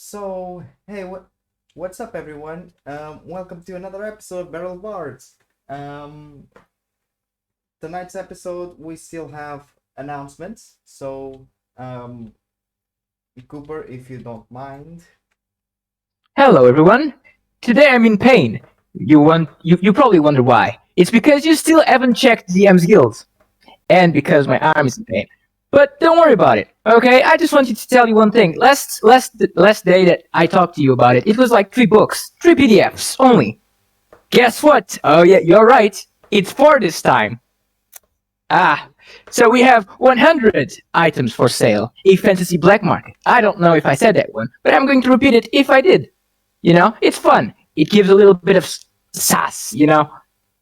Hey, what's up, everyone? Welcome to another episode of Barrel of Bards. Um, Tonight's episode, we still have announcements. Um, Cooper, if you don't mind. Hello, everyone. Today I'm in pain. You probably wonder why. It's because you still haven't checked DM's guild, and because my arm is in pain. But don't worry about it, okay? I just wanted to tell you one thing. Last day that I talked to you about it, it was like 3 books, 3 PDFs only. Guess what? Oh yeah, you're right. It's 4 this time. Ah, so we have 100 items for sale. A fantasy black market. I don't know if I said that one, but I'm going to repeat it if I did. It's fun. It gives a little bit of sass.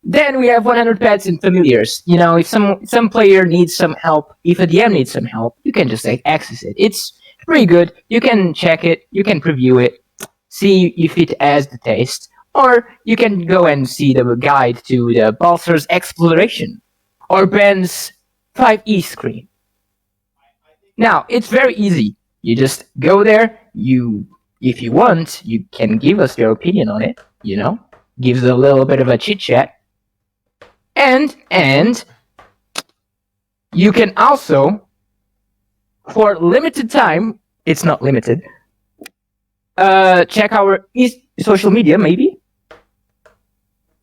Then we have 100 pets and familiars. If some player needs some help, if a DM needs some help, you can just like access it. It's pretty good. You can check it, you can preview it, see if it has the taste, or you can go and see the guide to the Balthur's Exploration or Ben's 5E screen. Now, it's very easy. You just go there, if you want, you can give us your opinion on it, gives a little bit of a chit chat. And you can also, for limited time, it's not limited, check our social media maybe,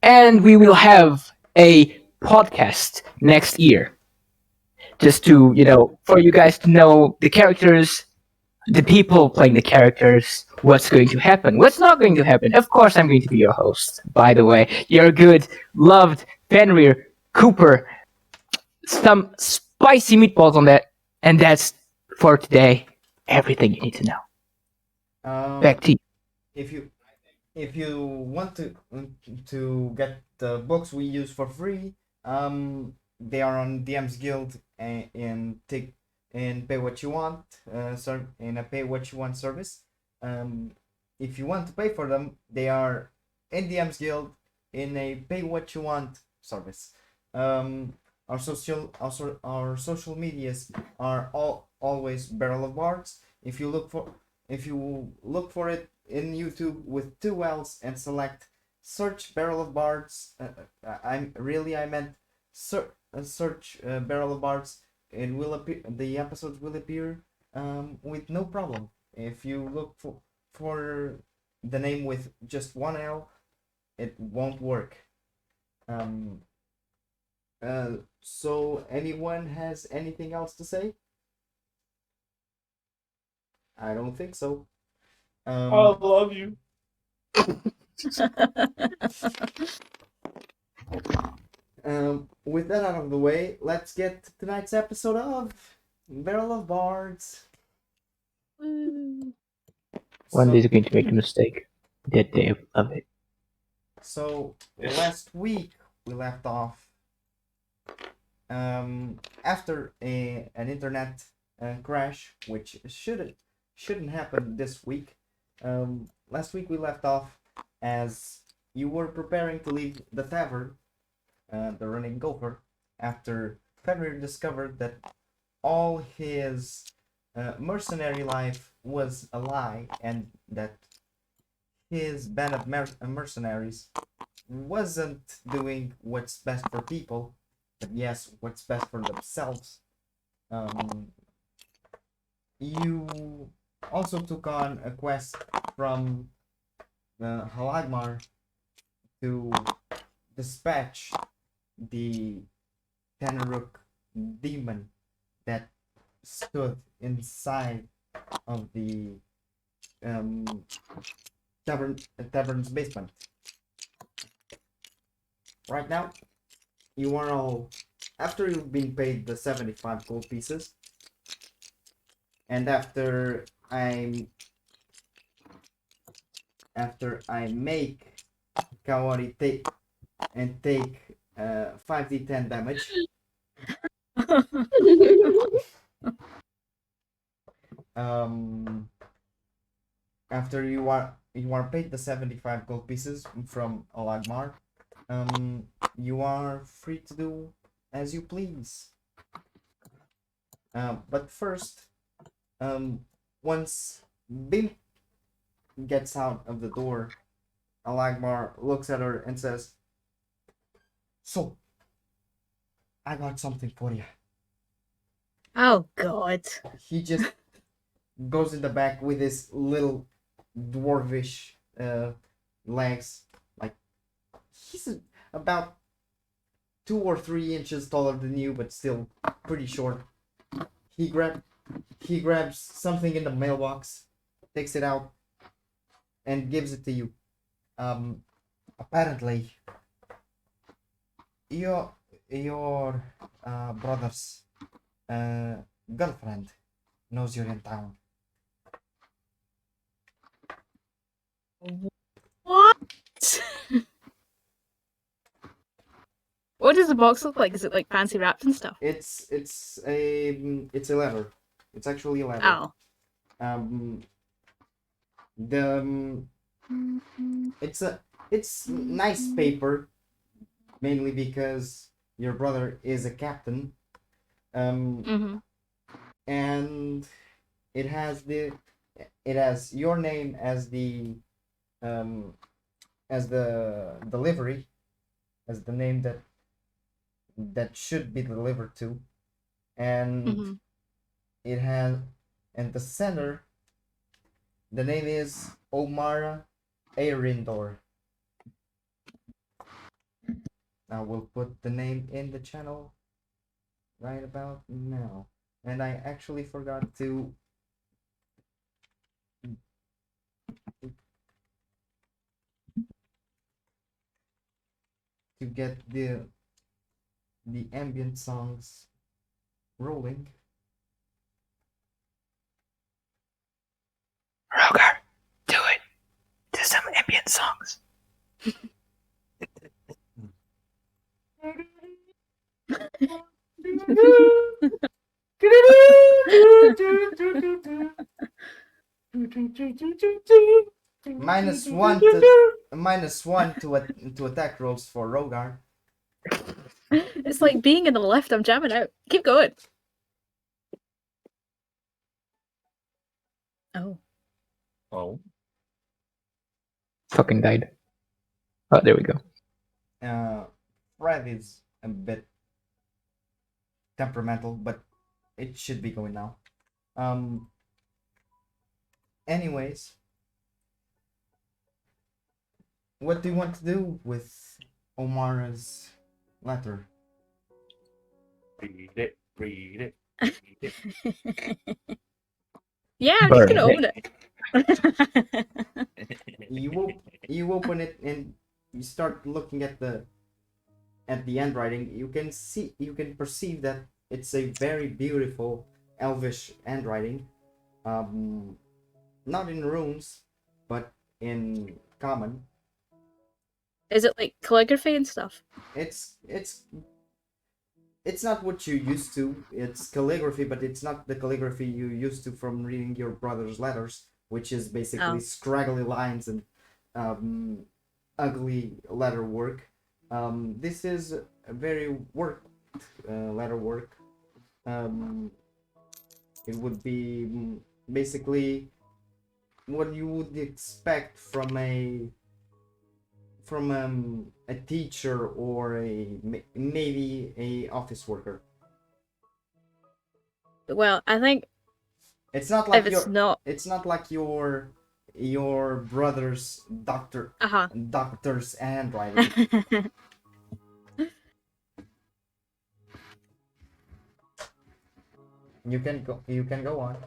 and we will have a podcast next year. Just to, for you guys to know the characters, the people playing the characters, what's going to happen, what's not going to happen. Of course, I'm going to be your host, by the way. You're good, loved, Fenrir, Cooper, some spicy meatballs on that, and that's for today. Everything you need to know. Back Um, to you. if you if you want to get the books we use for free, they are on DM's Guild and take and pay what you want. In a pay what you want service. Um, if you want to pay for them, they are in DM's Guild in a pay what you want service. Um, our social medias are always Barrel of Bards. If you look for it in YouTube with two L's and select search Barrel of Bards. I meant search Barrel of Bards. It will appear. The episodes will appear with no problem. If you look for the name with just one L, it won't work. Um, so anyone has anything else to say? I don't think so. I Um, love you. with that out of the way, let's get to tonight's episode of Barrel of Bards. One day So, you're going to make a mistake. That day of it. so last week we left off after an internet crash, which shouldn't happen this week. Last week we left off as you were preparing to leave the tavern, the running golfer, after Fenrir discovered that all his mercenary life was a lie and that his band of mercenaries wasn't doing what's best for people, but yes, what's best for themselves. Um, you also took on a quest from Halagmar to dispatch the Tanaruk demon that stood inside of the um, tavern's basement. Right now, you are all, after you've been paid the 75 gold pieces, and after I make Kaori take 5d10 damage. Um, After you are paid the 75 gold pieces from Alagmar, you are free to do as you please. But first, um, once Bim gets out of the door, Alagmar looks at her and says, "So, I got something for you." Oh God. He just goes in the back with his little dwarvish legs. Like, he's about 2 or 3 inches taller than you, but still pretty short. He grabs something in the mailbox, takes it out, and gives it to you. Apparently, your brother's girlfriend knows you're in town. What? What does the box look like? Is it like fancy wrapped and stuff? It's a letter. It's actually a letter. Oh. The it's nice paper, mainly because your brother is a captain. And it has your name as the delivery, as the name that should be delivered to, and it has, and the sender, the name is Omara Arindor. Now we'll put the name in the channel right about now. And I actually forgot to get the ambient songs rolling. Rogar, do it. Do some ambient songs. -1 to attack rolls for Rogar. It's like being in the lift. I'm jamming out. Keep going. Oh. Fucking died. Oh, there we go. Fred is a bit temperamental, but it should be going now. Anyways, what do you want to do with Omara's letter? Read it. Read it. Yeah, I'm just gonna Burn open it. You open it and you start looking at the handwriting. You can perceive that it's a very beautiful elvish handwriting. Not in runes, but in common. Is it like calligraphy and stuff? It's not what you used to. It's calligraphy, but it's not the calligraphy you used to from reading your brother's letters, which is basically scraggly lines and ugly letter work. This is a very worked letter work. It would be basically what you would expect from a teacher or maybe a office worker. Well, I think it's not like it's not like your brother's doctor's handwriting. You can go on.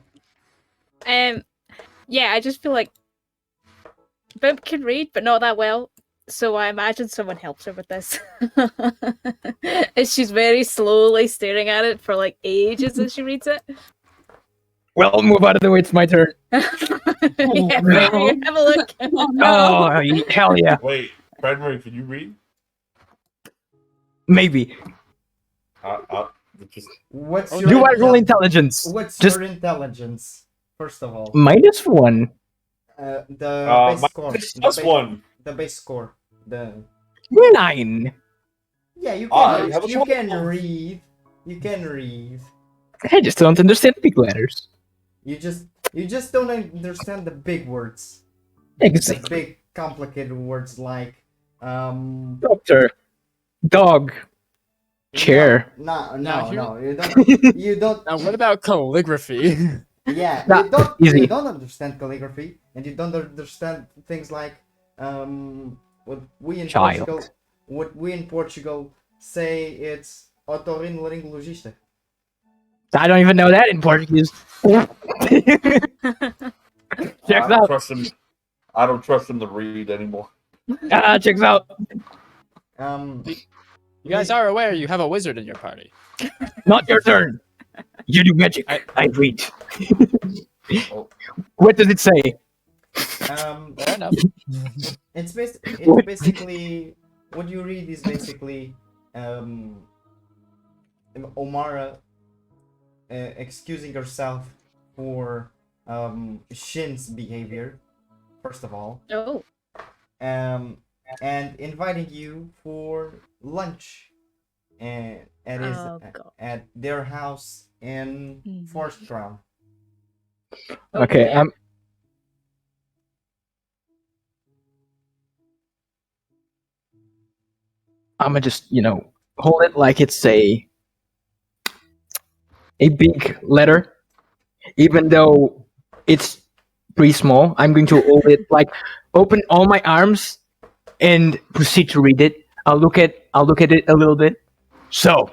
Yeah, I just feel like Bimp can read, but not that well. So I imagine someone helps her with this. And she's very slowly staring at it for like ages as she reads it. Well, move out of the way. It's my turn. Yeah, no. Have a look. Oh, hell yeah. Wait, Frederick, can you read? Maybe. What's your do I roll intelligence? What's your intelligence? First of all, -1. The base score. +1. The base score. The 9. Yeah, you can. You can read. You can read. I just don't understand big letters. You just don't understand the big words. the Exactly. big complicated words like Doctor, dog, chair. No, Now no, here- no. You don't. Now, what about calligraphy? Yeah, Nah, you easy. don't understand calligraphy, and you don't understand things like what we in Child. Portugal say it's otorrinolaringologista. I don't even know that in Portuguese. Checks out. I don't trust him to read anymore. Checks out. You guys are aware you have a wizard in your party. Not your turn. You do magic. I read. Oh. What does it say? Fair enough. It's basically what you read is basically Omara excusing herself for Shin's behavior, first of all, Oh. and inviting you for lunch God. at their house in Forest Crown. Okay, yeah. I'm gonna just, hold it like it's a big letter, even though it's pretty small. I'm going to hold it like open all my arms and proceed to read it. I'll look at it a little bit. So,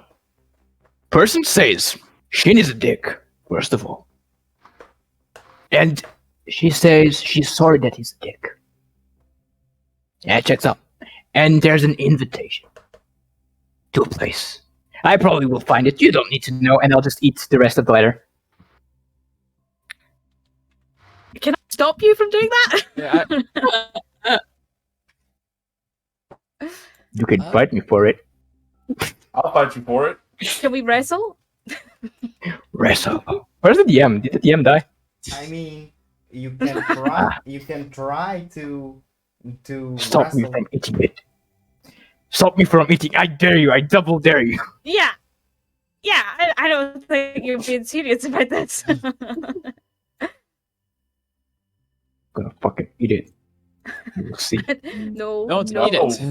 person says Shin is a dick, first of all, and she says she's sorry that he's a dick. Yeah, it checks out. And there's an invitation to a place. I probably will find it. You don't need to know, and I'll just eat the rest of the letter. Can I stop you from doing that? Yeah, You can fight me for it. I'll fight you for it. Can we wrestle? Wrestle. Where's the DM? Did the DM die? I mean, you can try. You can try to Stop me wrestle. from eating it. Stop me from eating. I dare you. I double dare you. Yeah. Yeah, I don't think you're being serious about this. I'm gonna fucking eat it. You'll see. No. don't no, eat it.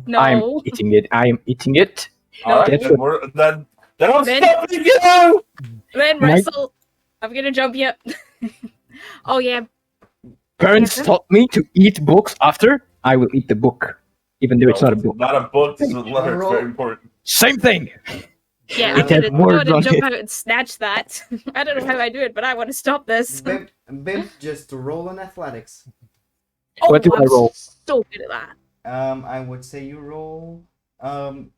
No. I'm eating it. I am eating it. All right, That's then I'm Then- stopping you. Then My- wrestle. I'm gonna jump you. Oh yeah. Parents Yeah. taught me to eat books after. I will eat the book, even though it's not a book. Not a book. It's a letter. It's roll. very important. Same thing. Yeah, It I'm has gonna words go on and jump it. out and snatch that. I don't know how I do it, but I want to stop this. Bimp, just roll on athletics. What do I I'm roll? so good at that. I would say you roll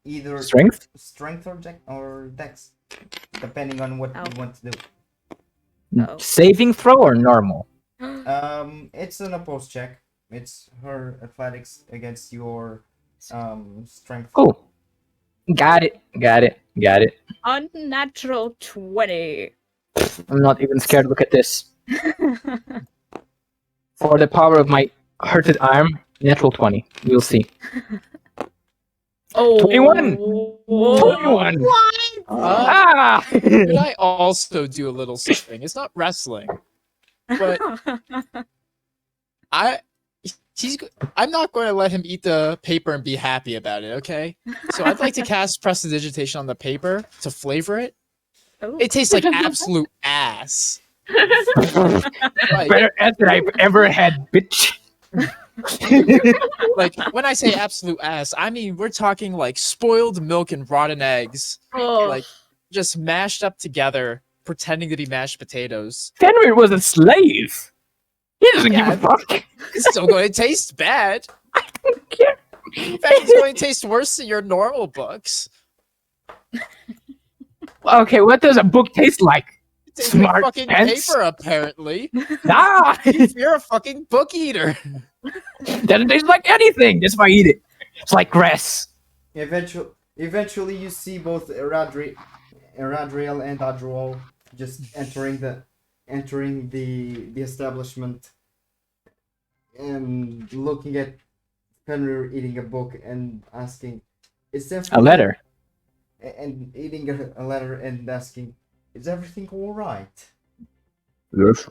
either Strength? strength or dex, depending on what Oh. you want to do. Oh. Saving throw or normal? It's an opposed check. It's her athletics against your strength. Cool. Got it. Unnatural 20. I'm not even scared. Look at this. For the power of my hurted arm, natural 20. We'll see. Oh. 21. Whoa. 21. What? Ah! Could I also do a little something? It's not wrestling, but I'm not going to let him eat the paper and be happy about it, okay? So I'd like to cast Prestidigitation on the paper to flavor it. Oh. It tastes like absolute ass. Like, Better ass than I've ever had, bitch. like, when I say absolute ass, I mean we're talking like spoiled milk and rotten eggs, Oh. like just mashed up together, pretending to be mashed potatoes. Fenrir was a slave. He doesn't Yeah. give a fuck. It's still going to taste bad. don't care. In fact, it's going to taste worse than your normal books. Okay, what does a book taste like? It tastes Smart like fucking pants. paper, apparently. Ah! You're a fucking book eater. Doesn't taste like anything. That's why I eat it. It's like grass. Eventually, you see both Eradriel and Adroal just entering the establishment and looking at Fenrir eating a book and asking, "Is there A letter. And eating a letter and asking, "Is everything all right?" Yes.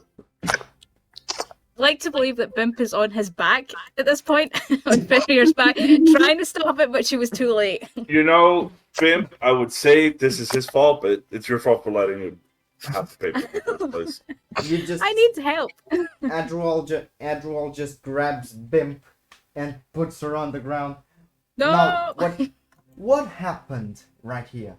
like to believe that Bimp is on his back at this point, on Fenrir's back, trying to stop it, but she was too late. You know, Pimp, I would say this is his fault, but it's your fault for letting him have the paper in the first place. You just I need help. Adroal just grabs Bimp and puts her on the ground. No. Now, what happened right here?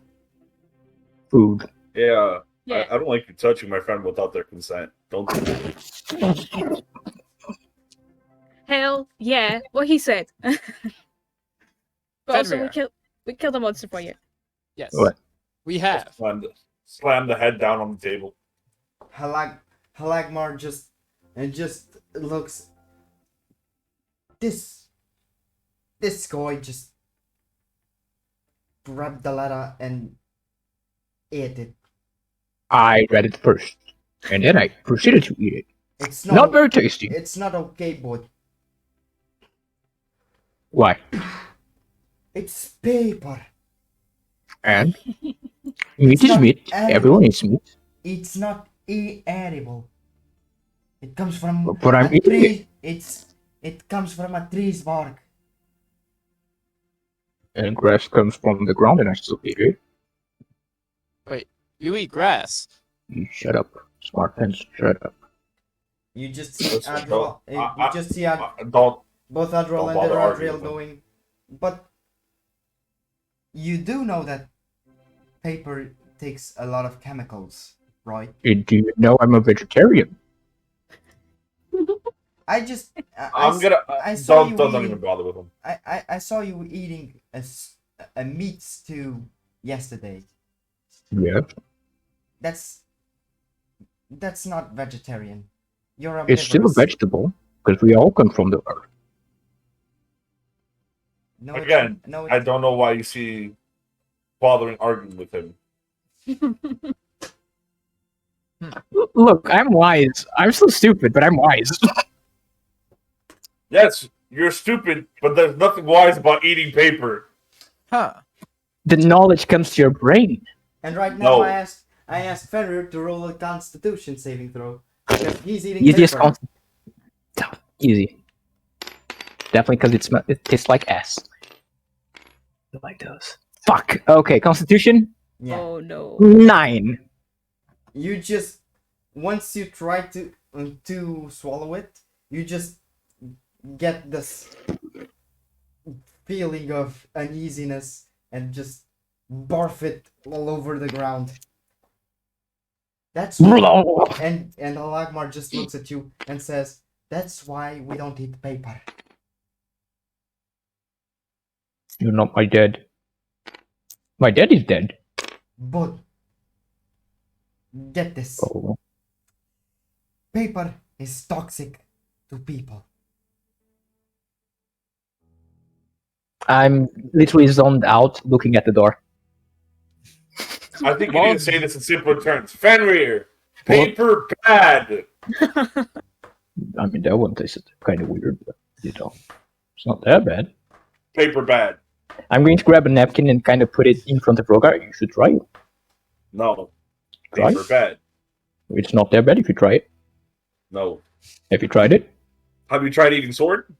Food. Yeah, Yeah. I don't like you touching my friend without their consent. Don't do that. Hell yeah, what he said. But also Fenrir. we killed a monster for you. Yes. What? We have. Slam the head down on the table. Halagmar just looks. This guy just grabbed the letter and ate it. I read it first, and then I proceeded to eat it. It's Not very tasty. It's not okay, but Why? it's paper. And meat is not meat. edible. Everyone eats meat. It's not edible. It comes from But I'm a eating tree. It comes from a tree's bark. And grass comes from the ground, and I still eat it. You eat grass. You shut up, smart pants. Shut up. You just see Listen, Adroal. You just see Don't. both Adroal don't and bother the arguing Adriel with him. going. But you do know that paper takes a lot of chemicals, right? And do you know I'm a vegetarian? I just I'm gonna. I saw you Don't eating. even bother with him. I saw you eating a meat stew yesterday. Yes. That's not vegetarian. You're It's still a omnivorous. vegetable, because we all come from the earth. No, Again, no, I don't know why you see bothering arguing with him. Look, I'm wise. I'm still stupid, but I'm wise. Yes, you're stupid, but there's nothing wise about eating paper. Huh. The knowledge comes to your brain. And right now No. I asked Fenrir to roll a Constitution saving throw because he's eating Easiest paper. constant. Easy. Definitely because it tastes like ass. I like those. Fuck. Okay, Constitution Yeah. Oh no. 9. You just once you try to swallow it, you just get this feeling of uneasiness and just barf it all over the ground. That's and Alagmar just looks at you and says, "That's why we don't eat paper." You're not my dad. My dad is dead. But get this. Oh. Paper is toxic to people. I'm literally zoned out looking at the door. I think you Well- need to say this in simpler terms. Fenrir, paper bad. I mean, that one tasted kind of weird, but it's not that bad. Paper bad. I'm going to grab a napkin and kind of put it in front of Rogar. You should try it. No. Right? Paper bad. It's not that bad if you try it. No. Have you tried it? Have you tried eating sword?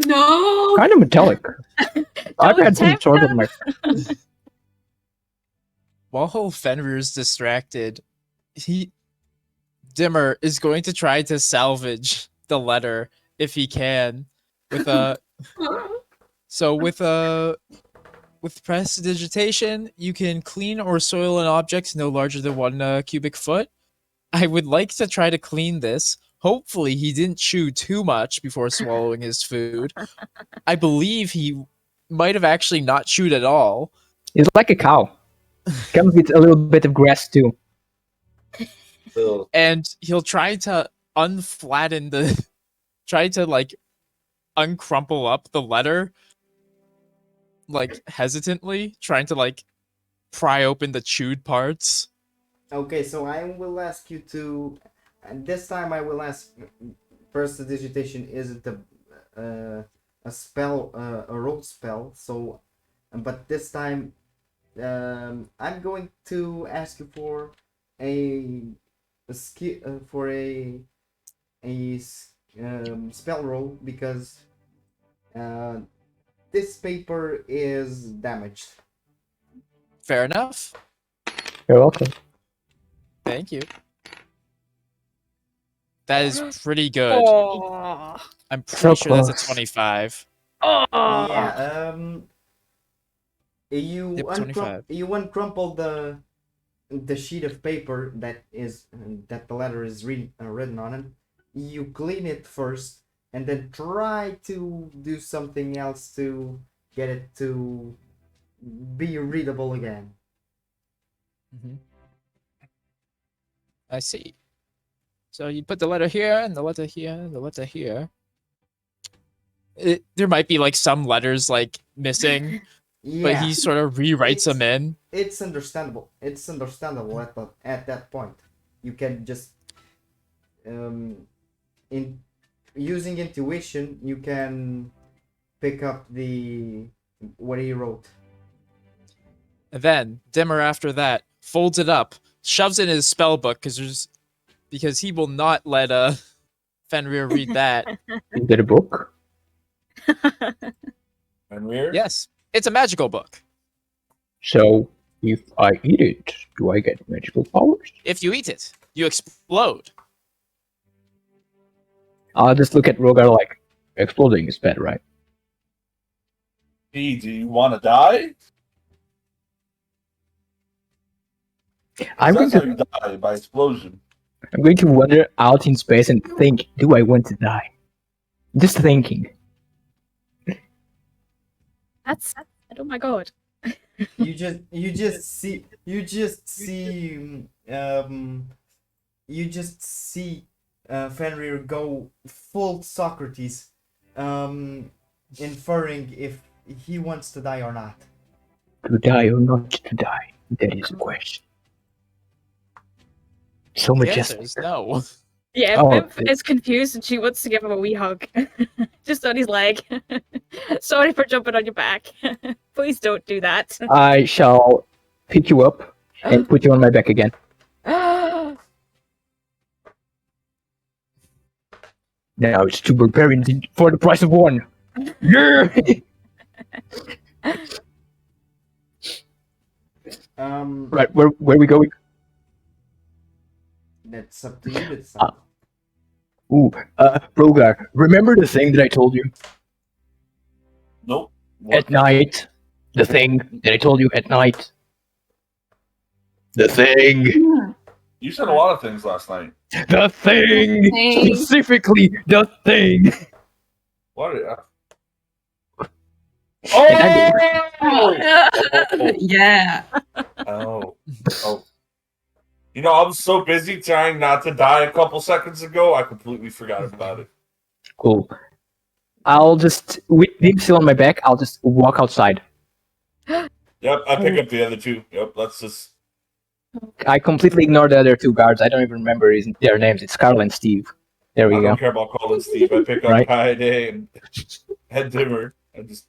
No. Kind of metallic. I've had some tempt sort of them. my. While Fenrir's distracted, Dimmer is going to try to salvage the letter if he can with a with prestidigitation, you can clean or soil an object no larger than 1 cubic foot. I would like to try to clean this. Hopefully, he didn't chew too much before swallowing his food. I believe he might have actually not chewed at all. It's like a cow. Comes with a little bit of grass too. Ugh. And he'll try to unflatten the try to like uncrumple up the letter like hesitantly, trying to like pry open the chewed parts. Okay, so I will ask you to, and this time I will ask. Prestidigitation isn't a spell, a roll spell. So, but this time, I'm going to ask you for a skill for a spell roll because this paper is damaged. Fair enough. You're welcome. Thank you. That is pretty good. Oh. I'm pretty So sure that's a close. 25. Yeah. You Yep, 25. uncrumple the sheet of paper that the letter is written on it. You clean it first, and then try to do something else to get it to be readable again. Mm-hmm. I see. So you put the letter here, and the letter here, and the letter here. There might be like some letters like missing, Yeah, but he sort of rewrites them in. it's understandable. It's understandable at that point. You can just in using intuition, you can pick up what he wrote. And then Dimmer, after that, folds it up, shoves it in his spell book because he will not let Fenrir read that. Is that a book? Fenrir? Yes, it's a magical book. So, if I eat it, do I get magical powers? If you eat it, you explode. I'll just look at Rogar like, exploding is bad, right? Hey, do you want to die? I'm going That's how to you die, by explosion. wander out in space and think, do I want to die? Just thinking. That's oh my god. You just see Fenrir go full Socrates, inferring if he wants to die or not. To die or not to die? That is a question. So The majestic. answer is no. Yeah, Oh, Pimp it- is confused and she wants to give him a wee hug. Just on his leg. Sorry for jumping on your back. Please don't do that. I shall pick you up and put you on my back again. Now it's two barbarians for the price of one. Yeah! Right, where are we going? That's up to you to decide. Rogar, remember the thing that I told you? Nope. What? At night. The thing that I told you at night. The thing. You said a lot of things last night. The thing! Thing. Specifically, the thing! What? Yeah. Oh. You know, I was so busy trying not to die a couple seconds ago, I completely forgot about it. Cool. I'll just, with him still on my back, I'll just walk outside. Yep, I pick up the other two. Yep, let's just. I completely ignore the other two guards. I don't even remember their names. It's Carl and Steve. There I we go. don't care about calling Steve. I pick up Right. Kaede and Head Dimmer. I just.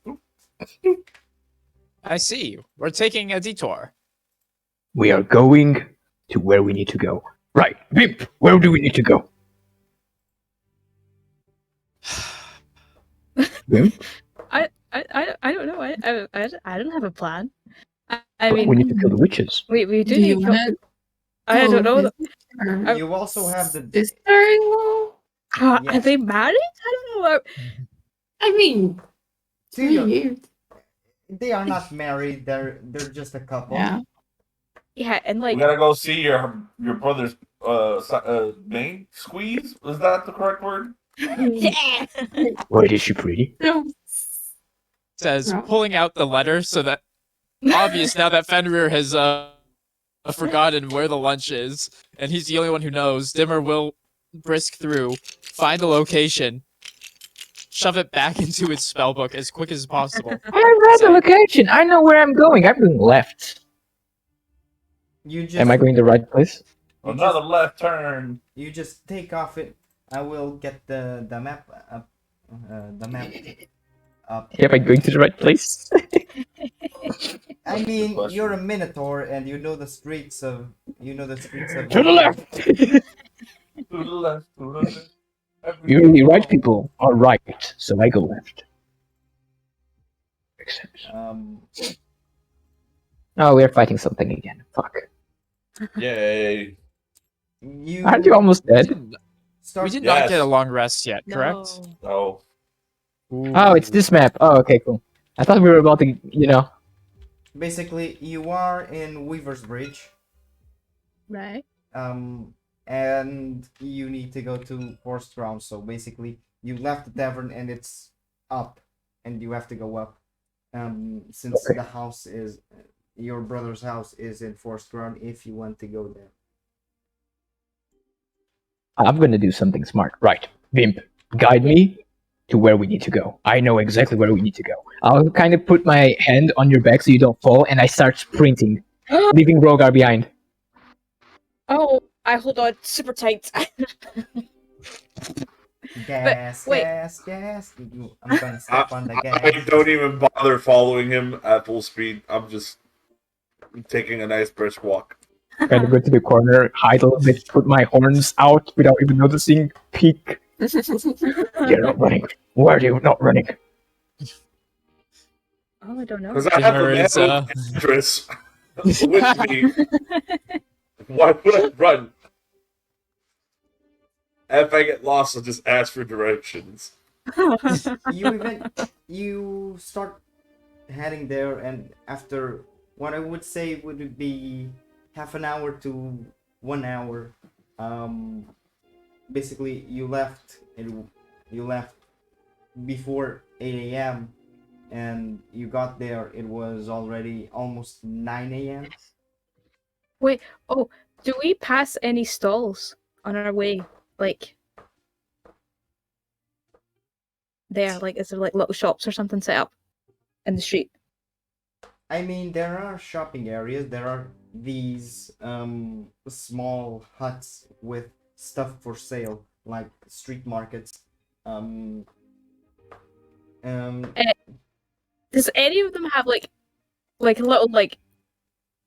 I see. We're taking a detour. We are going to where we need to go. Right, Bimp, where do we need to go? Bimp? I don't know. I don't have a plan. I we mean, need to kill the witches. we do Do need you to want to? I don't know. You also have the Sister-in-law? Are Yes. they married? I don't know. I mean, two. weird. They are not married. They're just a couple. Yeah. Yeah, and We like gotta go see your brother's name. Squeeze? Was that the correct word? yeah. What, is she pretty? No. Says No. pulling out the letter so that obvious now that Fenrir has forgotten where the lunch is, and he's the only one who knows. Dimmer will brisk through, find the location, shove it back into its spellbook as quick as possible. I read the location. I know where I'm going. I'm going left. You just Am I going the right place? You Another just- left turn. You just take off it. I will get the map up. The map up. Am I going to the right place? I mean, question. you're a minotaur, and you know the streets of. To the left! To the left. To the left. Usually right people are right, so I go left. Except... Oh, we're fighting something again. Fuck. Yay. You Aren't you almost We dead? did, start. we did not get a Yes. long rest yet, correct? No. Oh. Oh, it's this map. Oh, okay, cool. I thought we were about to, Basically, you are in Weaver's Bridge. Right. And you need to go to Forest Ground. So basically, you left the tavern and it's up, and you have to go up. Since Okay. the house is your brother's house is in Forest Ground, if you want to go there. I'm gonna do something smart. Right. Vimp, guide me to where we need to go. I know exactly where we need to go. I'll kind of put my hand on your back so you don't fall, and I start sprinting, leaving Rogar behind. Oh, I hold on super tight. Gas, wait. gas. I'm gonna step on the gas. I don't even bother following him at full speed. I'm just taking a nice brisk walk. Kind of go to the corner, hide a little bit, put my horns out without even noticing, peek. You're not running. Why are you not running? Oh, I don't know. Because I have a Dinner man is, with address with me. Why would I run? If I get lost, I'll just ask for directions. You start heading there, and after what I would say would be half an hour to 1 hour, basically you left before 8 a.m. and you got there, it was already almost 9 a.m. Wait, oh, do we pass any stalls on our way? Like, there, like, is there like little shops or something set up in the street? I mean, there are shopping areas. There are these small huts with stuff for sale, like street markets. Um, Does any of them have like a little like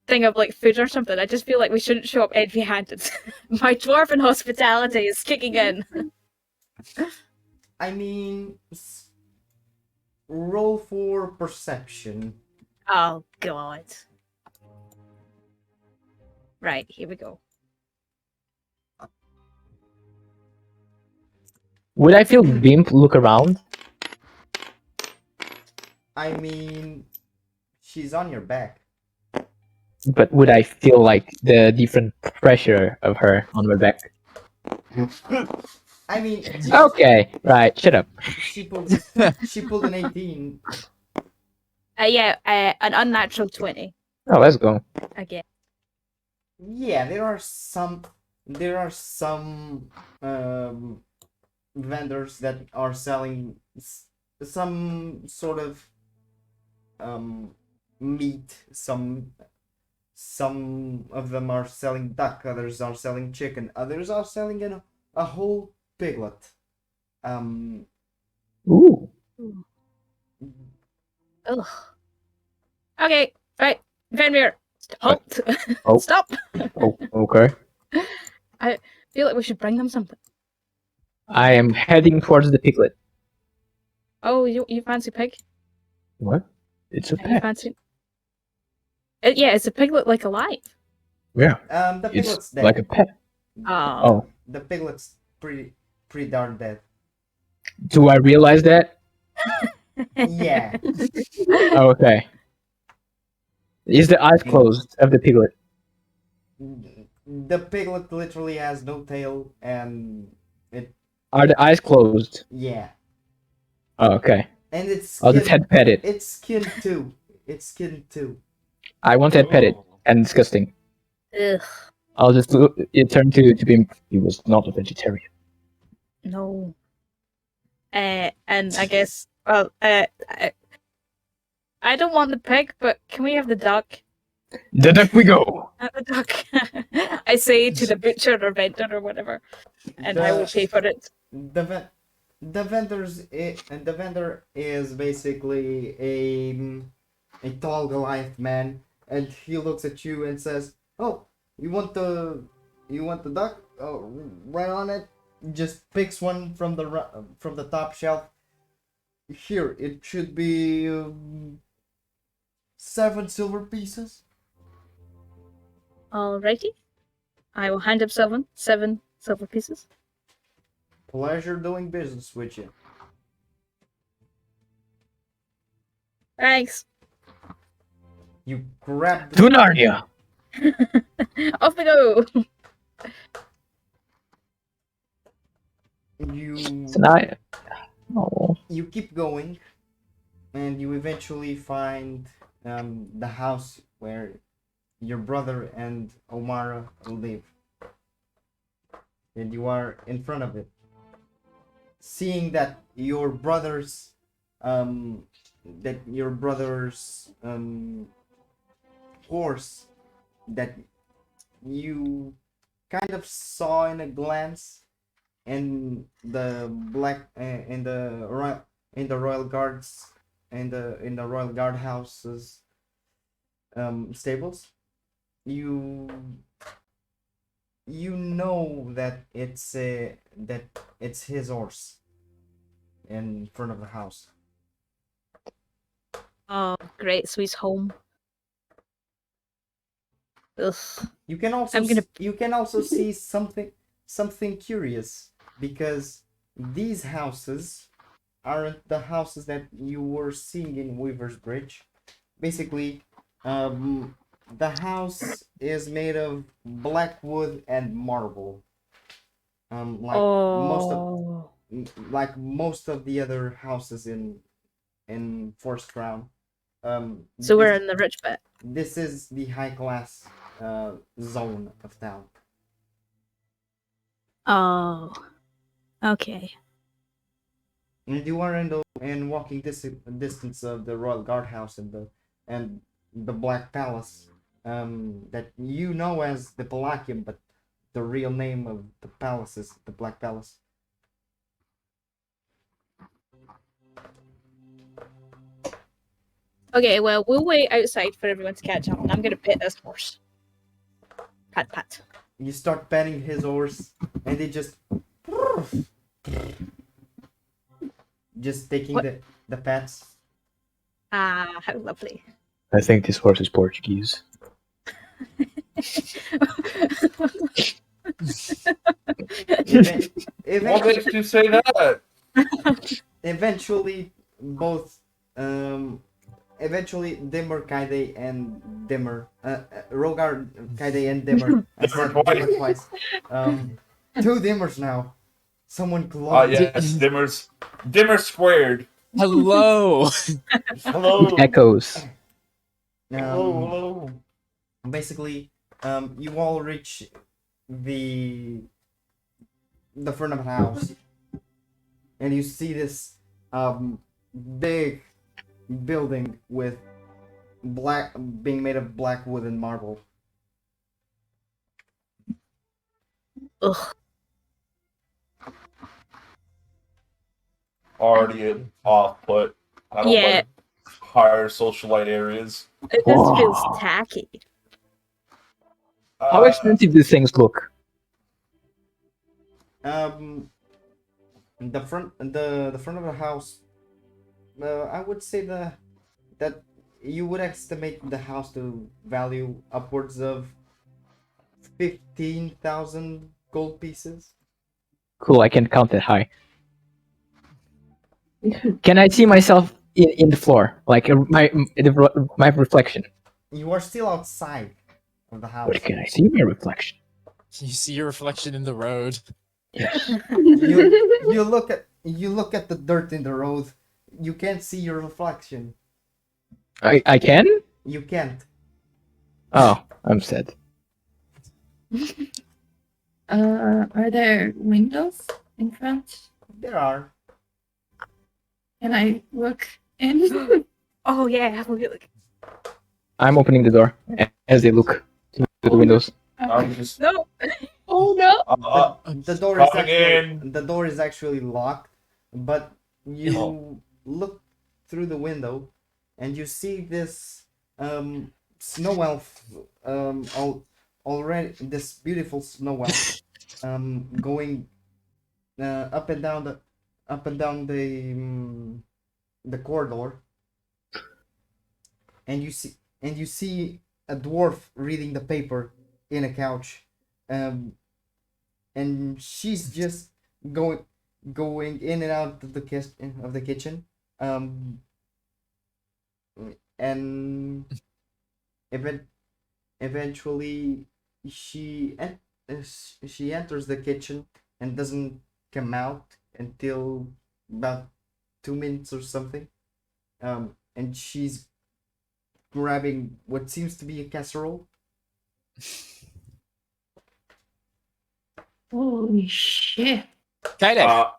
thing of like food or something? I just feel like we shouldn't show up empty-handed. My dwarven hospitality is kicking in. I mean, roll for perception. Oh god. Right, here we go. Would I feel Vimp look around? I mean, she's on your back. But would I feel like the different pressure of her on my back? I mean, Okay, right, shut up. she pulled an 18. Yeah, an unnatural 20 Oh, let's go. again. Yeah, there are some vendors that are selling some sort of meat. Some of them are selling duck, others are selling chicken, others are selling a whole piglet. Ooh. Ugh. Okay, right, Venmir, halt. Oh. Stop. Oh, okay. I feel like we should bring them something. I am heading towards the piglet. Oh, you fancy pig? What? It's a You pet. fancy? Yeah, is the piglet like alive? Yeah, The piglet's it's dead. like a pet. Oh. Oh, The piglet's pretty darn dead. do I realize that? Yeah. Oh, okay. Is the eyes closed of the piglet? The piglet literally has no tail, and Are the eyes closed? yeah, Oh, okay. and it's I'll just head pet it. It's skinned too. It's skinned too. I won't head pet it. And disgusting. Ugh. I'll just turn to Vimp. He was not a vegetarian. No. And I guess, well, I don't want the pig, but can we have the duck? The duck we go. The duck. I say to the butcher or vendor or whatever, and I will pay for it. The vendor is basically a tall Goliath man, and he looks at you and says, "Oh, you want the duck? Oh, right on it. just picks one from from the top shelf. Here, it should be 7 silver pieces. Alrighty. I will hand him seven silver pieces. Pleasure doing business with you. Thanks. You grab To Narnia. Off we go. you So now, oh, you keep going, and you eventually find the house where your brother and Omara live. And you are in front of it. Seeing that your brother's um horse that you kind of saw in a glance in the royal guards in the royal guard house's stables, you know that it's his horse in front of the house. Oh, great. So he's home. Ugh. You can also I'm gonna- you can also see something curious, because these houses aren't the houses that you were seeing in Weaver's Bridge. Basically, the house is made of black wood and marble. Oh. Like most of the other houses in Forest Crown. So we're in the rich bit. This is the high class zone of town. Oh. Okay. And you are in walking distance of the Royal Guard House and the Black Palace, that you know as the Palacium, but the real name of the palace is the Black Palace. Okay, well, we'll wait outside for everyone to catch up, and I'm gonna pet this horse. Pat, pat. You start petting his horse, and it just taking What? the pets. Ah, how lovely. I think this horse is Portuguese. What makes you say that? Eventually, both eventually Dimmer Kaide and Dimmer Rogar Kaide and Dimmer. I said Dimmer twice. Two Dimmers now. Someone close. Yes, Dimmer squared. Hello. Hello. Echoes. Hello. Basically, you all reach the front of the house, and you see this big building with being made of black wood and marble. Ugh. Already off put. I don't Yeah. like higher socialite areas. This Wow. feels tacky. How expensive these things look? The front of the house. I would say that you would estimate the house to value upwards of 15,000 gold pieces. Cool, I can count that high. Can I see myself in the floor? Like my reflection? You are still outside of the house. Where can I see my reflection? You see your reflection in the road. Yes. You look at the dirt in the road. You can't see your reflection. I can? You can't. Oh, I'm sad. Are there windows in front? There are. Can I look in? Oh yeah, have a look. I'm opening the door as they look to the windows. I'm just No. Oh no! The door is coming actually the door is actually locked, but you Oh. look through the window and you see this snow elf already this beautiful snow elf going up and down the corridor, and you see a dwarf reading the paper in a couch, um, and she's just going in and out of the kitchen, um, and event eventually she en- she enters the kitchen and doesn't come out until about 2 minutes or something. And she's grabbing what seems to be a casserole. Holy shit. Kaide, Uh,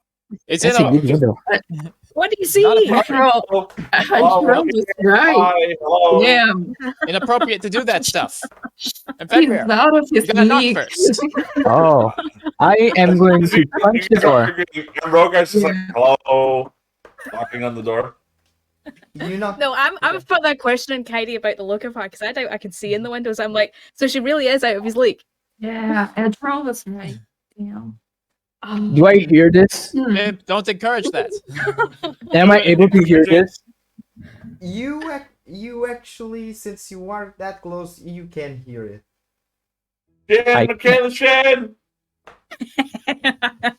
it's That's in a a. good window. What do you It's not see? a Bro, I hello, was right. hi, hello. Damn, inappropriate to do that stuff. And he's Fenrir, out of his you gotta knock league. first. Oh, I am going to punch the door. And Rogar's just like, Yeah. hello, knocking on the door. You knock. No, I'm Okay. put that question in Kaidi about the look of her because I doubt I can see in the windows. I'm like, so she really is out of his league. Yeah, Edro was right. Damn. Do I hear this? Imp, don't encourage that. Am I able to hear this? You actually, since you aren't that close, you can hear it. Shin, Michaela Shin!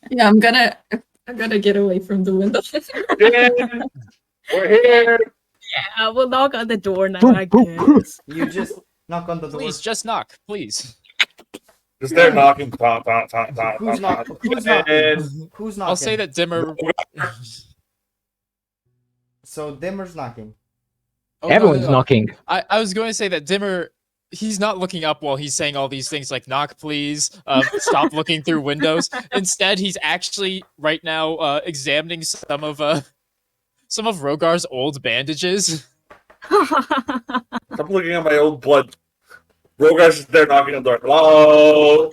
Yeah, I'm gonna get away from the window. Shin! We're here! Yeah, we'll knock on the door now, Boop, I boop, boop. guess. You just knock on the door. Please, just knock, please. Just there knocking. Ton, ton, ton, ton, Who's ton, knock? ton. Who's knocking? Shin. Who's knocking? I'll say that Dimmer. So Dimmer's knocking. Oh, no, Everyone's no, no. knocking. I was going to say that Dimmer. He's not looking up while he's saying all these things like knock, please. Stop looking through windows. Instead, he's actually right now examining some of Rogar's old bandages. Stop looking at my old blood. Rogar's just there knocking on the door. Hello?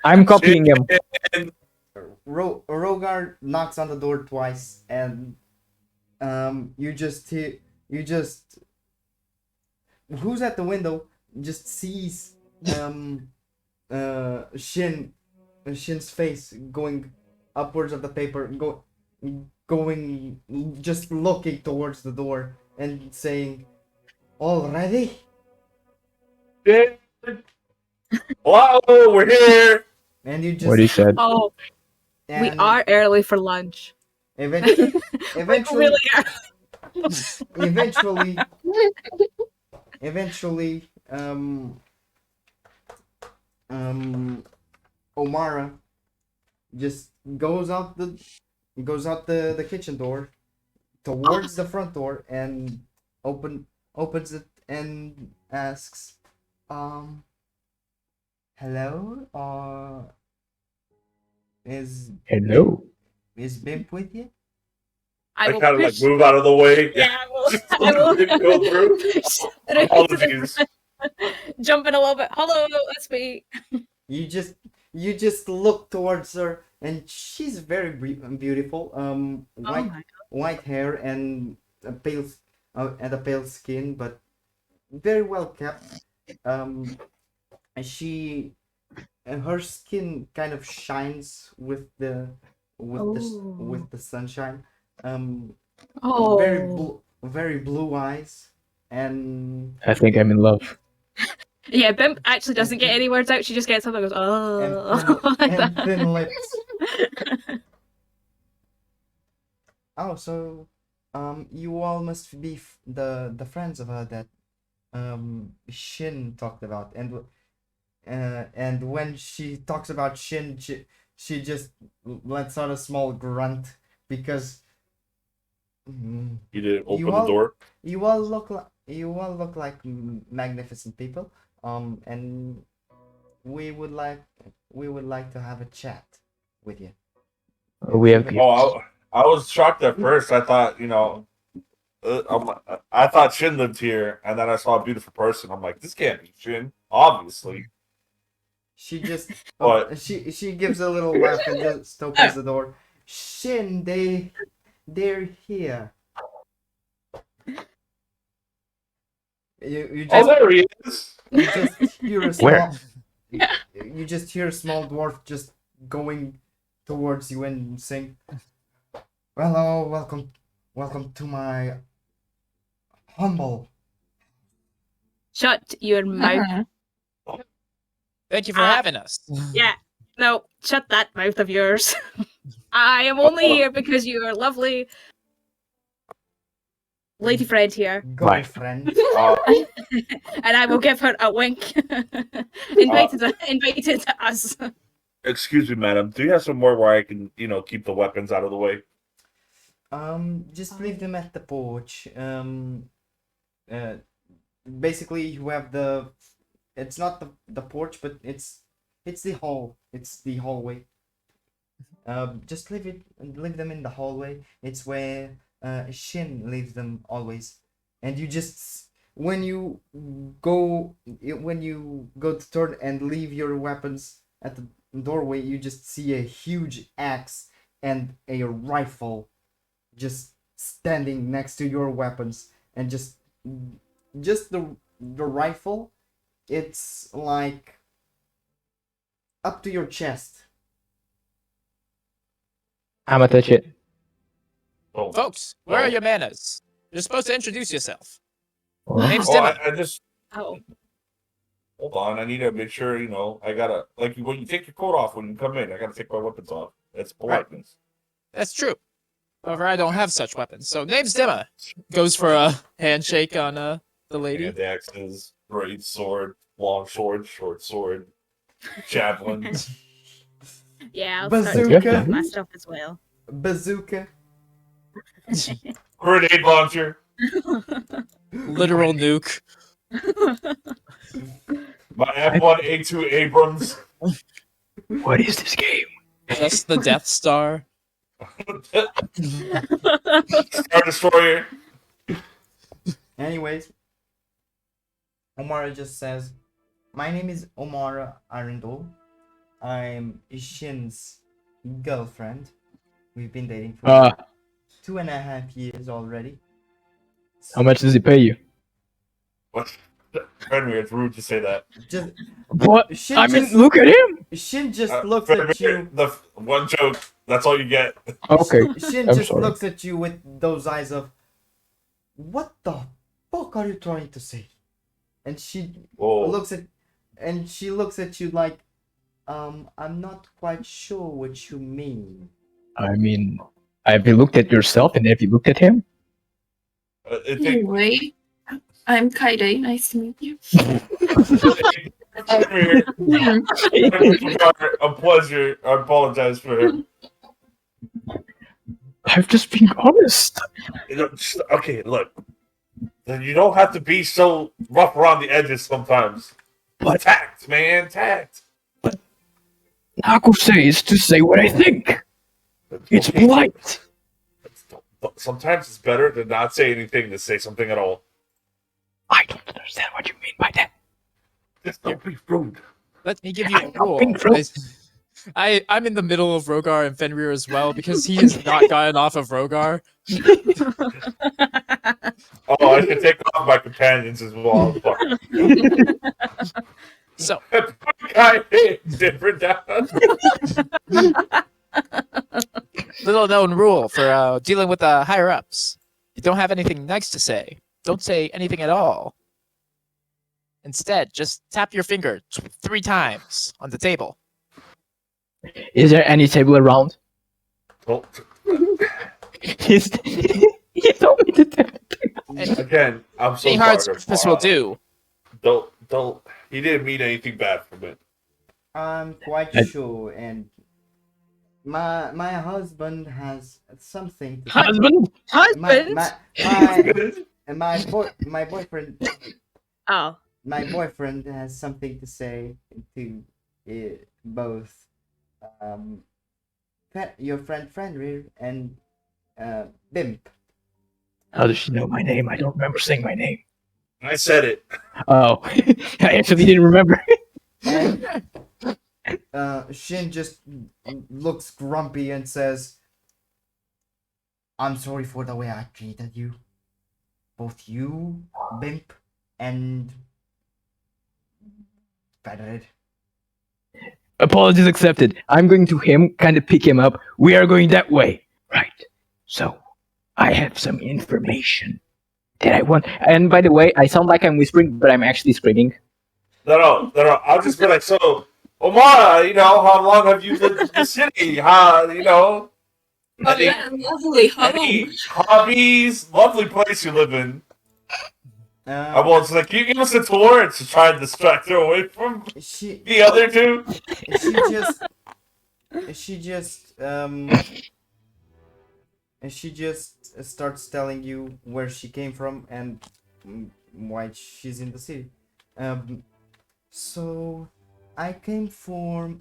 I'm copying him. Shin. Rogar knocks on the door twice, and you just who's at the window just sees Shin's face going upwards of the paper, going just looking towards the door and saying, "Already?" Shin. Hello, we're here! And you just What he said. Oh, we and are early for lunch. eventually, We eventually, really are. eventually, Omara just goes out the kitchen door towards the front door and opens it and asks, hello, is Hello. Bimp with you? I I will kind of like push. move out of the way. Yeah, I will. Just I will didn't go through. push through to the Apologies. front, jumping a little bit. Hello, that's me. You just look towards her, and she's very beautiful. Oh my White hair and a pale skin, but very well kept. And her skin kind of shines with the Oh. with the sunshine. Oh. Very blue eyes, and I think I'm in love. Yeah, Bimp actually doesn't get any words out. She just gets up and goes, oh. and thin lips. Oh, so you all must be the friends of her that Shin talked about, and when she talks about Shin, she just lets out a small grunt because You didn't open You the all- door. you all look like magnificent people, and we would like to have a chat with you. We have gifts. Oh, I was shocked at first. I thought, I thought Shin lived here, and then I saw a beautiful person. I'm like, this can't be Shin, obviously. She just What? she gives a little laugh and just opens the door. Shin, they're here. You Oh, just there he is. you just hear a Where? small you just hear a small dwarf just going towards you and sing, "Hello, welcome to my humble." Shut your mouth. Thank you for Ah. having us. Yeah. No, shut that mouth of yours. I am only here because you are lovely lady friend here, Girlfriend. and I will give her a wink. Invited us. Excuse me, madam. Do you have somewhere where I can, keep the weapons out of the way? Just leave them at the porch. Uh, Basically, you have the. It's not the porch, but it's the hall. It's the hallway. Just leave them in the hallway. It's where Shin leaves them always, and you just when you go to turn and leave your weapons at the doorway, you just see a huge axe and a rifle just standing next to your weapons, and just the rifle, it's like up to your chest. I'ma touch it. Oh, Folks, where are your manners? You're supposed to introduce yourself. Well, Name's oh Dimmer. I just Oh. hold on. I need to make sure, I gotta, like, when you take your coat off when you come in, I gotta take my weapons off. That's politeness. That's true. However, I don't have such weapons. So, name's Dimmer. Goes for a handshake on the lady. Hand axes, great sword, long sword, short sword, javelin. Yeah, I'll Bazooka. start taking my stuff as well. Bazooka. Grenade launcher. Literal nuke. My F1A2 Abrams. what is this game? Just the Death Star. Star Destroyer. Anyways, Omara just says, "My name is Omara Arundel. I'm Shin's girlfriend. We've been dating for 2.5 years already." How much does he pay you? What? Henry, it's rude to say that. Just What? Shin I mean, just look at him. Shin just looks at you. The one joke. That's all you get. Okay. Shin I'm just sorry. looks at you with those eyes of, "What the fuck are you trying to say?" And she Whoa. looks at you like, "I'm not quite sure what you mean." I mean, have you looked at yourself and have you looked at him? Anyway, I'm Kaide. Nice to meet you. Henry, Hmm. a pleasure. I apologize for him. I've just been honest. Okay, look. You don't have to be so rough around the edges sometimes. But Tact, man, tact. Naku says to say what I think. It's Okay. polite. Sometimes it's better to not say anything than say something at all. I don't understand what you mean by that. Just don't be rude. Let me give you a I'm not rule. being rude. I'm in the middle of Rogar and Fenrir as well because he has not gotten off of Rogar. Oh, I should take off my companions as well. So, Guy, different down. little known rule for dealing with higher ups. If you don't have anything nice to say, don't say anything at all. Instead, just tap your finger 3 times on the table. Is there any table around? Don't- He told me to tell. Again, I'm so Any hard sorry. surface will do. Don't. He didn't mean anything bad from it. I'm quite sure, and my husband has something to say. Husband? Husband? My boyfriend Oh. my boyfriend has something to say to both your friend Fenrir and Bimp. How does she know my name? I don't remember saying my name. I said it. Oh, I actually didn't remember. And Shin just looks grumpy and says, "I'm sorry for the way I treated you. Both you, Bimp, and Fenrir." Apologies accepted. I'm going to him, kind of pick him up. We are going that way. Right. So, I have some information that I want. And by the way, I sound like I'm whispering, but I'm actually screaming. No. I'll just be like, so, Omar, how long have you lived in the city? Oh Any, yeah, lovely home. any hobbies? Lovely place you live in. I Um, was like, can you give us a tour? To try and distract her away from she the other two. she just she just um she just starts telling you where she came from and why she's in the city. Um, so I came from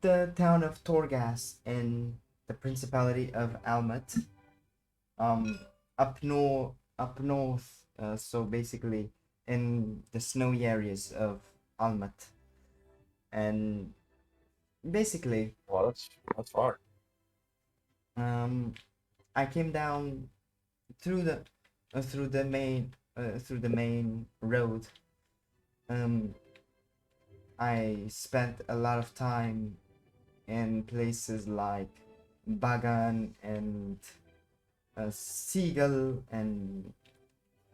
the town of Torgas in the Principality of Almat. Um, up north. So basically in the snowy areas of Almat, and basically Well, that's far. um I came down through the through the main road. um I spent a lot of time in places like Bagan and Seagull and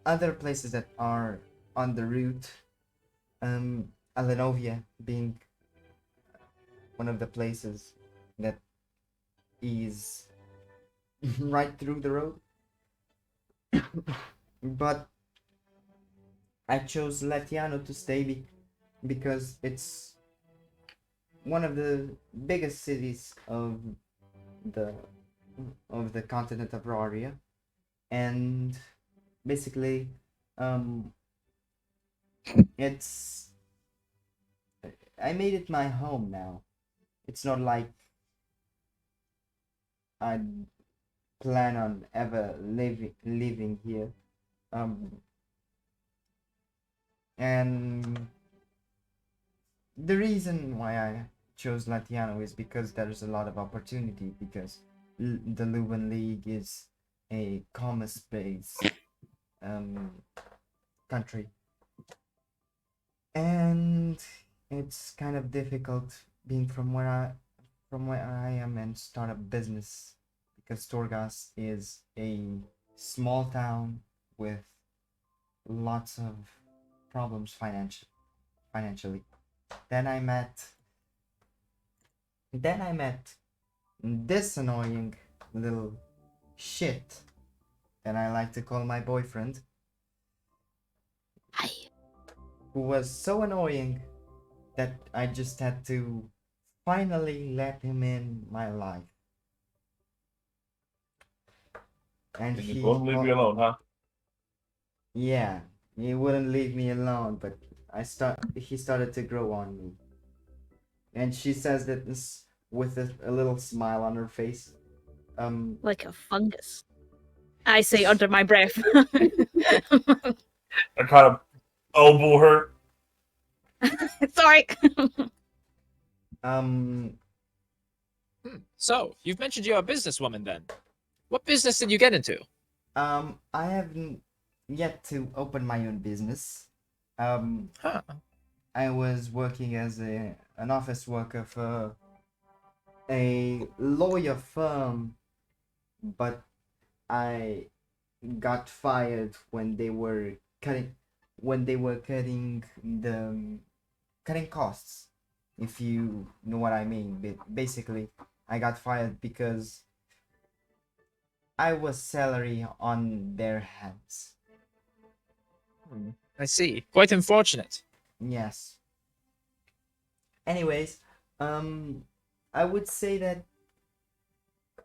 other places that are on the route. Alenovia being one of the places that is right through the road. But I chose Latiano to stay because it's one of the biggest cities the of the continent of Roria, and basically, um, it's I made it my home now. It's not like I plan on ever living here. Um, and the reason why I chose Latiano is because there's a lot of opportunity, because the Luban League is a commerce-based um, country, and it's kind of difficult being from where I am and start a business, because Torgas is a small town with lots of problems financially. Then I met then I met this annoying little shit that I like to call my boyfriend, who was so annoying that I just had to finally let him in my life. And And you won't leave me alone, huh? yeah, he wouldn't leave me alone, but he started to grow on me. And she says that this with a little smile on her face. Like a fungus. I say under my breath. I kind of elbow her. Sorry. um So, you've mentioned you're a businesswoman then. What business did you get into? I haven't yet to open my own business. Huh. I was working as an office worker for a lawyer firm, but I got fired when they were cutting costs, if you know what I mean. Basically, I got fired because I was salary on their hands. I see. Quite unfortunate. Yes. Anyways, I would say that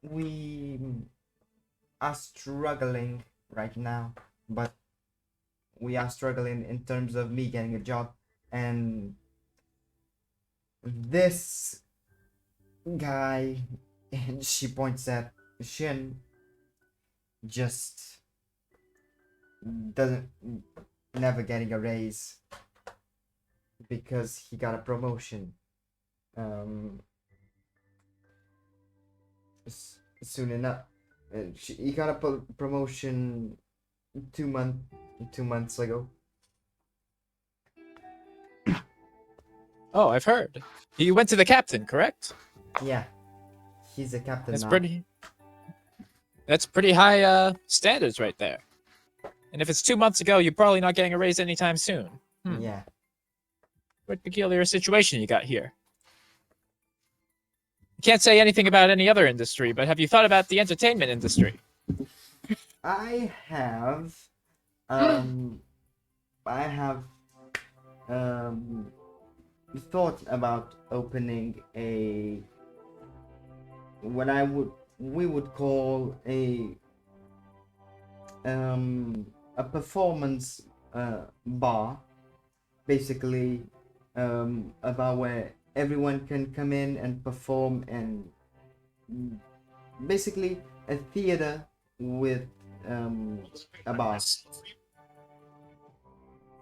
we are struggling right now, but we are struggling in terms of me getting a job, and this guy, and she points at Shin, just doesn't never getting a raise because he got a promotion soon enough. He got a promotion 2 months ago, Oh, I've heard. He went to the captain, correct? Yeah, he's a captain That's now. pretty. That's pretty high standards right there. And if it's 2 months ago, you're probably not getting a raise anytime soon. Yeah. What peculiar situation you got here? You can't say anything about any other industry, but have you thought about the entertainment industry? I have, um, I have, um, thought about opening what we would call a performance bar, basically, a bar where everyone can come in and perform, and basically a theater with a bar.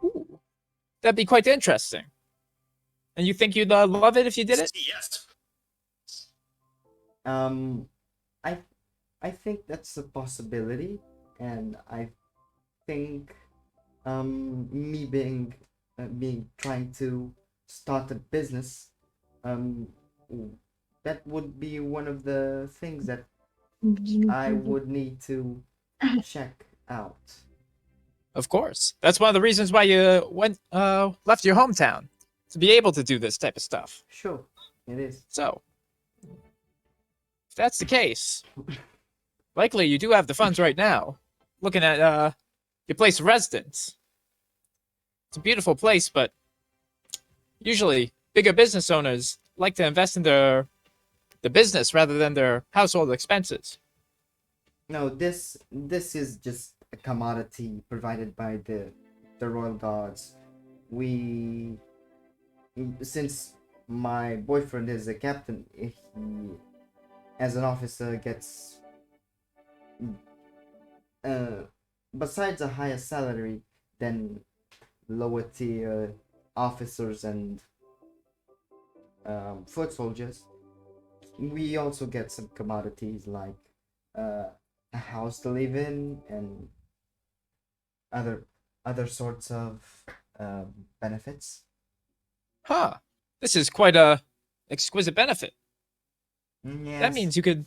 Ooh, that'd be quite interesting. And you think you'd love it if you did it? Um, I I think that's a possibility, and I think me being trying to start a business, um, that would be one of the things that I would need to check out. Of course. That's one of the reasons why you left your hometown, to be able to do this type of stuff. Sure, it is. So, if that's the case, likely you do have the funds right now. Looking at your place of residence. It's a beautiful place, but usually bigger business owners like to invest in the business rather than their household expenses. No, this is just a commodity provided by the royal guards. We, since my boyfriend is a captain, he, as an officer, gets besides a higher salary than lower tier officers and foot soldiers. We also get some commodities like a house to live in and other sorts of benefits. Huh. This is quite a exquisite benefit. Yes. That means you could,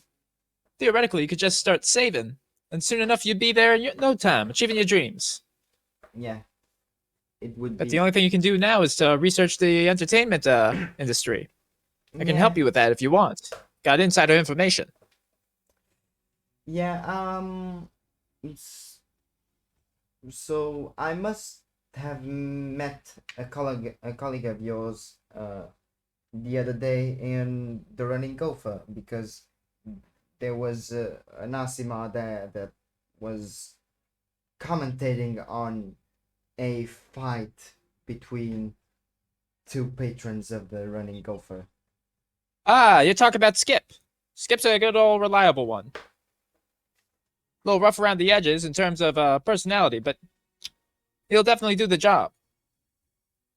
theoretically, you could just start saving, and soon enough you'd be there in no time, achieving your dreams. Yeah, it would But be. the only thing you can do now is to research the entertainment industry. I can help you with that if you want. Got insider information. Yeah. So I must have met a colleague of yours the other day in the Running Gopher, because there was an Asima there that was commentating on a fight between two patrons of the Running Gopher. Ah, you're talking about Skip. Skip's a good old reliable one. A little rough around the edges in terms of personality, but he'll definitely do the job.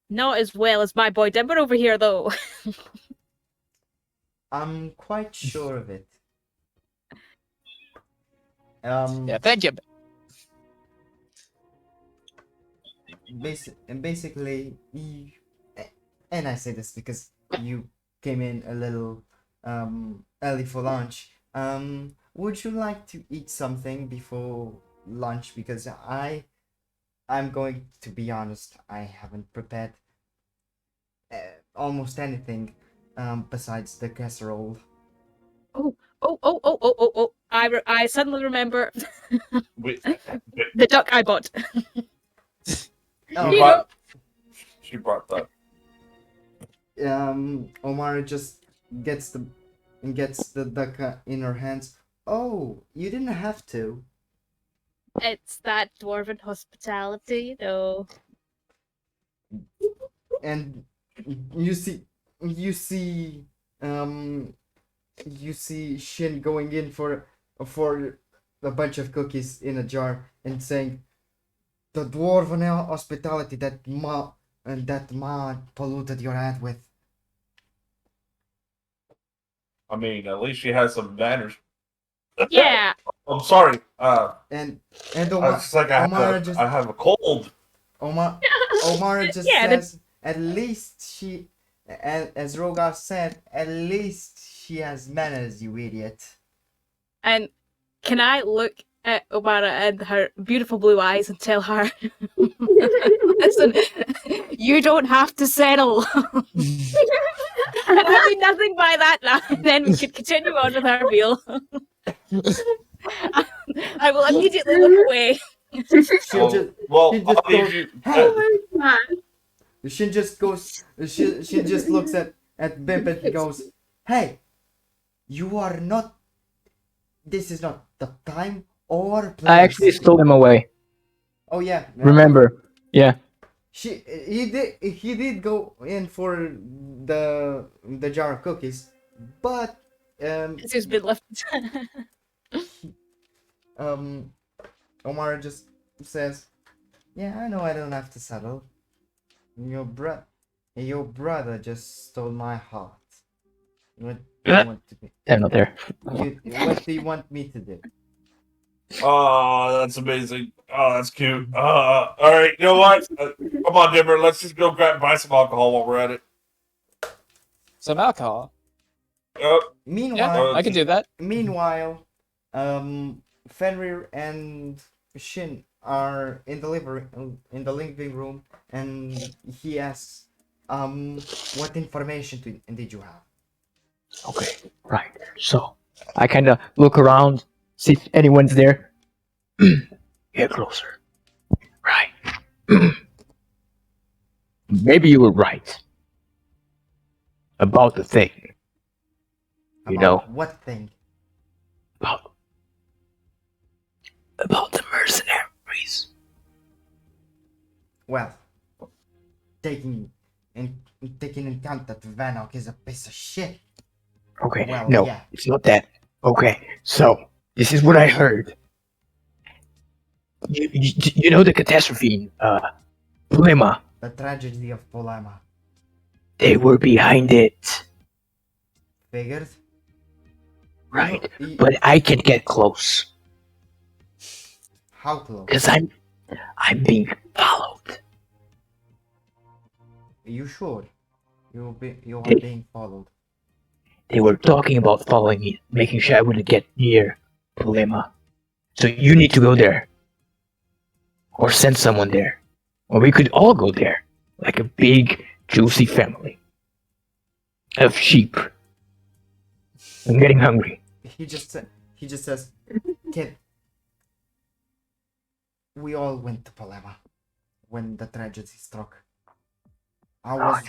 Not as well as my boy Dimmer over here, though. I'm quite sure of it. Yeah, thank you. Basically, and I say this because you came in a little early for lunch. Would you like to eat something before lunch? Because I'm going to be honest, I haven't prepared almost anything besides the casserole. Oh. I suddenly remember Wait, the duck I bought. Oh, You brought- she brought that. Omar just gets the duck in her hands. Oh, you didn't have to. It's that dwarven hospitality, though. And you see you see Shin going in for a bunch of cookies in a jar and saying, the dwarven hospitality that Ma polluted your head with. I mean, at least she has some manners. Yeah. I'm sorry. And I Omar, was like, I have a cold. Omar just Yeah, says, at least as Rogar said, at least she has manners, you idiot. And can I look at Obara and her beautiful blue eyes and tell her, listen, you don't have to settle. And I mean nothing by that now. Then we could continue on with our meal. I will immediately look away. She'll just Well, she just I'll leave goes, you. "Hey!" She just goes. She just looks at Bimp and goes, "Hey, you are not. This is not the time or place." I actually stole him away. Oh yeah. Remember? Yeah. He did go in for the jar of cookies, but It's just been lifted. um Omar just says, "Yeah, I know I don't have to settle. Your brother just stole my heart. What do you want to be? I'm not there. What do you want me to do?" Oh, that's amazing. Oh, that's cute. All right, you know what? Come on, Dimmer. Let's just go buy some alcohol while we're at it. Some alcohol. Yep. Meanwhile, I can do that. Meanwhile, Fenrir and Shin are in the living room, and he asks, what information did you have? Okay, right. So I kind of look around, see if anyone's there. Get closer. Right. Maybe you were right about the thing. You know, What thing? about the mercenaries. Well, taking taking into account that Vanok is a piece of shit. Okay, Well, no, yeah. it's not that. Okay, so this is what I heard. You know the catastrophe in Plema? The tragedy of Polama. They were behind it, Figured? right? But I can get close How close? because I'm being followed. Are you sure? You are being followed. They were talking about following me, making sure I wouldn't get near Plema. So you need to go there, or send someone there, or we could all go there, like a big, juicy family of sheep. I'm getting hungry. He just says, "Kid, we all went to Polema when the tragedy struck.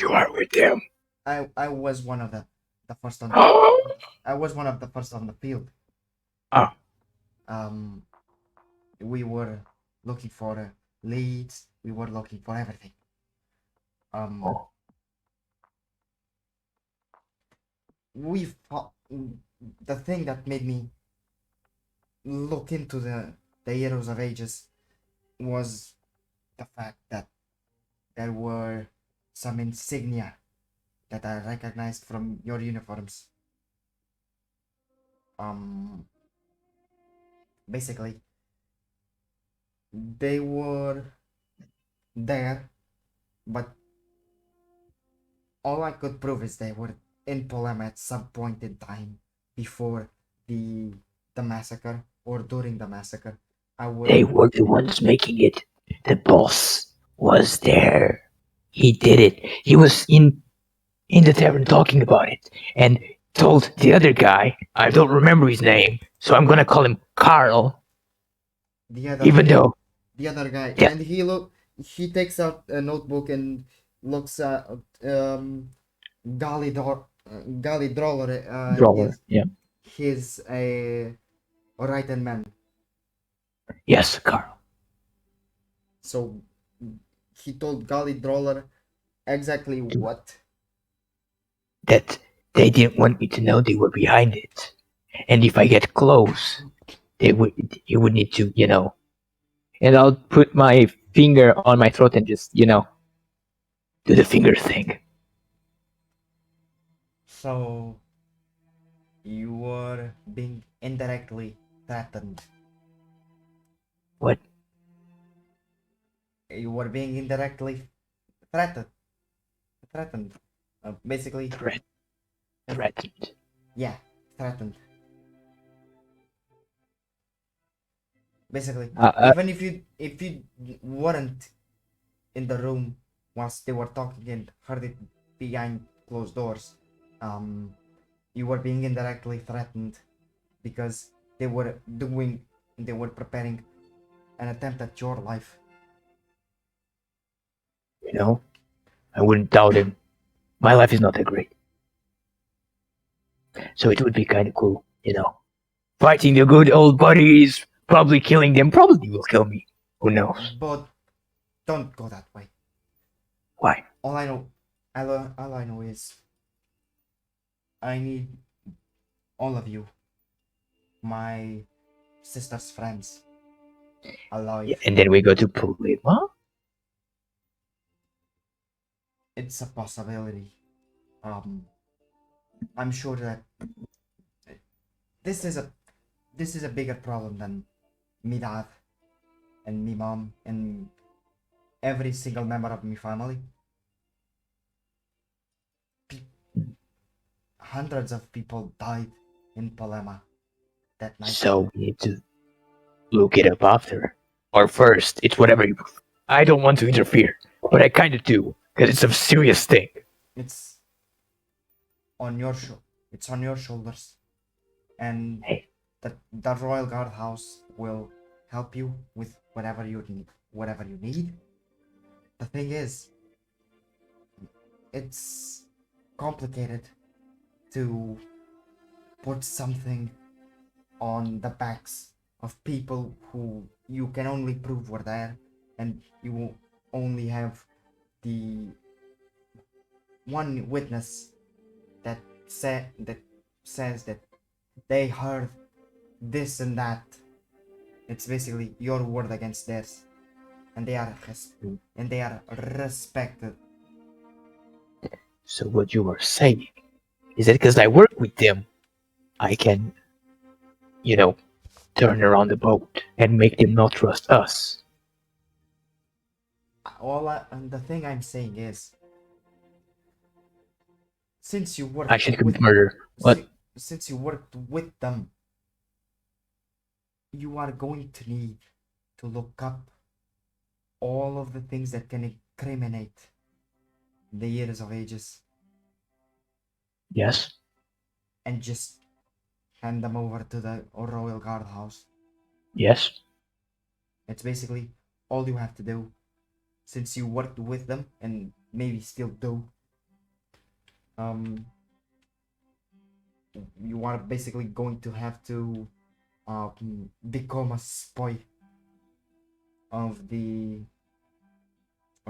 You are with them. I was one of the first on I was one of the first on the field. Oh. We were looking for leads. We were looking for everything. We fought. The thing that made me look into the Heroes of Ages was the fact that there were some insignia that I recognized from your uniforms. Basically, they were there, but all I could prove is they were in Polema at some point in time before the massacre or during the massacre. They were the ones making it. The boss was there. He did it. He was in the tavern talking about it and told the other guy, I don't remember his name, so I'm gonna call him Carl. The other guy, Yeah. and he takes out a notebook and looks at Gali Droller. Brawler, yeah. He's a right hand man. Yes, Carl. So he told Gali Droller exactly what? That they didn't want me to know they were behind it. And if I get close, he would need to, And I'll put my finger on my throat and just, do the finger thing. So you were being indirectly threatened. What? You were being indirectly threatened. Basically, Threatened. yeah, threatened. Basically, even if you weren't in the room whilst they were talking and heard it behind closed doors, you were being indirectly threatened because they were preparing an attempt at your life. You know, I wouldn't doubt him. My life is not that great. So it would be kind of cool, you know. Fighting the good old buddies, probably killing them, probably will kill me. Who knows? But don't go that way. Why? All I know is I need all of you, my sister's friends, alive. Yeah, and then we go to Polima? It's a possibility. I'm sure that this is a bigger problem than me dad and me mom and every single member of my family. Hundreds of people died in Polema that night. So we need to look it up after. Or first, it's whatever you prefer. I don't want to interfere, but I kind of do, because it's a serious thing. It's on your it's on your shoulders, and Hey. the Royal Guard House will help you with whatever you need. The thing is, it's complicated to put something on the backs of people who you can only prove were there, and you only have the one witness that says that they heard this and that. It's basically your word against theirs, and they are respected. So what you are saying is that because I work with them, I can, you know, turn around the boat and make them not trust us. And the thing I'm saying is, since you worked I should commit murder. What? since you worked with them, you are going to need to look up all of the things that can incriminate the years of ages Yes. and just hand them over to the Royal Guard House. Yes. It's basically all you have to do, since you worked with them and maybe still do. You are basically going to have to become a spy of the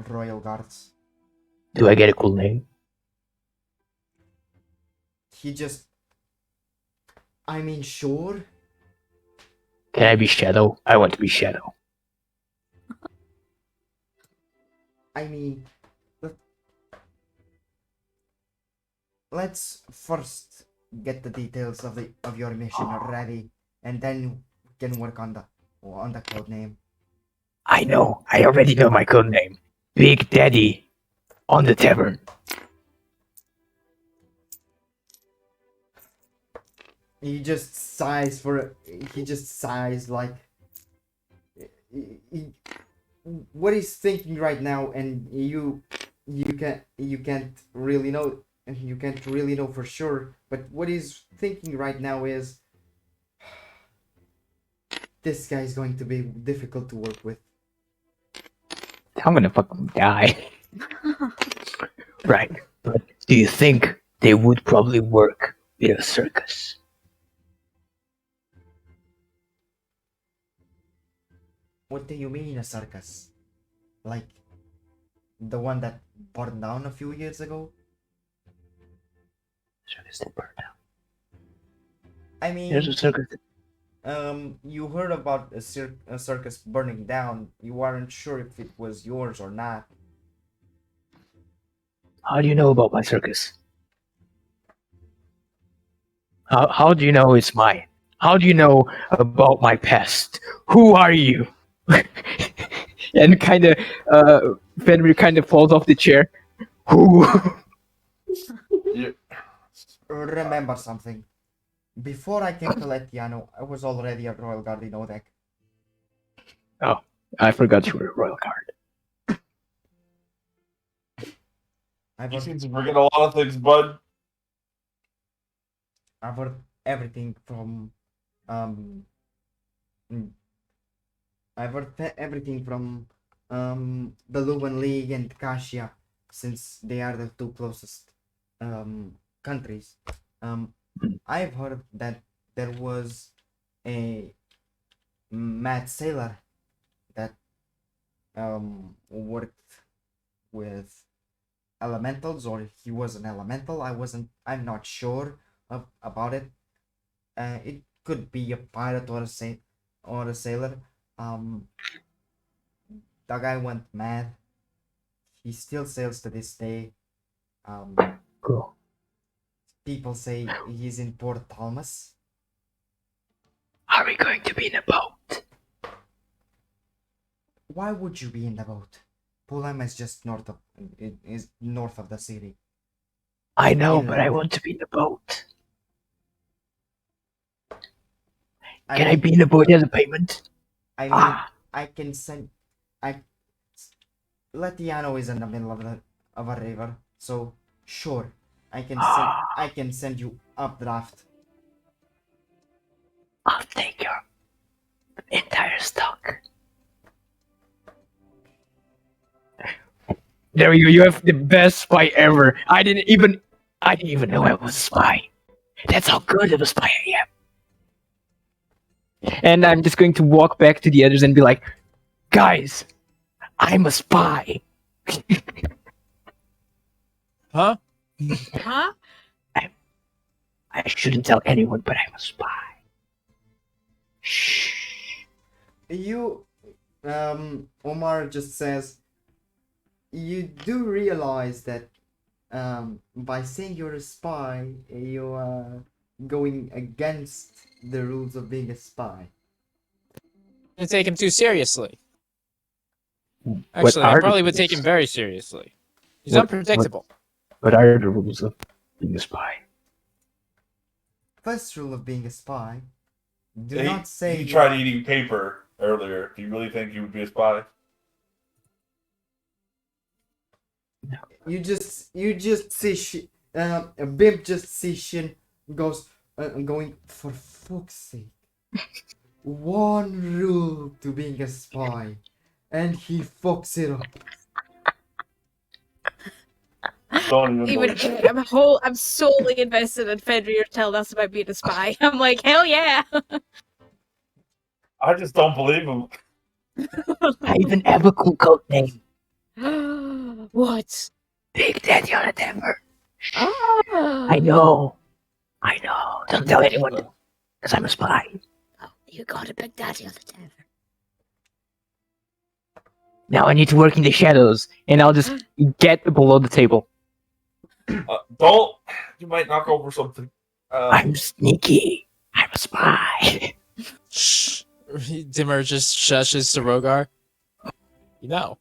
Royal Guards. Do I get a cool name? I mean, sure. Can I be Shadow? I want to be Shadow. I mean, let's first get the details of your mission ready, and then we can work on the code name. I know. I already know my code name. Big Daddy on the tavern. He just sighs like what he's thinking right now, and you can't really know, and you can't really know for sure, but what he's thinking right now is, this guy is going to be difficult to work with. I'm gonna fucking die. Right. But do you think they would probably work with a circus? What do you mean, a circus? Like the one that burned down a few years ago? Circus that burned down. I mean, There's a circus. You heard about a circus burning down. You weren't sure if it was yours or not. How do you know about my circus? How do you know it's mine? How do you know about my past? Who are you? And kind of, Fenrir kind of falls off the chair. Who? You- Remember something. Before I came to Letiano, I was already a Royal Guard in Odek. Oh, I forgot you were a royal guard. I've You heard, seem to forget a lot of things, bud. I've heard everything from um mm, I've heard everything from the Luwan League and Kashia, since they are the two closest countries. I've heard that there was a mad sailor that worked with elementals, or he was an elemental. I'm not sure about it. It could be a pirate or a sailor. Um, the guy went mad. He still sails to this day. Cool. People say he's in Port Thomas. Are we going to be in a boat? Why would you be in the boat? Pulheim is just north of it is north of the city. I know, but I Inland. want to be in a boat. I Can I mean, be in a boat as a payment? I can send. I Latiano is in the middle of a river, so sure, I can send you updraft. I'll take your entire stock. There you go. You have the best spy ever. I didn't even know I was a spy. That's how good of a spy I am. And I'm just going to walk back to the others and be like, guys, I'm a spy. Huh? Huh? I shouldn't tell anyone, but I'm a spy. Shh. You, Omar just says, you do realize that, by saying you're a spy, you are going against the rules of being a spy. I take him too seriously. What Actually, I are probably the would take him rules? very seriously. He's What- unpredictable. What are the rules of being a spy? First rule of being a spy: do He, not say he you tried are- eating paper earlier. Do you really think he would be a spy? You just see a bimp just see Shin goes going, for fuck's sake. One rule to being a spy, and he fucks it up. Don't Even even I'm solely invested in Fenrir telling us about being a spy. I'm like, hell yeah. I just don't believe him. I even have a cool code name. What? Big Daddy on a Denver. Ah. I know. Don't tell anyone, because I'm a spy. Oh, you got a big daddy on the tavern. Now I need to work in the shadows, and I'll just get below the table. Don't. You might knock over something. I'm sneaky. I'm a spy. Shh. Dimmer just shushes to Rogar. You know,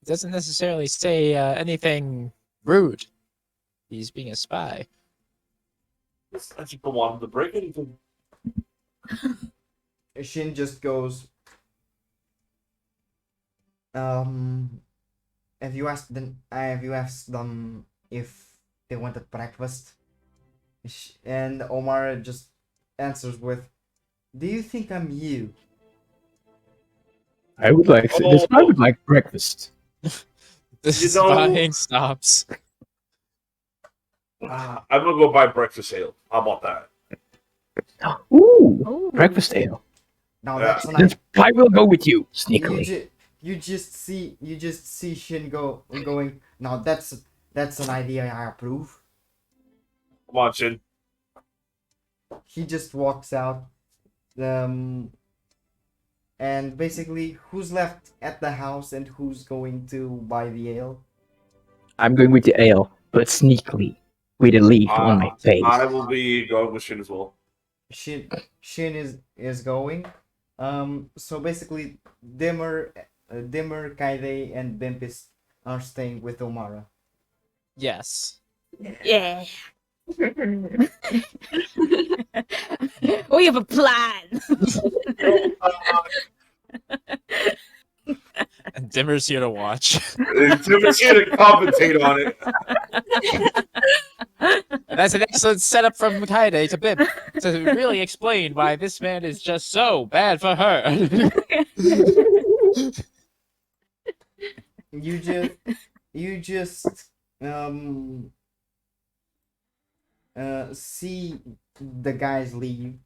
he doesn't necessarily say anything rude. He's being a spy. I just don't want him to break anything. Shin just goes, have you asked them if they wanted breakfast? And Omar just answers with, do you think I'm you? I would like Oh. this. I would like breakfast. The You know- spying stops. I'm gonna go buy breakfast ale. How about that? Ooh, Oh. breakfast ale. Now Yeah. that's an Then I will go with you, you, sneakily. you just see Shin going. Now that's an idea I approve. Come on, Shin. He just walks out. And basically, who's left at the house and who's going to buy the ale? I'm going with the ale, but sneakily, with a leaf on my face. I will be going with Shin as well. Shin is going. So basically, Dimmer, Kaide, and Bimpis are staying with Omara. Yes. Yeah. We have a plan. And Dimmer's here to watch. Tim's here to commentate on it. And that's an excellent setup from Kaide to Bib to really explain why this man is just so bad for her. You just um see the guys leaving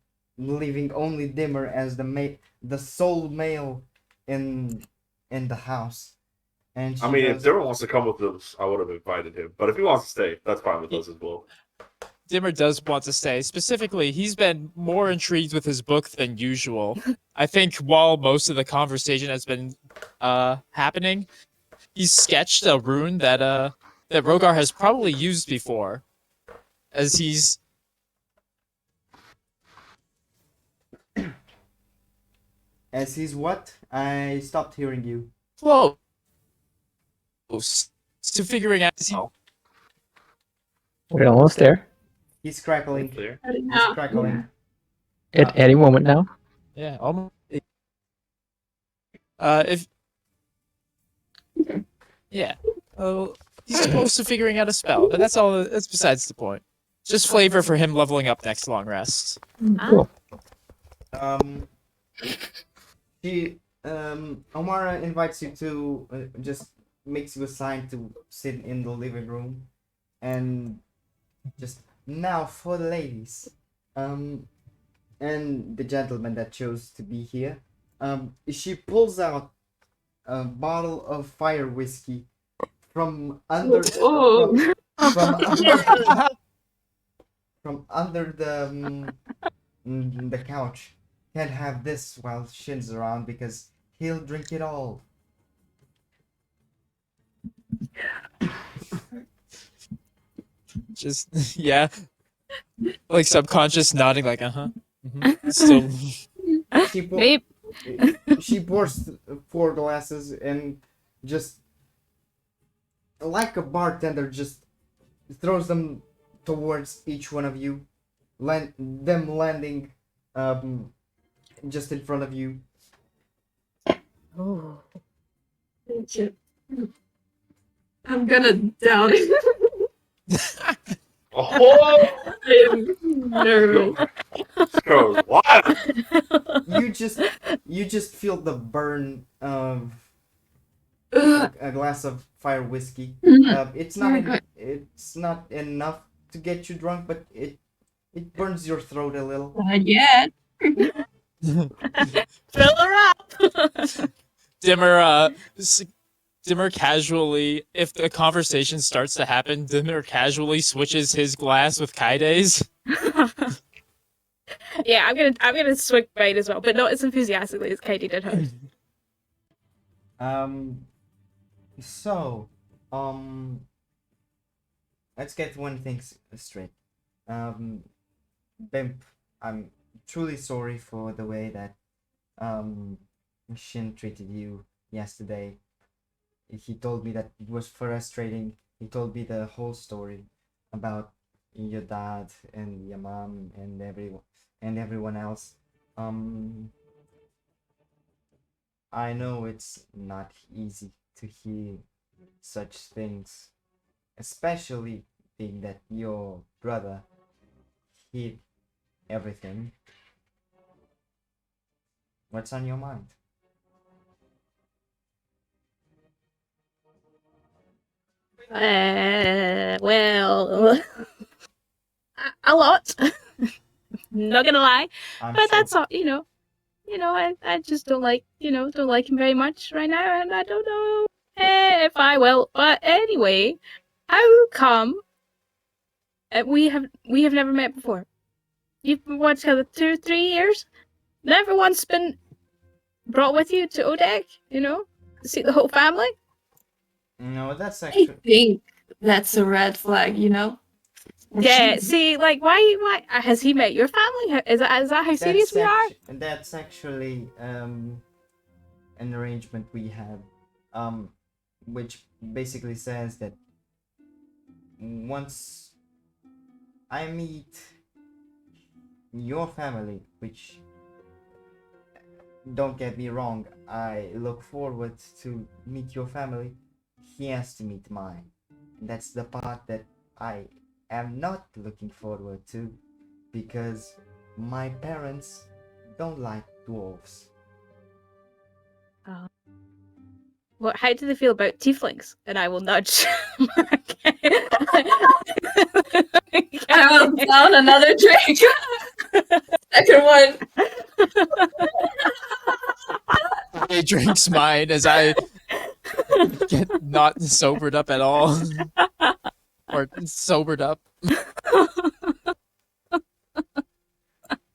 only Dimmer as the sole male in the house. And I she mean, if goes, Dimmer wants to come with us, I would have invited him. But if he wants to stay, that's fine with us as well. Dimmer does want to stay. Specifically, he's been more intrigued with his book than usual. I think while most of the conversation has been happening, he's sketched a rune that Rogar has probably used before. As he's what? I stopped hearing you. close to figuring out We're almost there. He's crackling. There. He's crackling. At any moment now. Yeah, almost. If yeah, oh, he's close to figuring out a spell, but that's all. That's besides the point. Just flavor for him leveling up next long rest. Cool. She Omara invites you to just makes you a sign to sit in the living room, and just now for the ladies, and the gentleman that chose to be here. She pulls out a bottle of fire whiskey from under Oh. from under, from under the couch. Can't have this while Shin's around because he'll drink it all. Just yeah, like subconscious nodding, like Still, She pour- Maybe. she pours 4 glasses and just like a bartender just throws them towards each one of you, them landing just in front of you. Oh. Thank you. I'm gonna down it. Oh, I am nervous. goes wild. You just feel the burn of Ugh. a glass of fire whiskey. Mhm. It's Very good. it's not enough to get you drunk, but it burns your throat a little. Not yet. Fill her up. Dimmer casually, if the conversation starts to happen, Dimmer casually switches his glass with Kaide's. Yeah, I'm gonna swig mine as well, but not as enthusiastically as Katie did hers. So, let's get one thing straight. Bimp, I'm truly sorry for the way that Shin treated you yesterday. He told me that it was frustrating. He told me the whole story about your dad and your mom and everyone else. I know it's not easy to hear such things, especially being that your brother hid everything. What's on your mind? Well, a lot. Not gonna lie, I'm but sure. that's all. I just don't like him very much right now, and I don't know if I will. But anyway, how come we have never met before? You've been what, 2-3 years? Never once been brought with you to Odeg, see the whole family. No, that's I actually think that's a red flag, you know? Yeah, see, like, why has he met your family? Is that how serious we are? That's actually an arrangement we have, which basically says that once I meet your family, which, don't get me wrong, I look forward to meet your family, he has to meet mine. And that's the part that I am not looking forward to, because my parents don't like dwarves. What? How do they feel about tieflings? And I will nudge. I will down another drink. Second one. He drinks mine as I get not sobered up at all. Or sobered up.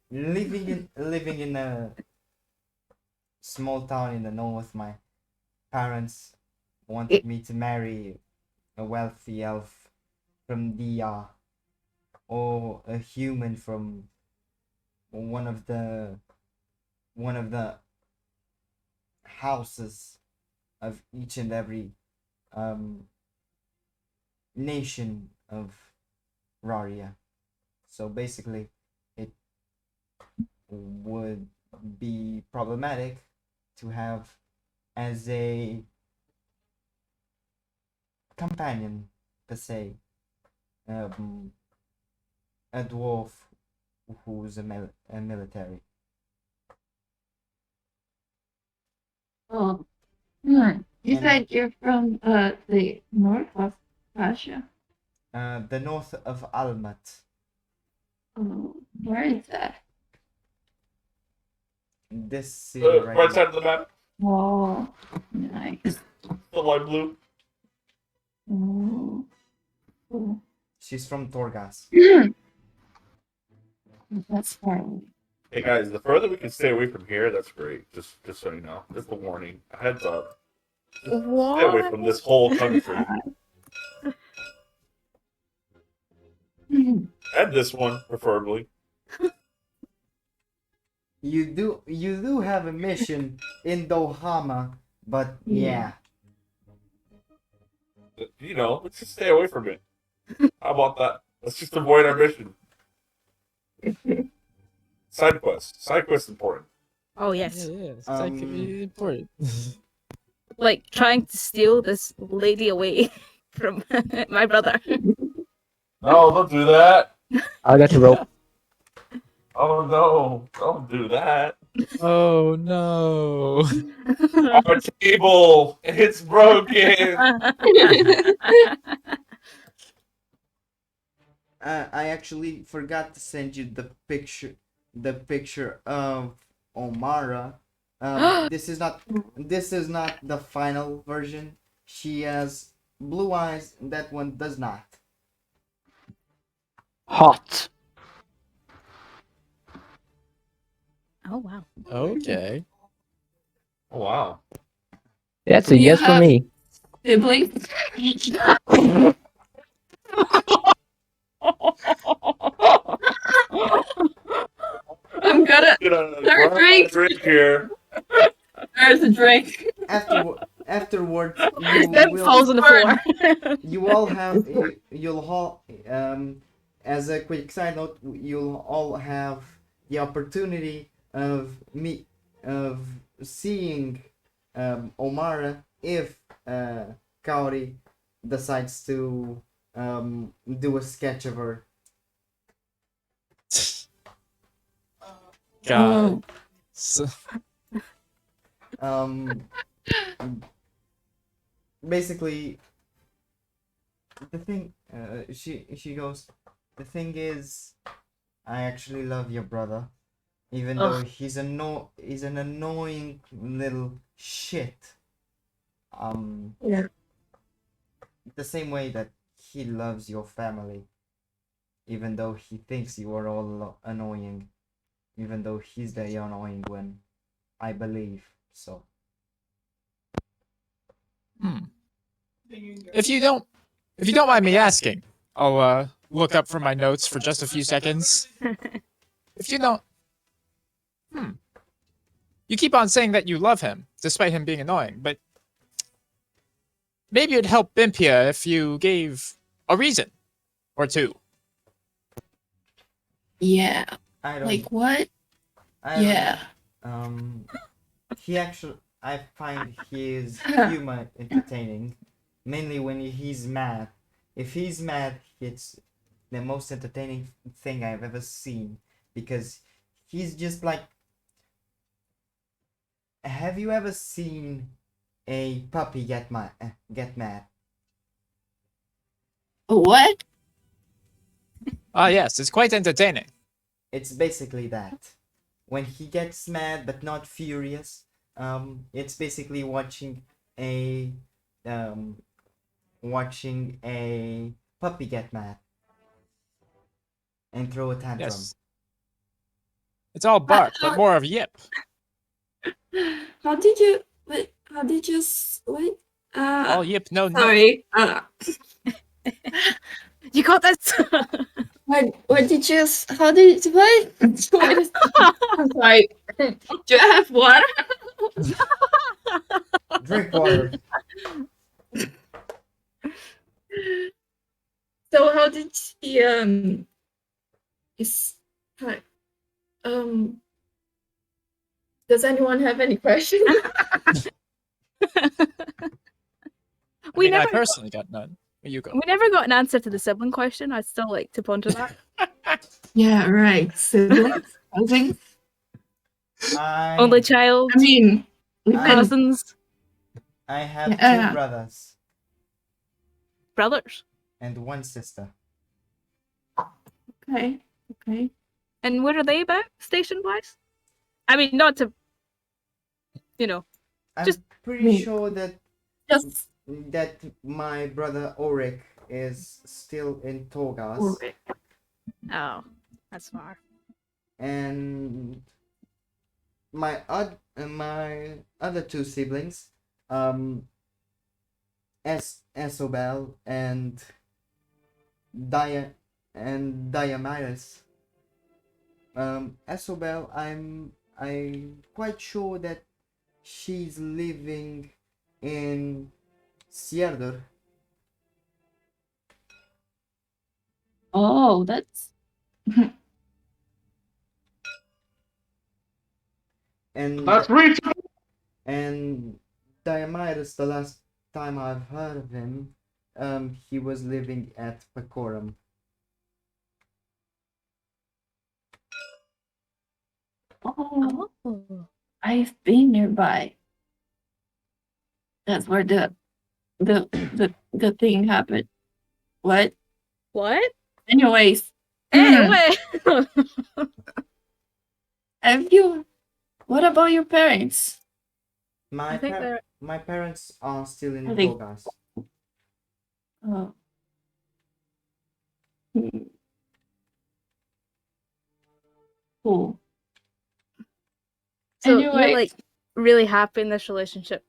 Living in a small town in the north, my parents wanted me to marry a wealthy elf from the or a human from one of the houses of each and every nation of Raria. So basically, it would be problematic to have as a companion, per se, a dwarf who's a military. Oh. You And- said you're from the north of Russia. The north of Almat. Oh, where is that? This city right Right now. side of the map, Oh, nice. the light blue. Oh, cool. She's from Torgas. That's far away. Hey guys, the further we can stay away from here, that's great. Just so you know, just a warning, a heads up. Stay away from this whole country and this one, preferably. You do have a mission in Dohama, but yeah. You know, let's just stay away from it. How about that? Let's just avoid our mission. Side quest. Side quest important. Oh yes. Yeah, it's like important. Like trying to steal this lady away from my brother. No, don't do that. I got the rope. Oh no, don't do that. Oh no. Our table, it's broken. I actually forgot to send you the picture of Omara. This is not the final version. She has blue eyes. That one does not. Hot. Oh wow. Okay. Oh wow. That's a You yes for have- me. Siblings? I'm gonna. Grab a drink here. There's a drink. Afterwards, you Then falls will. on the floor. You all have. You'll all. As a quick side note, you'll all have the opportunity of seeing Omara if Kaori decides to do a sketch of her. God. So, Basically, the thing she goes, the thing is, I actually love your brother, even though he's an annoying little shit. Yeah. The same way that he loves your family, even though he thinks you are all annoying, even though he's the annoying one, I believe so. if you don't mind me asking, I'll look up from my notes for just a few seconds. If you don't, you keep on saying that you love him, despite him being annoying, but maybe it'd help Bimpia if you gave a reason Or 2? Yeah. I don't. Like what? I don't Yeah. know. He actually, I find his Uh-huh. humor entertaining, mainly when he's mad. If he's mad, it's the most entertaining thing I've ever seen because he's just like. Have you ever seen a puppy get mad? Get mad? What? Ah, yes, it's quite entertaining. It's basically that. When he gets mad but not furious, it's basically a um, watching a puppy get mad and throw a tantrum. Yes. It's all bark, but more of yip. How did you? Wait. How did you? Wait. All yip, no nip. Sorry. You got this. What did you? How did what? I'm sorry. Do you have water? Drink water. So how did he is hi- um does anyone have any questions? I mean, I personally got none. You go. We never got an answer to the sibling question. I'd still like to ponder that. Yeah, right. Siblings, cousins. Only child, I mean, we've been cousins, I have Yeah. 2 brothers brothers. and 1 sister. okay. Okay. And where are they about, station-wise? I mean, not to, I'm Just- pretty Wait. sure that Just my brother Ulrich is still in Torgas, Ulrich. Oh, that's far. and my other 2 siblings, Esobel and Diamyrus. Esobel, I'm quite sure that she's living in Sierdar. Oh, that's And and Diamyrus, the last time I've heard of him, he was living at Pecorum. oh, Oh. I've been nearby. That's where the thing happened. What? What? Anyways, Hey, hmm, wait. have you? What about your parents? My I think they're. my parents are still in Are they- Torgas. Oh. Hmm. Cool. So Anyway. you're like really happy in this relationship.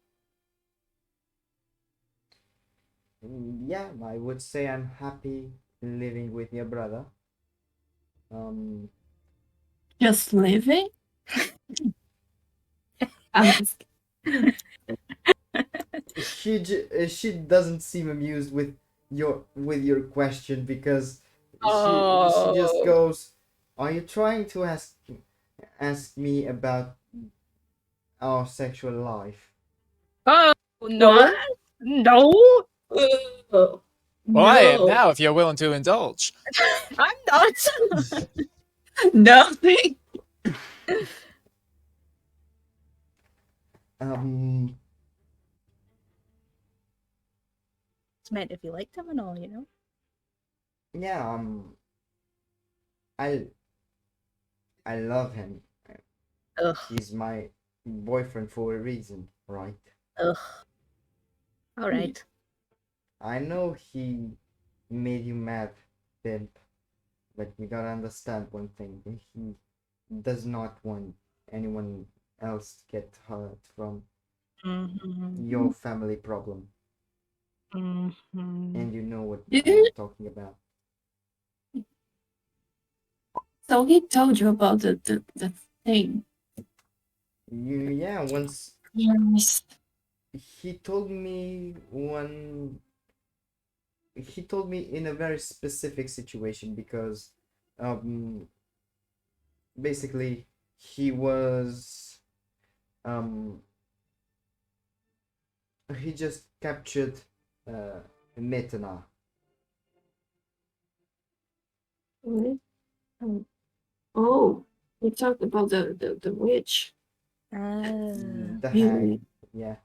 Yeah, I would say I'm happy living with your brother. Just living? I'm just She doesn't seem amused with your question because she just Oh. goes, "Are you trying to ask me about our sexual life?" Oh no, What? no, Oh, Well, I am no. now, if you're willing to indulge. I'm not. Nothing. It's meant if you liked him and all, Yeah, I love him. Ugh, He's my boyfriend for a reason, right? ugh. All right. I know he made you mad, pimp, but you gotta understand one thing. He does not want anyone else to get hurt from Mm-hmm. your family problem. Mm-hmm. And you know what Did I'm you- talking about. So he told you about the thing. Yeah, once Yes. he told me one he told me in a very specific situation because basically he was he just captured Metana. What? Oh, we talked about the witch. The hag. Really, Yeah.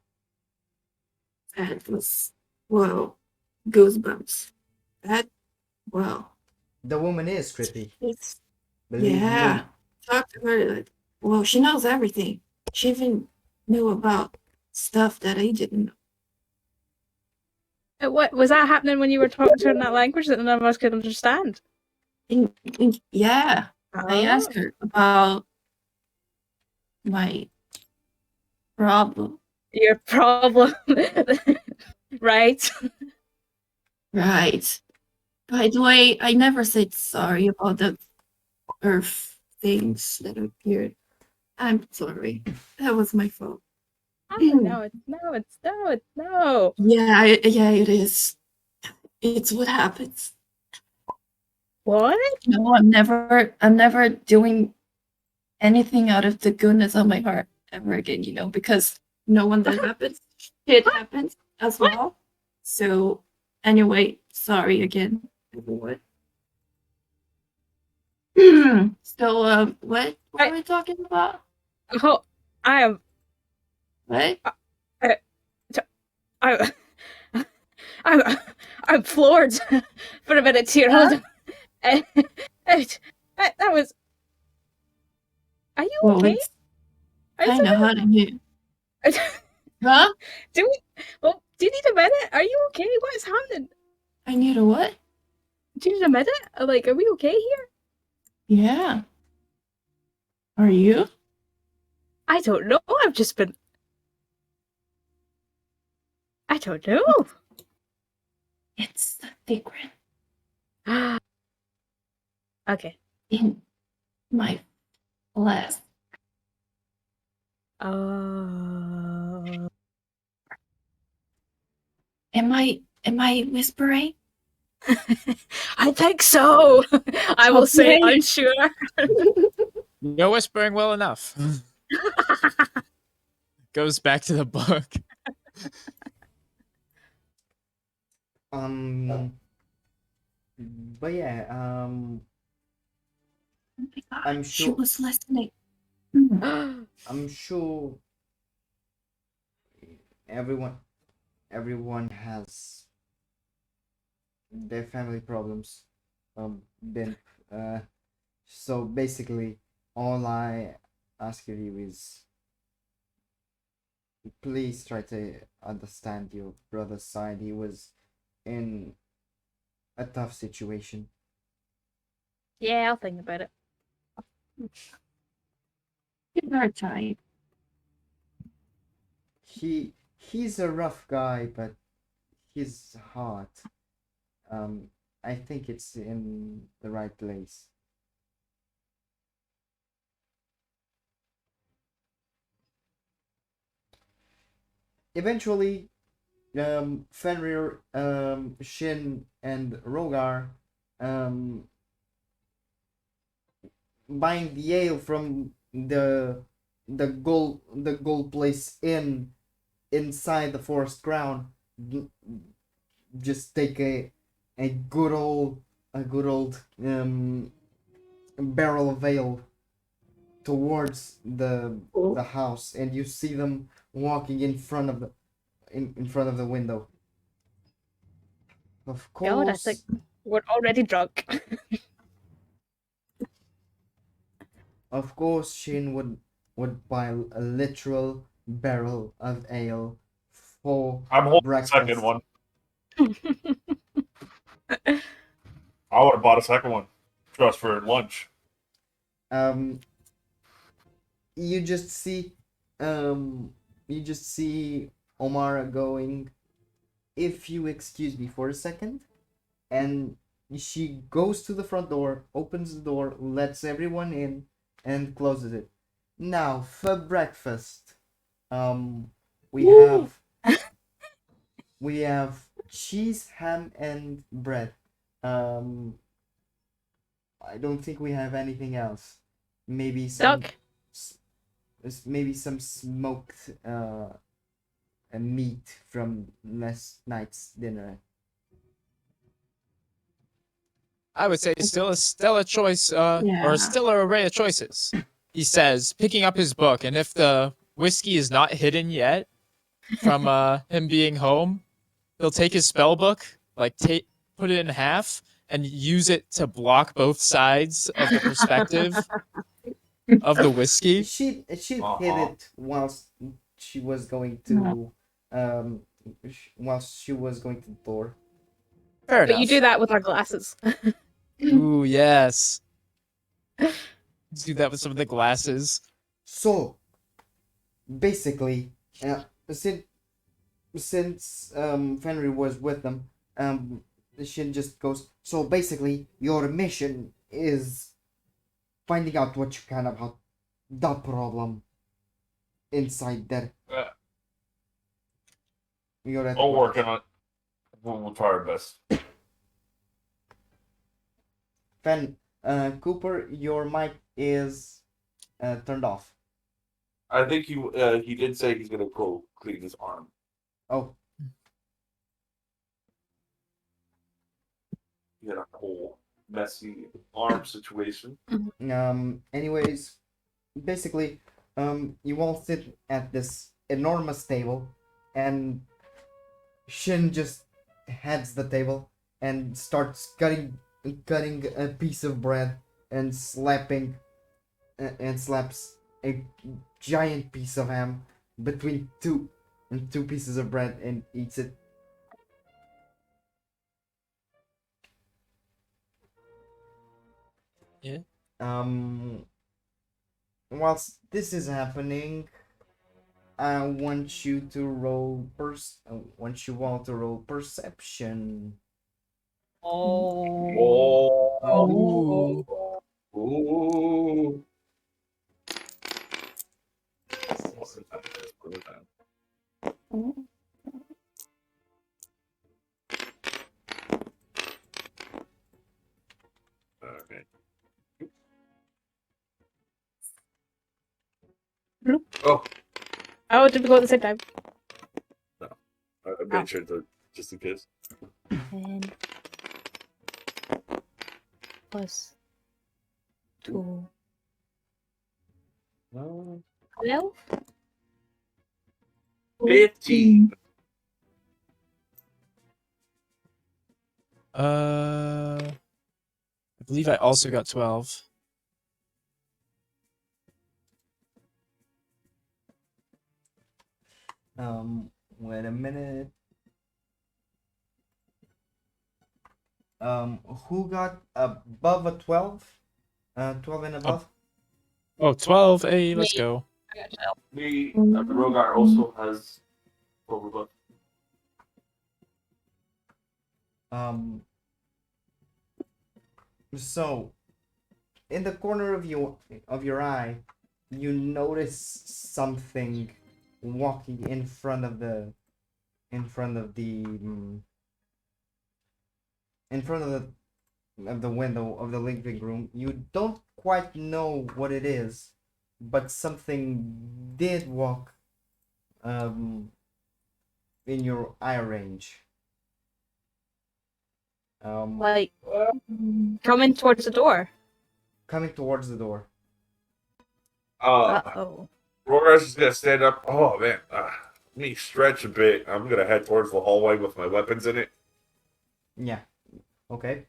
that was wow, goosebumps. That wow. The woman is creepy. It's Believe yeah. me. Talk to her like, well, she knows everything. She even knew about stuff that I didn't know. What was that happening when you were talking to her in that language that none of us could understand? Yeah, I asked her about my problem. Your problem. Right. Right. By the way, I never said sorry about the earth things that appeared. I'm sorry. That was my fault. No, no. Yeah, it is. It's what happens. What? No, I'm never doing anything out of the goodness of my heart ever again, because when that happens, shit happens as well. So anyway, sorry again, everyone. So what are we talking about? Oh, I am. What? I. I'm floored for a minute here. Hold on. That was. Are you Well, okay? it's kind of hot in here. Huh? Do you need a minute? Are you okay? What is happening? I need a what? Do you need a minute? Like, are we okay here? Yeah. Are you? I don't know. I've just been. I don't know. It's the secret Okay. in my flask. Am I whispering? I think so. I will say Okay. unsure. You're whispering well enough. Goes back to the book. But yeah, Oh my God, I'm she sure. was listening. I'm sure everyone has their family problems. Been so basically, all I ask of you is please try to understand your brother's side. He was in a tough situation. Yeah, I'll think about it. Give her time. He's a rough guy, but his heart, I think it's in the right place. Eventually, Fenrir, Shin, and Rogar, um, buying the ale from the gold place inside the forest ground. Just take a good old barrel of ale towards the house, and you see them walking in front of the window. Of God, I course, think we're already drunk. Shin would buy a literal barrel of ale for I'm holding the breakfast. second one. I would have bought a second one just for lunch. Um, you just see, Omara going, if you excuse me for a second, and she goes to the front door, opens the door, lets everyone in, and closes it. Now for breakfast, we Woo! have cheese, ham, and bread. Um, I don't think we have anything else. Maybe some, Duck. maybe some smoked meat from last night's dinner. I would say still a stellar choice, or Yeah. a stellar array of choices. He says, picking up his book, and if the whiskey is not hidden yet from him being home, he'll take his spell book, like put it in half, and use it to block both sides of the perspective of the whiskey. She hid Uh-huh. it whilst she was going to whilst she was going to the door. Fair But enough. you do that with our glasses. Ooh, yes. Do that with some of the glasses. So basically, since Fenrir was with them, she just goes. So basically, your mission is finding out what you can about the problem inside there. Yeah. You're at I'll work. work on it. We'll try our best. Cooper, your mic is turned off. I think he did say he's gonna go clean his arm. Oh, He had a whole messy arm situation. anyways, basically, you all sit at this enormous table, and Shin just heads the table and starts cutting a piece of bread and slaps a giant piece of ham between two pieces of bread and eats it. Yeah. Whilst this is happening, I want you to roll want you all to roll perception. Oh. Oh. Ooh. Ooh. Okay. Oh, Oh, did we go at the same time? I made sure to just in case. 10 plus 2. 12? 15. I believe I also got 12. Wait a minute. Who got above a 12? 12 and above? Oh, 12. Hey, let's Me. go. I got 12. Me, Rogar also has overlook. So in the corner of your eye, you notice something walking in front of the in front of the window of the living room. You don't quite know what it is, but something did walk in your eye range. Like, coming towards the door. Coming towards the door. Uh-oh. Rogar's just gonna stand up. Oh man, let me stretch a bit. I'm gonna head towards the hallway with my weapons in it. Yeah. Okay.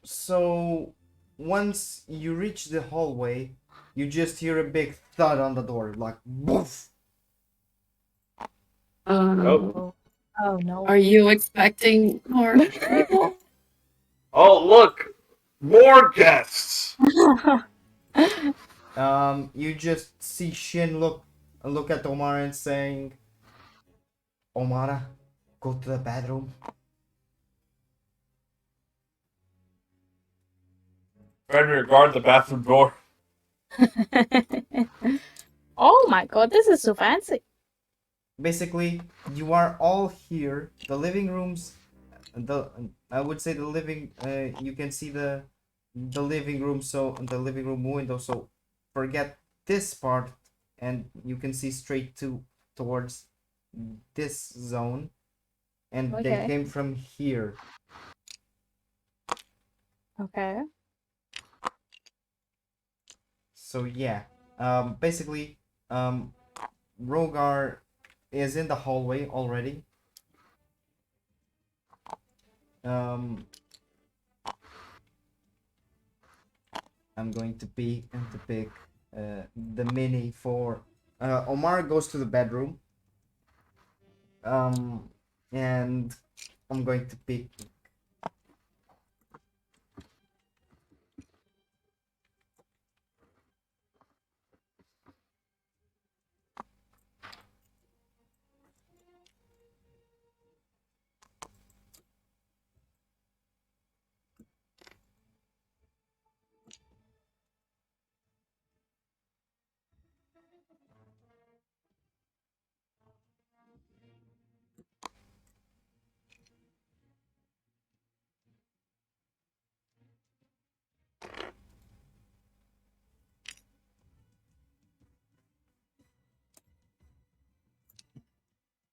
So once you reach the hallway, you just hear a big thud on the door, like boof. Oh. Oh no. Are you expecting more people? Oh look, more guests. You just see Shin look at Omara and saying, Omara, go to the bathroom. Fenrir, guard the bathroom door. Oh my god, this is so fancy. basically you are all here. The living rooms, the I would say the living. You can see the living room. So the living room window. So forget this part, and you can see straight towards this zone, and they Okay. came from here. Okay. So yeah, basically, Rogar is in the hallway already. Um, I'm going to pick the mini for Omar goes to the bedroom. Um, and I'm going to pick.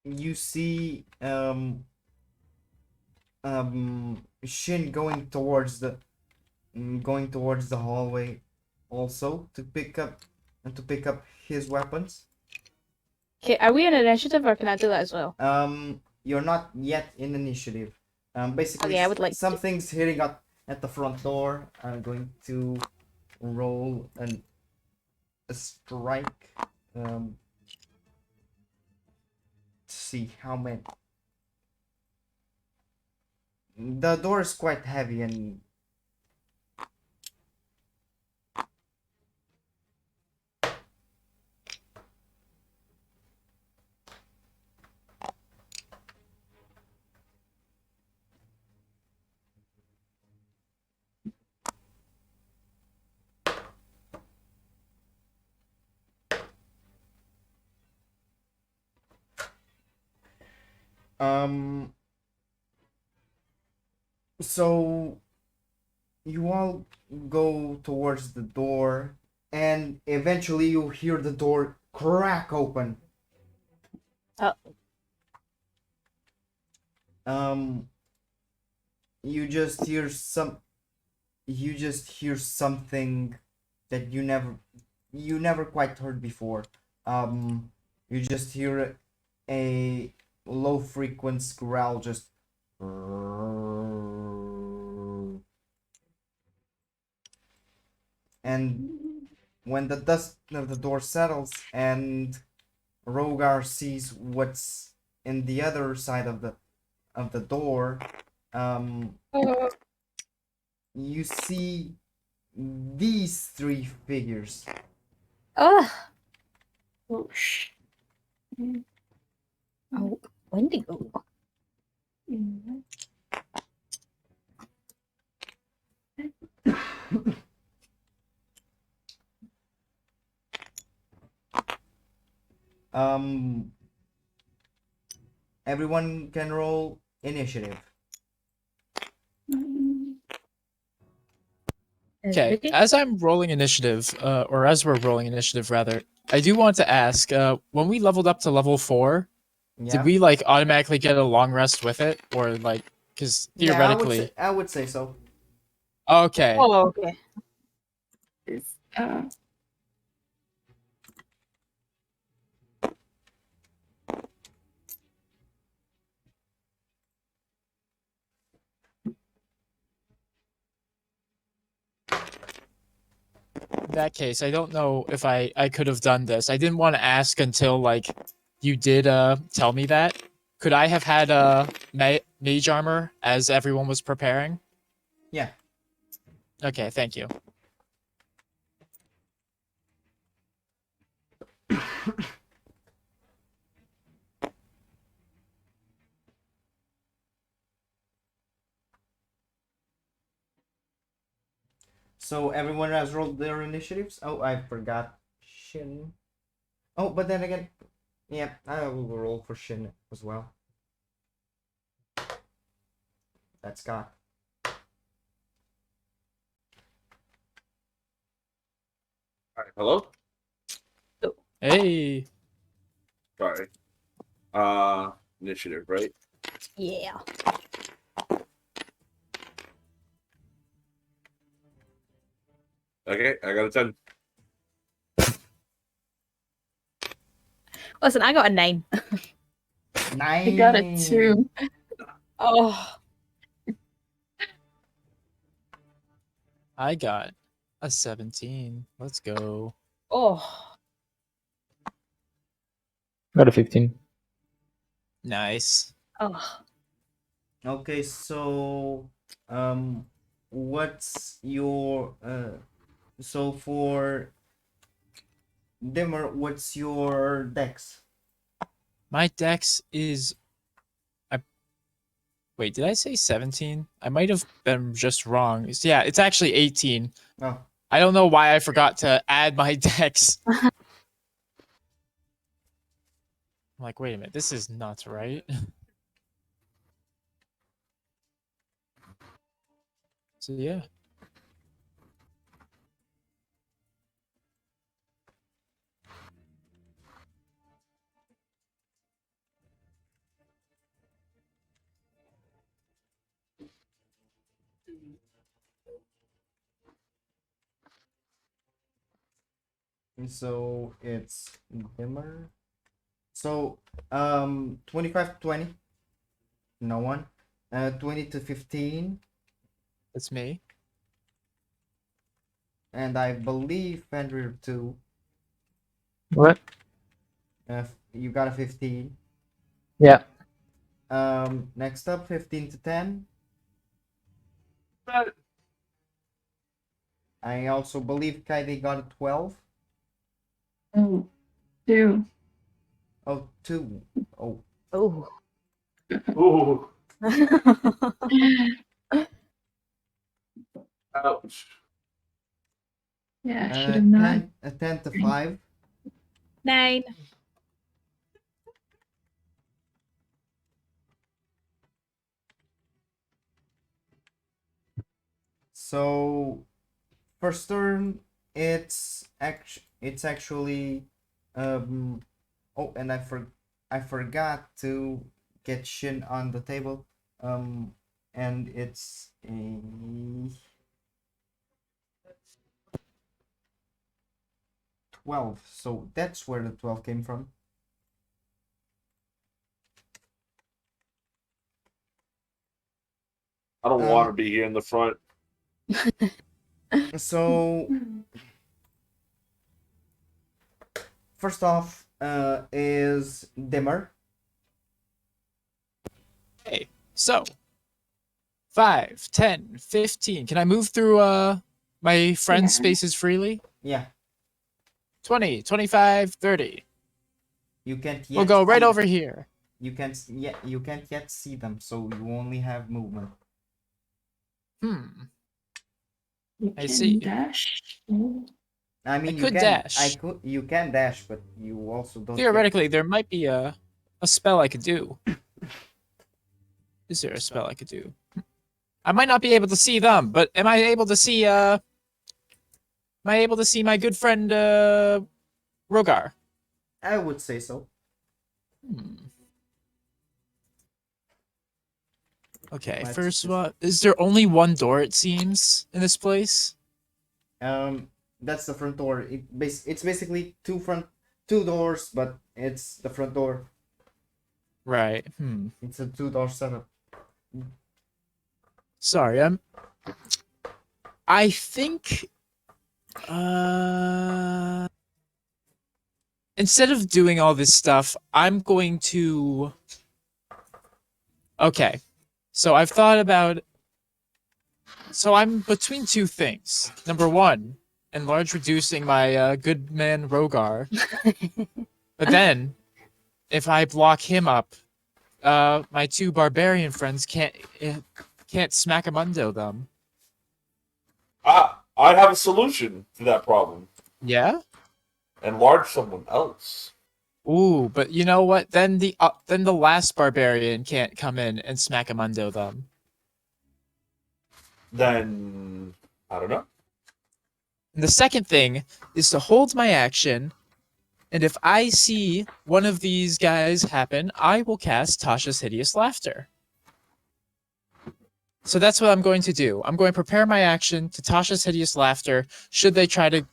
You see Shin going towards the hallway also to pick up his weapons. Okay, are we in initiative or can I do that as well? You're not yet in initiative. Basically, Okay, I would like to. something's hitting up at the front door. I'm going to roll a strike. To see how many. The door is quite heavy and um. So you all go towards the door, and eventually you hear the door crack open. Oh. Um, you just hear something that you never quite heard before. You just hear a low frequency growl, just. And when the dust of the door settles and Rogar sees what's in the other side of the door, um, you see these three figures. Ugh. Oh, shh. Oh, Wendigo. Mm. Um, everyone can roll initiative. Okay, Vicky? as I'm rolling initiative, or as we're rolling initiative rather, I do want to ask, when we leveled up to level 4, did Yeah. we like automatically get a long rest with it, or like, because Yeah, theoretically, I would say so. okay, Oh, okay. It's, in that case, I don't know if I could have done this. I didn't want to ask until like you did tell me that. Could I have had mage armor as everyone was preparing? Yeah. Okay, thank you. So everyone has rolled their initiatives. Oh, I forgot. Shin. Oh, but then again, Yeah, I will roll for Shin as well. That's Scott. All right, hello. Hey. Sorry. Initiative, right? Yeah. Okay, I got a 10. Listen, I got a 9. 9. I got it too. Oh. I got a 17. Let's go. Oh. Got a 15. Nice. Oh. Okay, so what's your so for Dimmer, what's your dex? My dex is. Wait, did I say 17? I might have been just wrong. Yeah, it's actually 18. Oh, I don't know why I forgot to add my dex. I'm like, wait a minute, this is not right. So yeah. so it's Dimmer. So 25 to 20. No one. 20 to 15. That's me. And I believe Fenrir too. What? You got a 15. Yeah. Next up, 15 to 10. I also believe Kaide got a 12. Oh, 2. Oh, 2. Oh, Oh. Ooh, ouch. Yeah, I should have not. 10 to 5. 9. So first turn, it's actually oh, and I forgot to get Shin on the table. And it's a 12. So that's where the 12 came from. I don't want to be here in the front. So first off, is Dimmer. Okay, so 5, 10, 15. Can I move through my friend Yeah. spaces freely? Yeah, 20, 25, 30. you can't yet. We'll go right see- over here. You can't. Yeah, you can't yet see them, so you only have movement. Hmm. You I can see. dash. Oh. I mean, I you could can. dash. You can dash, but you also don't. Theoretically, there might be a spell I could do. Is there a spell I could do? I might not be able to see them, but am I able to see my good friend Rogar? I would say so. Okay, Let's first just- one. Is there only one door, it seems, in this place? That's the front door. It's basically two doors, but it's the front door. Right. It's a 2-door setup. Sorry, I think instead of doing all this stuff, I'm going to Okay. So I've thought about so I'm between two things. Number one, enlarge reducing my good man Rogar. But then if I block him up, my two barbarian friends can't smackamundo them. I have a solution to that problem. Yeah? Enlarge someone else. Ooh, but you know what? Then the last barbarian can't come in and smack a mundo them. Then I don't know. And the second thing is to hold my action, and if I see one of these guys happen, I will cast Tasha's Hideous Laughter. So that's what I'm going to do. I'm going to prepare my action to Tasha's Hideous Laughter should they try to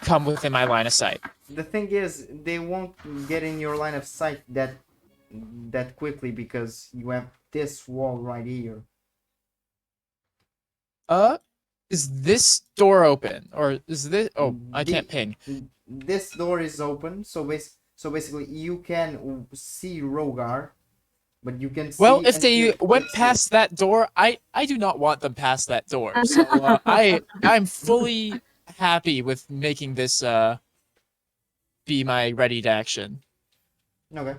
come within my line of sight. The thing is, they won't get in your line of sight that quickly because you have this wall right here. Is this door open? Or is this... Oh, I can't ping. This door is open, so basically you can see Rogar, but you can see... Well, if they until went it's past that door, I do not want them past that door. So I'm fully happy with making this be my ready to action. Okay.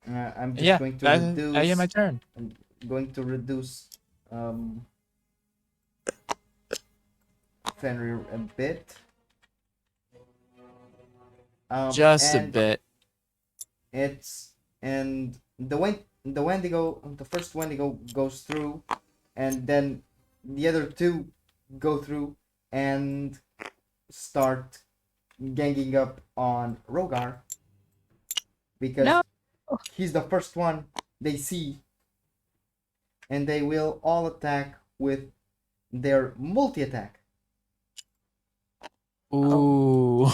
I'm just Yeah, going to that reduce... is my turn. I'm going to reduce Fenrir a bit. Just a and bit. It's and the Wendigo, the first Wendigo goes through, and then the other two go through and start ganging up on Rogar because No. he's the first one they see, and they will all attack with their multi attack. Ooh,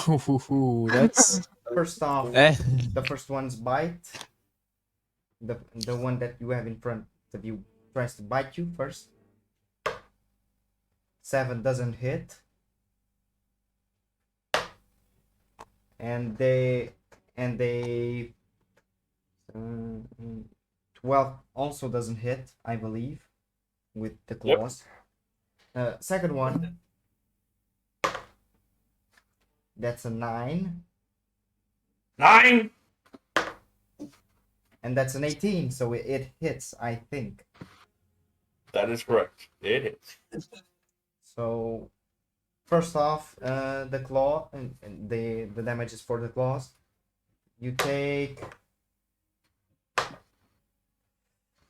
that's First off, eh. the first one's bite. The one that you have in front of you tries to bite you first. 7 doesn't hit. And they 12 also doesn't hit, I believe, with the claws. Second one, that's a 9. 9. And that's an 18, so it hits, I think. That is correct. It hits. So first off, the claw and the damage is for the claws. You take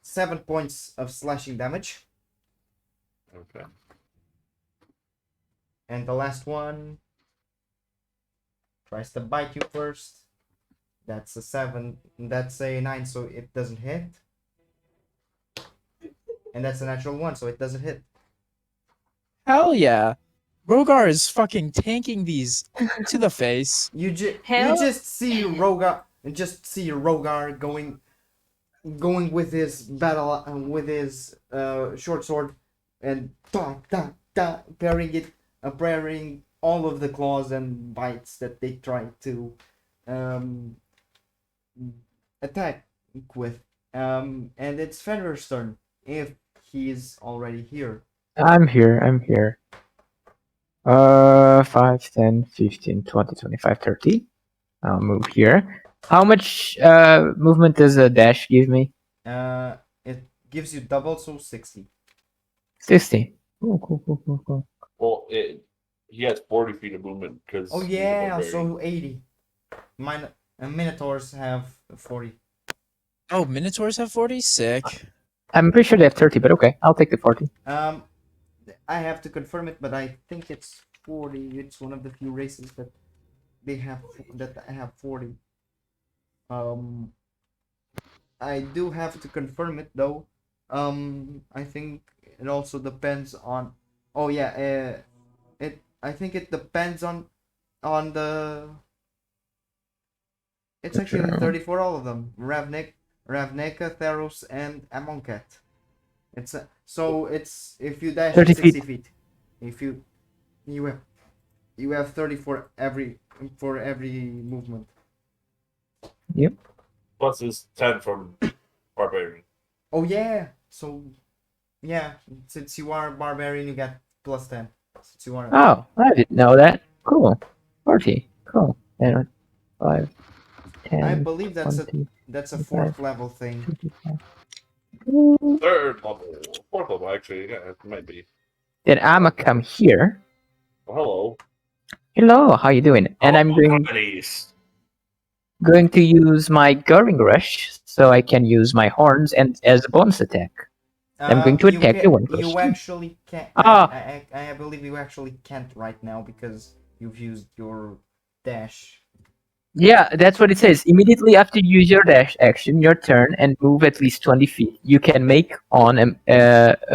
7 points of slashing damage, Okay. and the last one tries to bite you first. That's a 7. That's a 9, so it doesn't hit. And that's a natural 1, so it doesn't hit. Hell yeah. Rogar is fucking tanking these to the face. You Hell- just see Rogar going with his battle with his short sword and parrying all of the claws and bites that they try to attack with. And it's Fenrir's turn if he's already here. I'm here. 5, 10, 15, 20, 25, 30. I'll move here. How much movement does a dash give me? It gives you double, so 60. 60. Cool. Well, he has 40 feet of movement because. Oh yeah, so 80. Minotaurs have 40. Oh, Minotaurs have 40? Sick. I'm pretty sure they have 30, but okay. I'll take the 40. I have to confirm it, but I think it's 40. It's one of the few races that have 40. I do have to confirm it though. I think it also depends on. Oh yeah, I think it depends on the. It's actually 30 for all of them. Ravnica, Theros, and Amonkhet. It's if you dash 30 60 feet. feet. If you have 30 for every movement. Yep. Plus is 10 from Barbarian. Oh yeah. So yeah, since you are barbarian, you get plus 10. Since you are. Oh, I didn't know that. Cool. 40. Cool. And 5, 10. I believe that's 20, a 4th level thing. 25. Third level. 4th level, actually. Yeah, it might be. Then I'ma come here. Well, hello. Hello, how you doing? And I'm Companies. going to use my Goring Rush so I can use my horns and as a bonus attack. I'm going to attack the one You first. actually can't. Ah. I believe you actually can't right now because you've used your dash. Yeah, that's what it says. Immediately after you use your dash action, your turn, and move at least 20 feet, you can make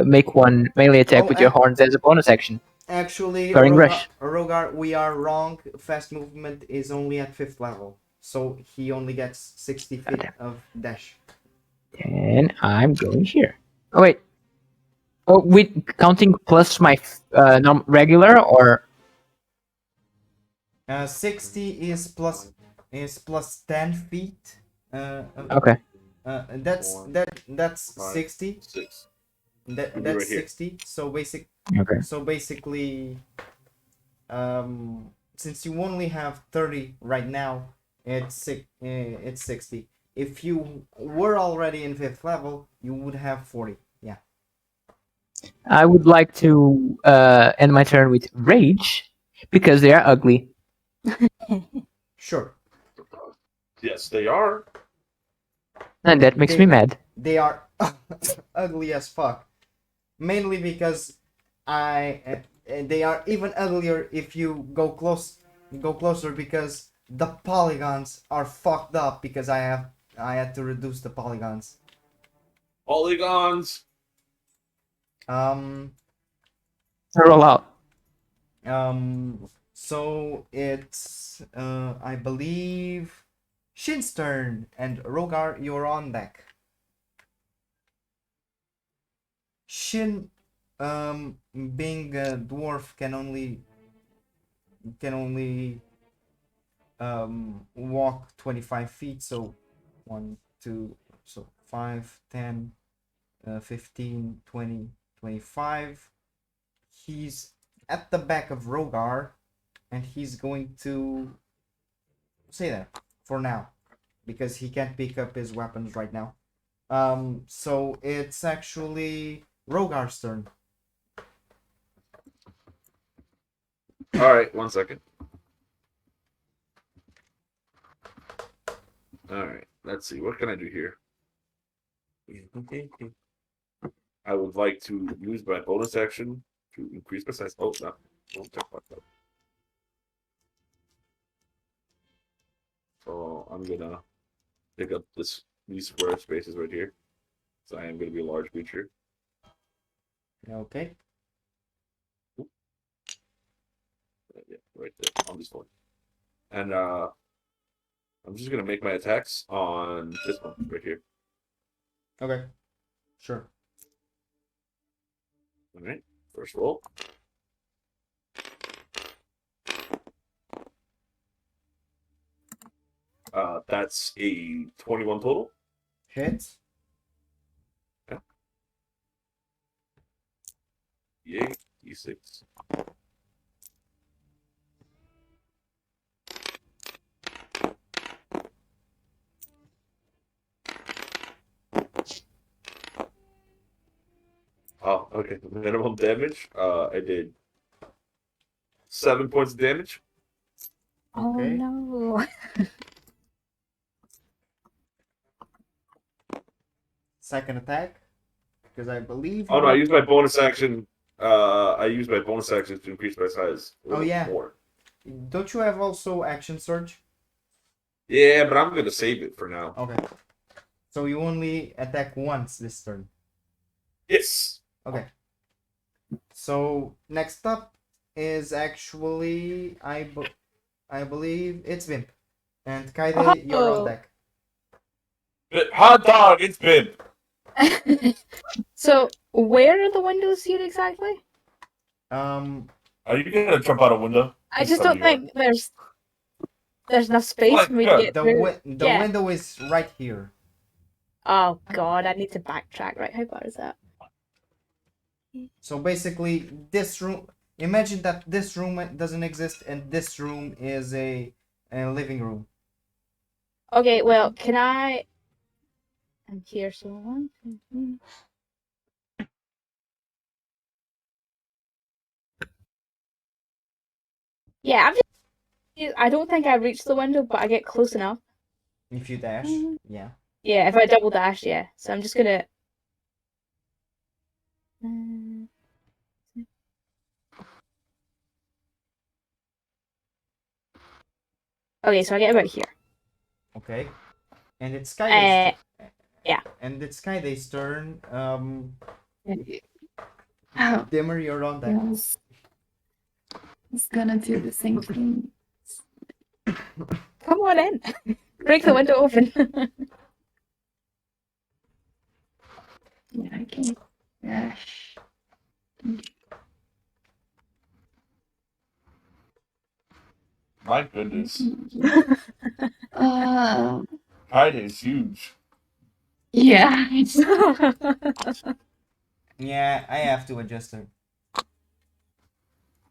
make one melee attack Oh, with your horns as a bonus action. Actually, Goring Rush. Rogar, we are wrong. Fast movement is only at 5th level, so he only gets 60 feet of dash. And I'm going here. Oh wait. Oh, with counting plus my regular or 60 is plus 10 feet. okay. That's 60. 6. That's right here. 60. Okay. So basically, since you only have 30 right now, it's 60. If you were already in 5th level, you would have 40. Yeah. I would like to end my turn with rage because they are ugly. Sure. Yes, they are. And that makes me mad. They are ugly as fuck. Mainly because they are even uglier if you go closer because the polygons are fucked up because I had to reduce the polygons. Polygons. Roll out. So it's I believe Shin's turn, and Rogar, you're on deck. Shin, being a dwarf, can only walk 25 feet. So 1, 2, so 5, 10, 15, 20, 25. He's at the back of Rogar, and he's going to say that for now because he can't pick up his weapons right now. So it's actually Rogar's turn. All right, 1 second. All right, let's see. What can I do here? I would like to use my bonus action to increase my size. Oh, no. So I'm gonna pick up these square spaces right here. So I am gonna be a large creature. Okay. Yeah, right there on this one. And I'm just gonna make my attacks on this one right here. Okay. Sure. All right, first roll. That's a 21 total. Hits. Yeah. Yay, E6. Oh, okay. Minimum damage. I did 7 points of damage. Oh Okay. no. Second attack, because I believe. Oh no, I used my bonus action. I used my bonus action to increase my size a little more. Don't you have also action surge? Yeah, but I'm gonna save it for now. Okay. So you only attack once this turn. Yes. Okay. So next up is actually I believe it's Vimp, and Kaide, you're on Oh. deck. Hot dog, it's been. So, where are the windows here exactly? Are you gonna jump out a window? I just don't think there's enough space for me to get through. The window is right here. Oh god, I need to backtrack. Right, how far is that? So basically, this room. Imagine that this room doesn't exist, and this room is a living room. Okay, well, can I? I'm here, so 1, 2, 3. Yeah, I'm just I don't think I reach the window, but I get close enough. If you dash, yeah. Yeah, if I double dash, yeah. So I'm just gonna. Mm. Okay, so I get about here. Okay. And it's Skyday's yeah. And it's Skyday's turn. Oh, Dimmer, you're on that. yes. It's gonna do the same thing. Come on in. Break the window open. Yeah, I can dash. My goodness. Uh, is huge. yeah. Yeah, I have to adjust her.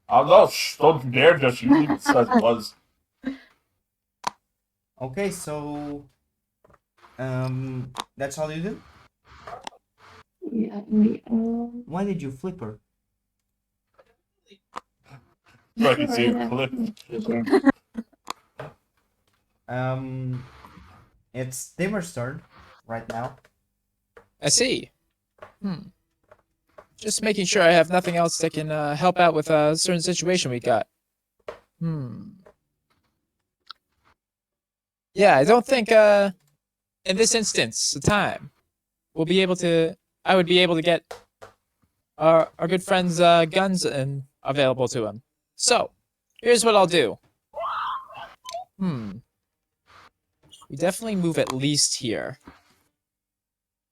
I'm not. Don't you dare just use it as was. Okay, so that's all you do? Yeah, Why did you flip her? So I can see it flip. It's Dimmer's turn right now. I see. Just making sure I have nothing else that can help out with a certain situation we got. Yeah, I don't think in this instance, the time, we'll be able to. I would be able to get our good friend's guns and available to him. So, here's what I'll do. We definitely move at least here.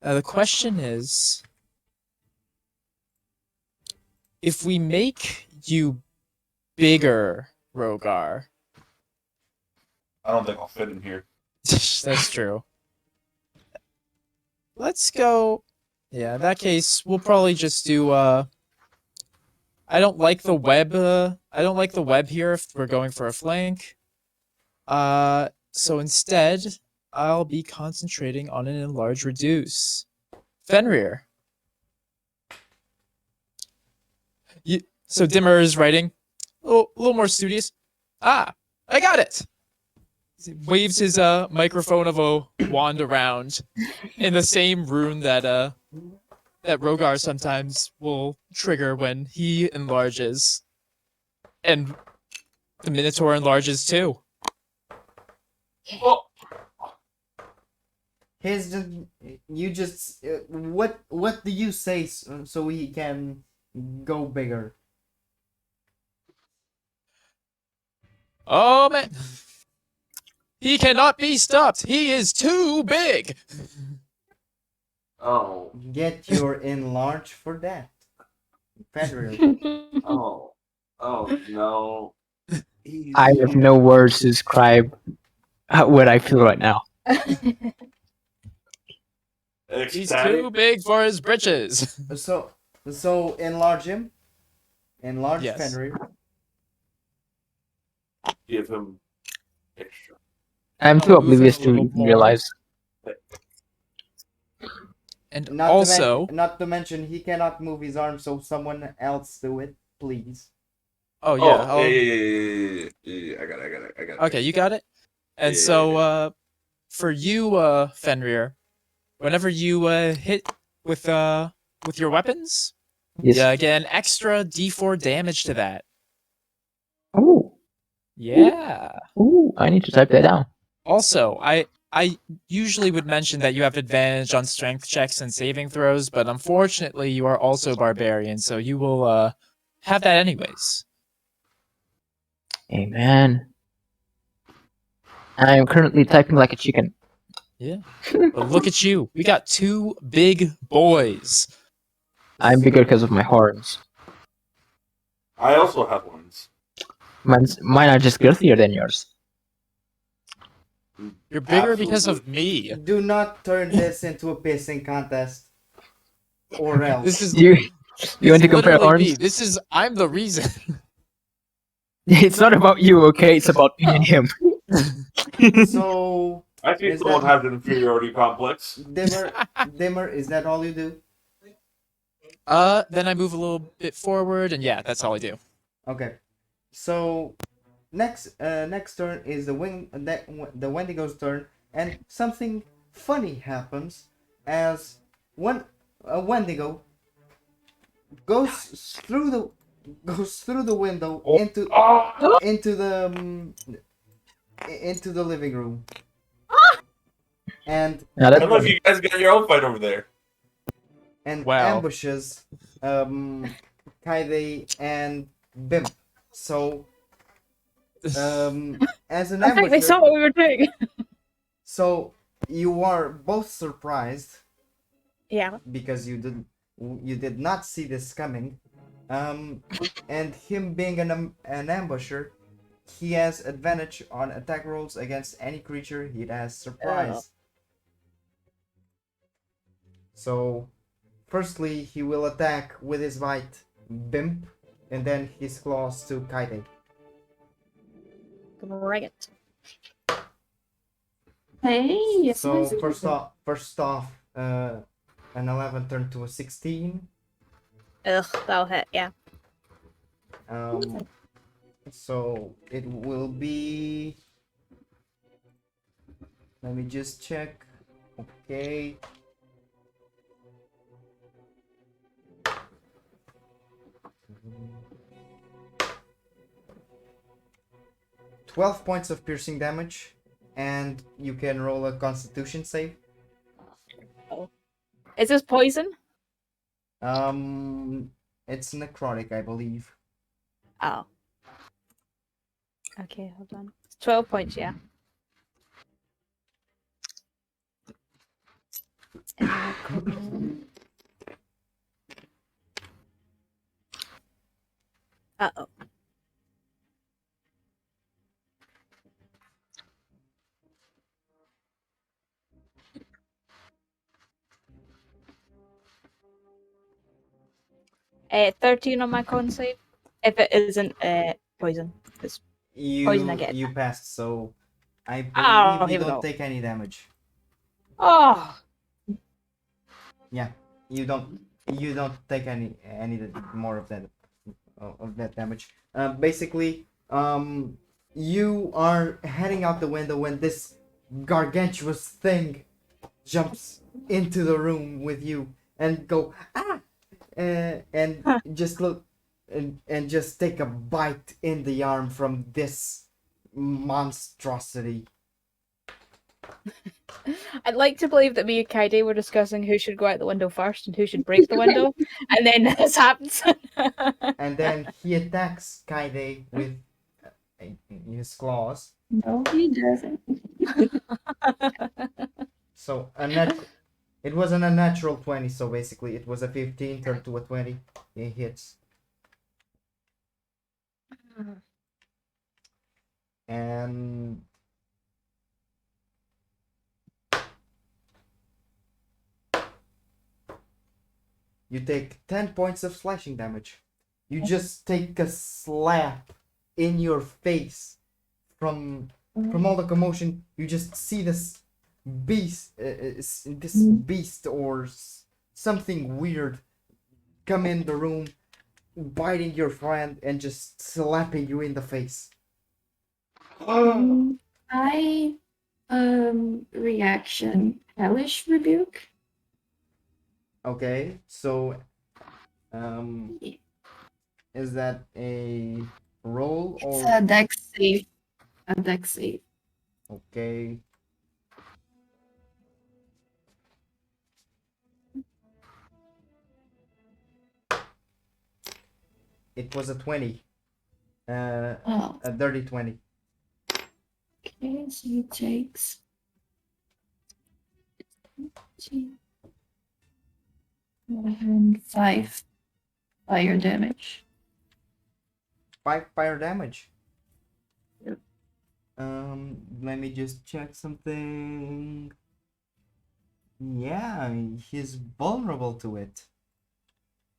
The question is, if we make you bigger, Rogar. I don't think I'll fit in here. That's true. Let's go. Yeah, in that case, we'll probably just do. I don't like the web. I don't like the web here if we're going for a flank. So instead, I'll be concentrating on an enlarge reduce. Fenrir. So Dimmer is writing. A little more studious. Ah, I got it. He waves his microphone of a wand around in the same rune that that Rogar sometimes will trigger when he enlarges. And the Minotaur enlarges too. Oh, His just you just what do you say so he can go bigger? Oh man. He cannot be stopped. He is too big. Oh, Get your enlarge for that. Federal. oh, oh no. I have no words to describe what I feel right now. He's ecstatic. too big for his britches. So enlarge him. Enlarge Yes. Fenrir. Give him extra. I'm too Move him oblivious a to little even more. realize. And Not also, not to mention he cannot move his arm, so someone else do it, please. oh yeah, Oh, I'll- yeah. I got it. okay, you got it. And Yeah, so, for you, Fenrir, whenever you hit with your weapons, Yes. yeah, get an extra D4 damage to that. Ooh. Yeah. Ooh. I need to type that down. Also, I usually would mention that you have advantage on strength checks and saving throws, but unfortunately, you are also barbarian, so you will have that anyways. Amen. I am currently typing like a chicken. Yeah. But look at you. We got two big boys. I'm bigger because of my horns. I also have ones. Mine are just girthier than yours. You're bigger Absolutely. because of me. Do not turn this into a pissing contest. Or else. This is You want to compare literally me. horns? This is I'm the reason. It's not about you, okay? It's about me and him. So I think Is someone that- has an inferiority complex. Dimmer, is that all you do? Then I move a little bit forward, and yeah, that's all I do. Okay. So next turn is the Wendigo's turn, and something funny happens as a Wendigo goes through the window into the living room, and Now I that's don't know if funny. you guys got your own fight over there. Wow. ambushes Kaide and Bimp. So as an I think they saw ambusher, what we were doing. so you are both surprised Yeah. because you did not see this coming. And him being an ambusher, he has advantage on attack rolls against any creature he has surprise. So, firstly, he will attack with his bite Bimp, and then his claws to Kaide. Great. Hey, yes, So yes, first off, an 11 turned to a 16. Ugh, that'll hit. Yeah. So it will be. Let me just check. Okay. "12 points of piercing damage, and you can roll a Constitution save. Is this poison? It's necrotic, I believe. Oh. Okay, hold on. 12 points, yeah. Uh-oh. 13 on my con save. If it isn't poison. It's poison I get. You passed, so I Oh, believe you here we don't go. take any damage. Oh, Yeah, you don't take any more of that damage. Basically, you are heading out the window when this gargantuous thing jumps into the room with you and go and just look and just take a bite in the arm from this monstrosity. I'd like to believe that me and Kaide were discussing who should go out the window first and who should break the window, and then this happens. And then he attacks Kaide with his claws. No, he doesn't. So it was an unnatural 20, so basically it was a 15 turned to a 20. It hits. And you take 10 points of slashing damage. You just take a slap in your face from all the commotion. You just see this beast or something weird come in the room, biting your friend and just slapping you in the face. I reaction hellish rebuke. Okay, so Yeah. is that a roll It's or a dex save. A dex save. okay? It was a 20. Oh, A dirty 20. okay, so he takes 5 fire damage. 5 fire damage. Yep. Let me just check something. Yeah, he's vulnerable to it.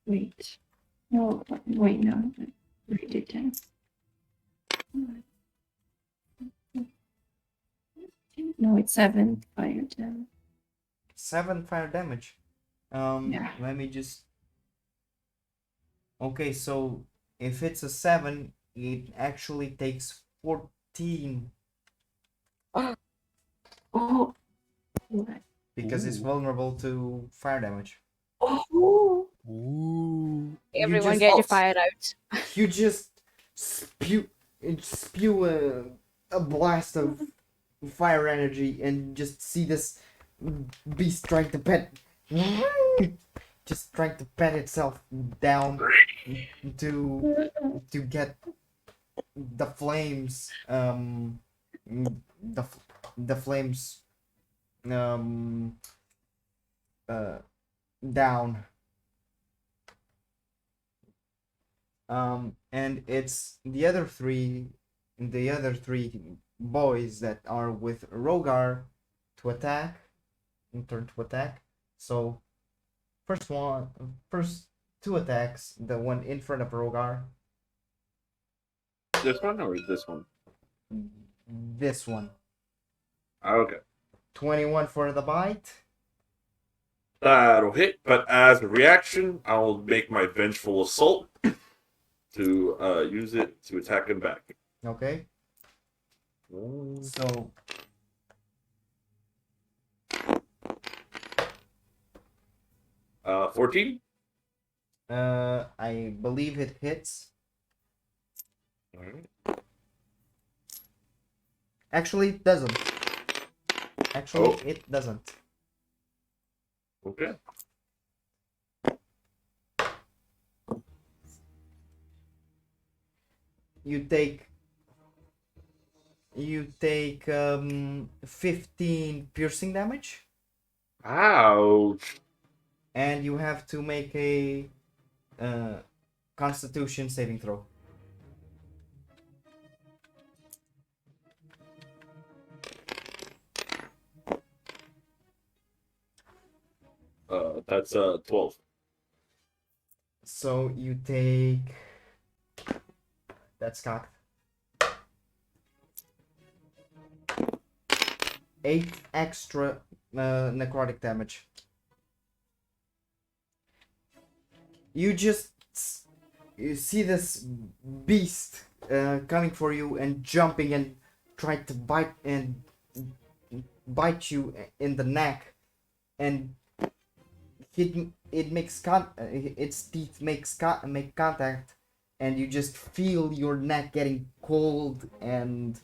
Wait. No, wait, no. 3d10. No, it's 7 fire damage. 7 fire damage. Yeah. Let me just. Okay, so if it's a 7, it actually takes 14 Oh. because it's Ooh. vulnerable to fire damage. Oh. Ooh. Everyone just- get your fire out. You just spew a blast of fire energy and just see this beast trying to pet just trying to pet itself down to get the flames the flames um down and it's the other three boys that are with Rogar to attack in turn to attack. So first two attacks, the one in front of Rogar, This one or this one? this one. Okay. 21 for the bite. That'll hit, but as a reaction, I'll make my vengeful assault to use it to attack him back. Okay. So 14? I believe it hits. Alright. Actually it doesn't. Actually Oh. it doesn't. Okay. You take 15 piercing damage Ouch. and you have to make a constitution saving throw. That's 12. So you take that's cocked 8 extra necrotic damage. You see this beast coming for you and jumping and trying to bite you in the neck, and it makes its teeth make contact, and you just feel your neck getting cold and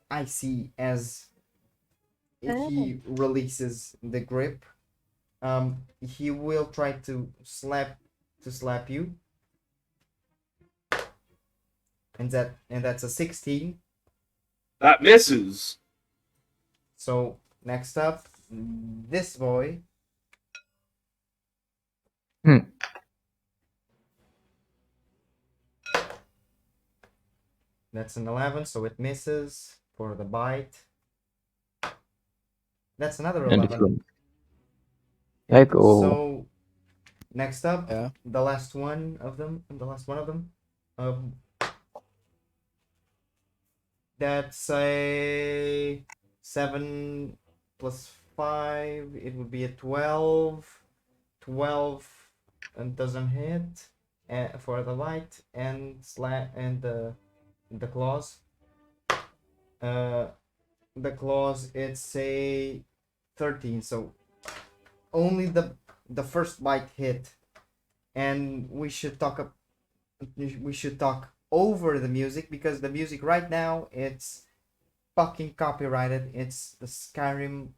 icy as he releases the grip. He will try to slap you, and that's a 16. That misses. So next up, this boy. That's an 11, so it misses for the bite. That's another And 11. Like, oh, So next up, Yeah. the last one of them. That's a 7 plus 5. It would be a 12. 12 and doesn't hit for the bite and the claws. The claws, it's a 13, so only the first bite hit, and we should talk over the music because the music right now it's fucking copyrighted. It's the Skyrim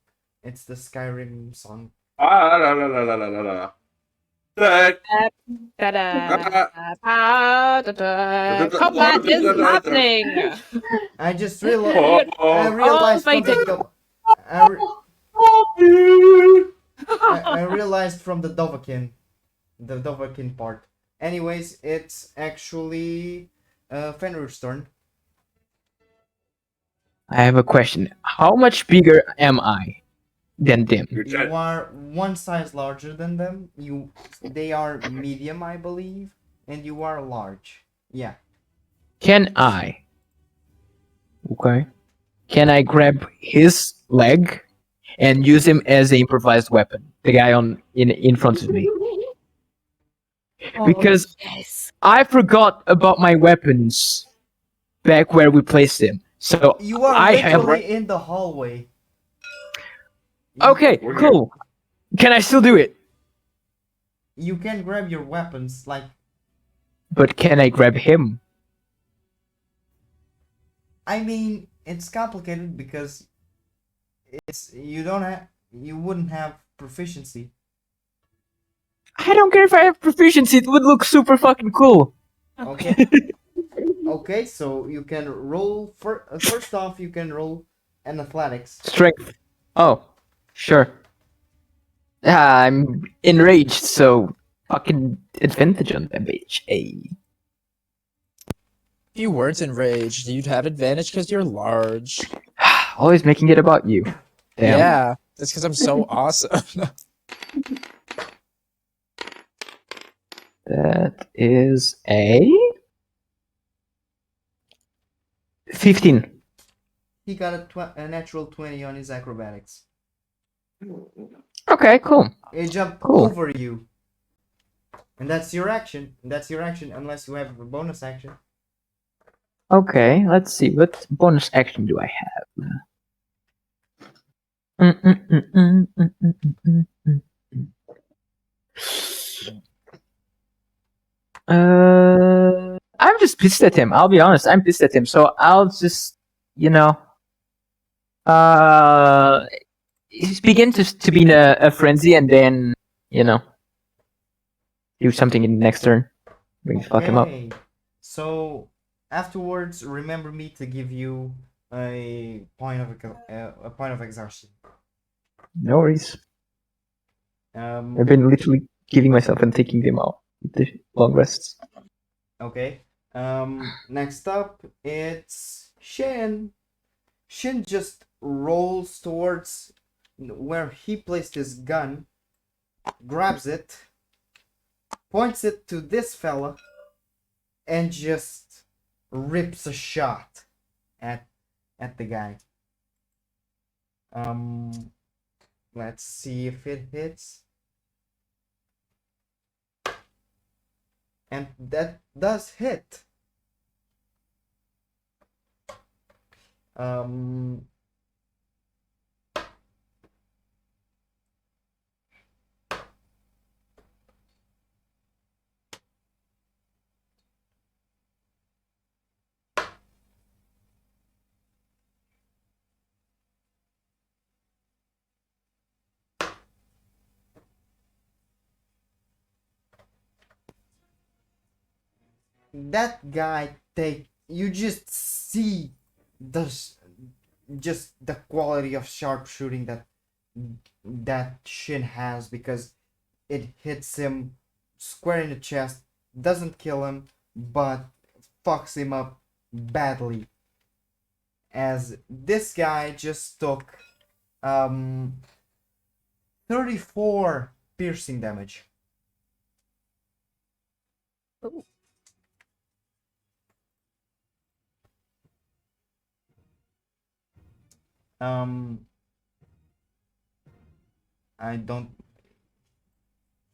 song. Ah, la, la, la, la, la, la, la. That- Combat is happening. I just realized I realized from fighting. I realized from the Dovahkiin part. Anyways, it's actually Fenrir's turn. I have a question. How much bigger am I than them? You're You dead. are one size larger than them. They are medium, I believe, and you are large. Yeah. Can I? Okay. Can I grab his leg and use him as an improvised weapon? The guy in front of me. Because Yes. I forgot about my weapons back where we placed him. So You are I have. literally in the hallway. Okay, We're here. cool. Can I still do it? You can grab your weapons, like, But can I grab him? I mean, it's complicated because you wouldn't have proficiency. I don't care if I have proficiency. It would look super fucking cool. Okay. Okay, so you can roll first off. You can roll an athletics. Strength. Oh, sure. I'm enraged, so fucking advantage on that bitch. Hey. If you weren't enraged, you'd have advantage because you're large. Always making it about you. Damn. Yeah, that's because I'm so awesome. That is a 15. He got a natural 20 on his acrobatics. Okay, cool. He jumped Cool. over you, and that's your action. That's your action, unless you have a bonus action. Okay, let's see. What bonus action do I have? I'm just pissed at him. I'll be honest. I'm pissed at him. So I'll just, you know, begin to be in a frenzy, and then, you know, do something in the next turn. Maybe fuck him up. Okay. So afterwards, remember me to give you a point of exhaustion. No worries. I've Um. been literally giving myself and taking them out with the long rests. Okay. Next up, it's Shin. Shin just rolls towards where he placed his gun, grabs it, points it to this fella, and just rips a shot at the guy. Let's see if it hits. And that does hit. That guy you just see just the quality of sharpshooting that Shin has, because it hits him square in the chest, doesn't kill him, but fucks him up badly, as this guy just took 34 piercing damage. Ooh. I don't.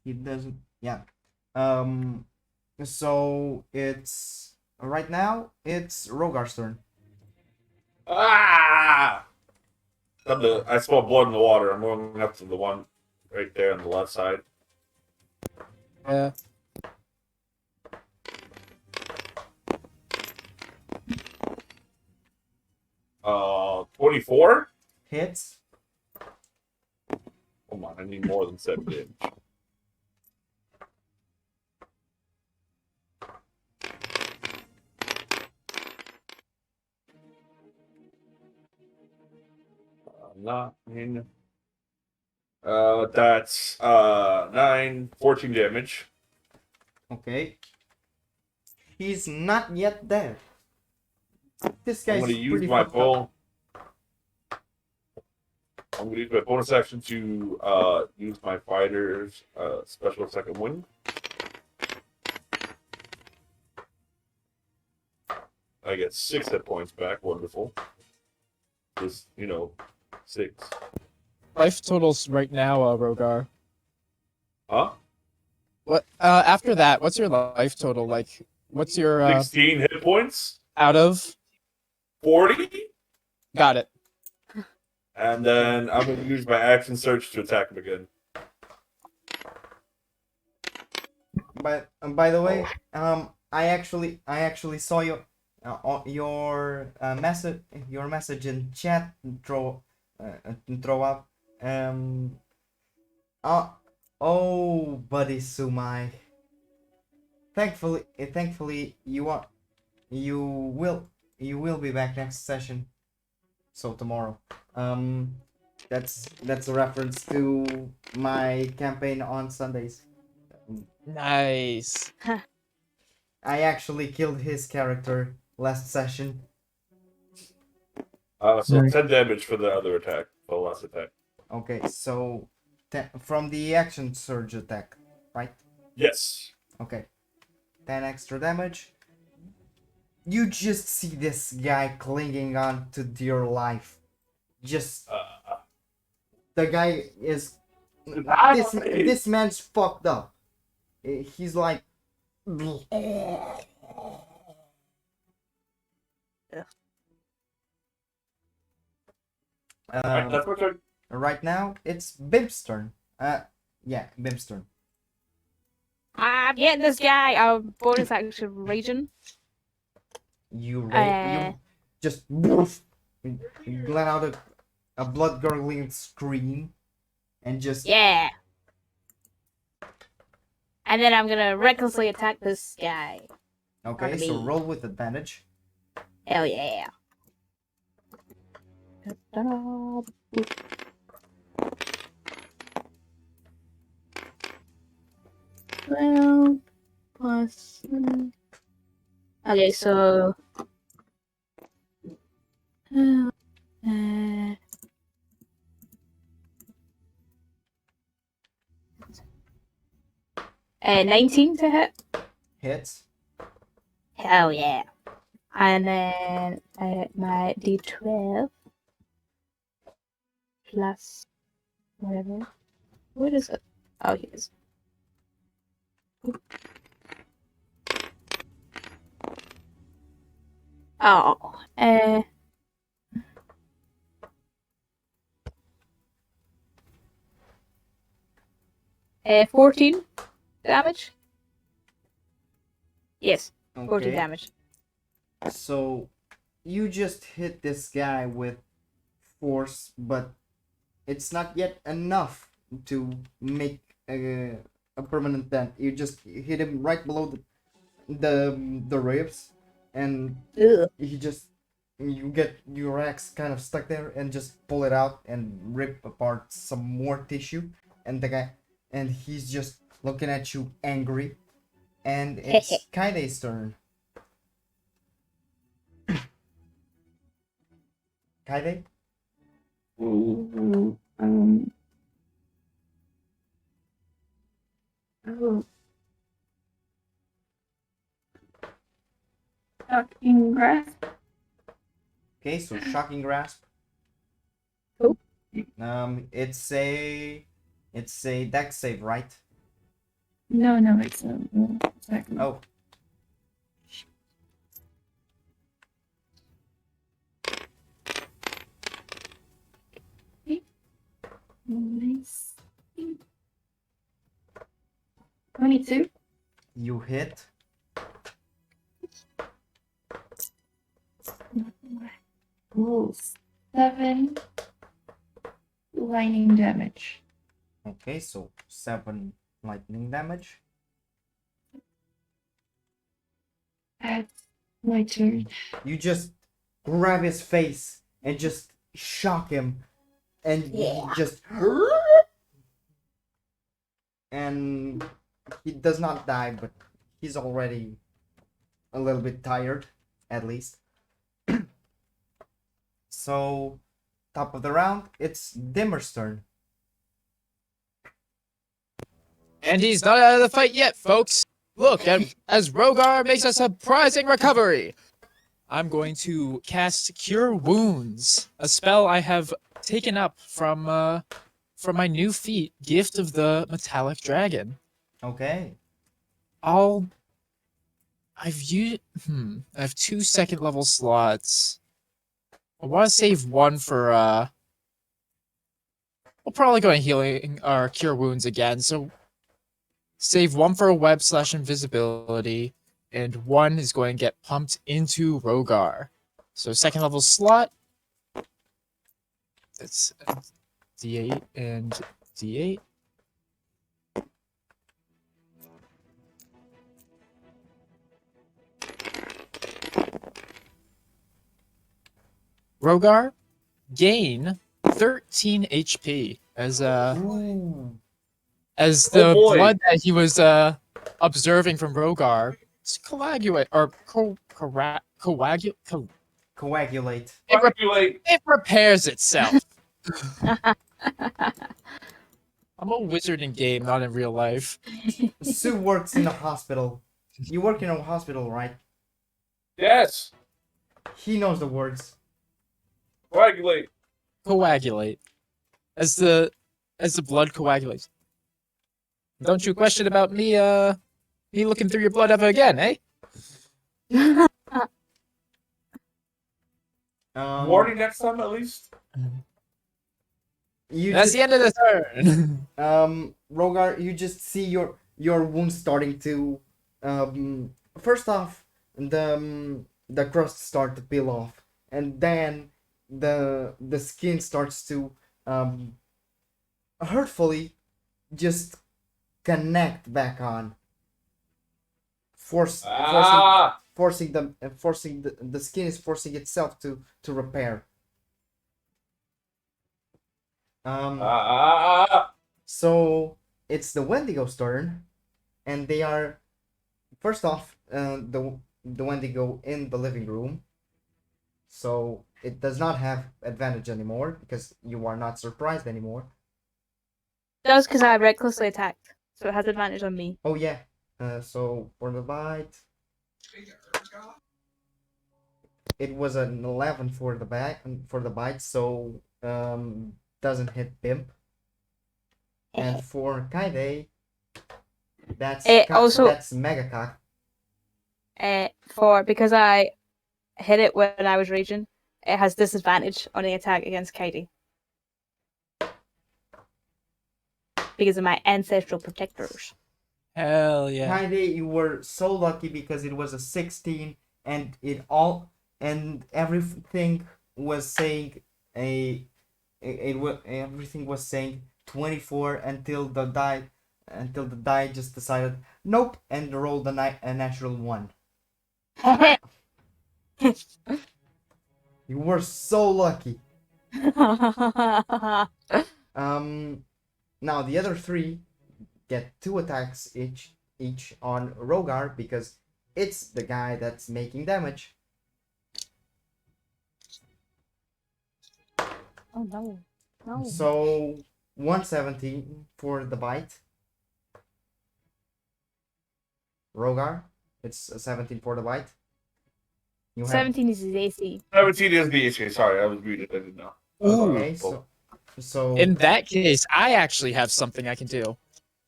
He doesn't. Yeah. So it's right now. It's Rogar's turn. Ah! I smell blood in the water. I'm going up to the one right there on the left side. Yeah. Uh, 24? Hits. Come on, I need more than 7 damage. Not in. That's 9, 14 damage. Okay. He's not yet dead. This I'm guy's gonna use pretty my fucked up. I'm gonna use my bonus action to use my fighter's special second wind. I get 6 hit points back. Wonderful. Just 6. Life totals right now, Rogar. Huh? What? After that, what's your life total? Like, what's your 16 hit points. out of? 40. Got it. And then I'm going to use my action surge to attack him again. But by the way, I actually saw your message in chat throw up. Uh, oh, buddy Sumai. Thankfully you will be back next session. So tomorrow. That's a reference to my campaign on Sundays. Nice. I actually killed his character last session. So Nice. 10 damage for the other attack, for the last attack. Okay, so from the action surge attack, right? Yes. Okay, 10 extra damage. You just see this guy clinging on to your life. Just the guy is this man's fucked up. He's like. Alright, that's my turn. Right now, it's Bim's turn. Yeah, Bim's turn. I'm getting this guy. Bonus action raging. You Uh. just woof, you let out a blood gurgling scream, and just Yeah. And then I'm gonna recklessly attack this guy. okay. So roll with advantage. Hell yeah. Ta-da. 12 plus. Okay, so. Uh, 19 to hit. Hits. Hell yeah. And then my d12 plus whatever. What is it? Oh, here it is. Oh, 14 damage. Yes, 14 Okay. damage. So you just hit this guy with force, but it's not yet enough to make a permanent dent. You just hit him right below the ribs, and Ugh. you get your axe kind of stuck there, and just pull it out and rip apart some more tissue, and he's just looking at you angry, and it's Kaide's turn. Kaide? Oh, shocking grasp. Okay, so shocking grasp. Oh. It's a dex save, right? No, it's a exactly. Oh. Nice. 22. You hit. Ooh, 7 lightning damage. Okay, so 7 lightning damage. That's my turn. You just grab his face and just shock him, and he just and he does not die, but he's already a little bit tired, at least. So, top of the round, it's Dimmer's turn. And he's not out of the fight yet, folks. Look, as Rogar makes a surprising recovery. I'm going to cast Cure Wounds, a spell I have taken up from my new feat, Gift of the Metallic Dragon. Okay. I have 2 second level slots. I want to save one for we'll probably go and healing or cure wounds again. So save one for a web / invisibility, and one is going to get pumped into Rogar. So second level slot. That's D8 and D8. Rogar, gain 13 HP as Ooh. as Oh, the boy. blood that he was observing from Rogar coagulate or coagulate. Coagulate. Coagulate. It repairs itself. I'm a wizard in game, not in real life. Sue works in a hospital. You work in a hospital, right? Yes. He knows the words. Coagulate. Coagulate. As the blood coagulates. Don't you question about me me looking through your blood ever again, eh? Warning next time at least. You That's the end of the turn. Rogar, you just see your wounds starting to first off the crust start to peel off, and then the skin starts to hurtfully just connect back on, forcing the skin is forcing itself to repair. So it's the Wendigo's turn, and they are first off the Wendigo in the living room. So it does not have advantage anymore because you are not surprised anymore. Does because I recklessly attacked, so it has advantage on me. Oh yeah. So for the bite, it was an 11 for the bite, so doesn't hit Pimp. And for Kaide, that's Mega Cock. Because I hit it when I was raging, it has disadvantage on the attack against Katie. Because of my ancestral protectors. Hell yeah. Kaide, you were so lucky because it was a 16 and everything was saying everything was saying 24 until the die just decided nope and rolled a natural 1. You were so lucky. Now the other 3 get 2 attacks each on Rogar because it's the guy that's making damage. Oh no. No. So 117 for the bite. Rogar, it's a 17 for the bite. 17 is his AC. 17 is the AC. Sorry, I was muted. I didn't know. Okay, so In that case, I actually have something I can do.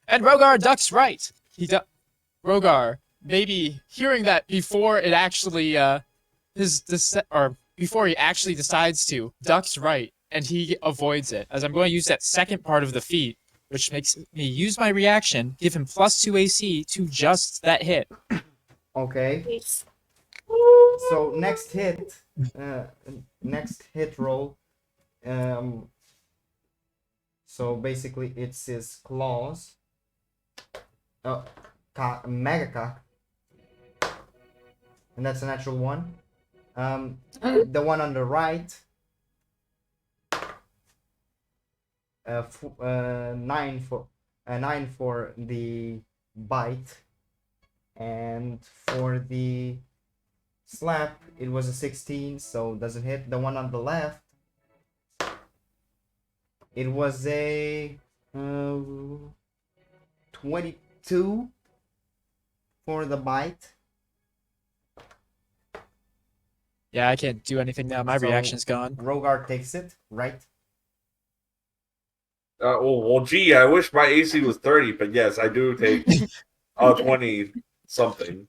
And Rogar ducks right. Rogar, maybe hearing that before it actually before he actually decides to, ducks right, and he avoids it. As I'm going to use that second part of the feat, which makes me use my reaction, give him +2 AC to just that hit. Okay. So next hit roll. So basically it's his claws. Mega Cock. And that's a natural 1. The one on the right. 9 for the bite, and for the slap it was a 16, so doesn't hit. The one on the left, it was a 22 for the bite. Yeah, I can't do anything now. My reaction's gone. Rogar takes it, right? Well, gee, I wish my AC was 30, but yes, I do take 20 something.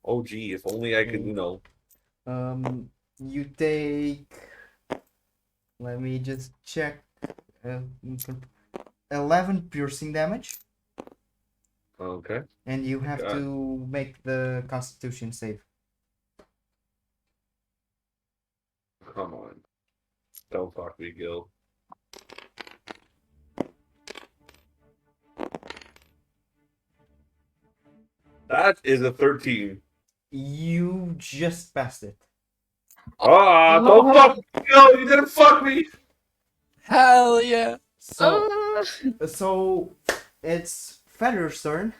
Oh, gee, if only I could, You take. Let me just check. 11 piercing damage, Okay. and you have Got it. to make the Constitution save. Come on. Don't fuck me, Gil. That is a 13. You just passed it. Ah, don't fuck me, Gil! You didn't fuck me! Hell yeah. So, Oh. so it's Fenrir's turn.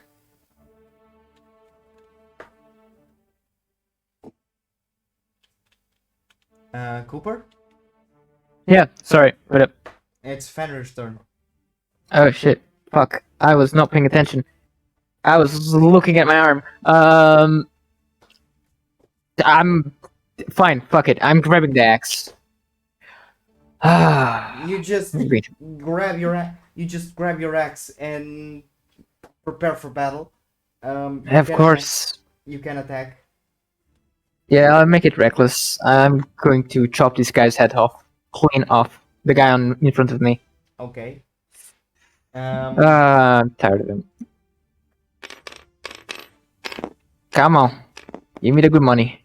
Cooper, Yeah, sorry. What up? it's Fenrir's turn. Oh shit. Fuck. I was not paying attention. I was looking at my arm. I'm fine. Fuck it. I'm grabbing the axe. Ah. You just grab your axe and prepare for battle. You Of can course. Attack. You can attack. Yeah, I'll make it reckless. I'm going to chop this guy's head off. Clean off. The guy in front of me. Okay. I'm tired of him. Come on. Give me the good money.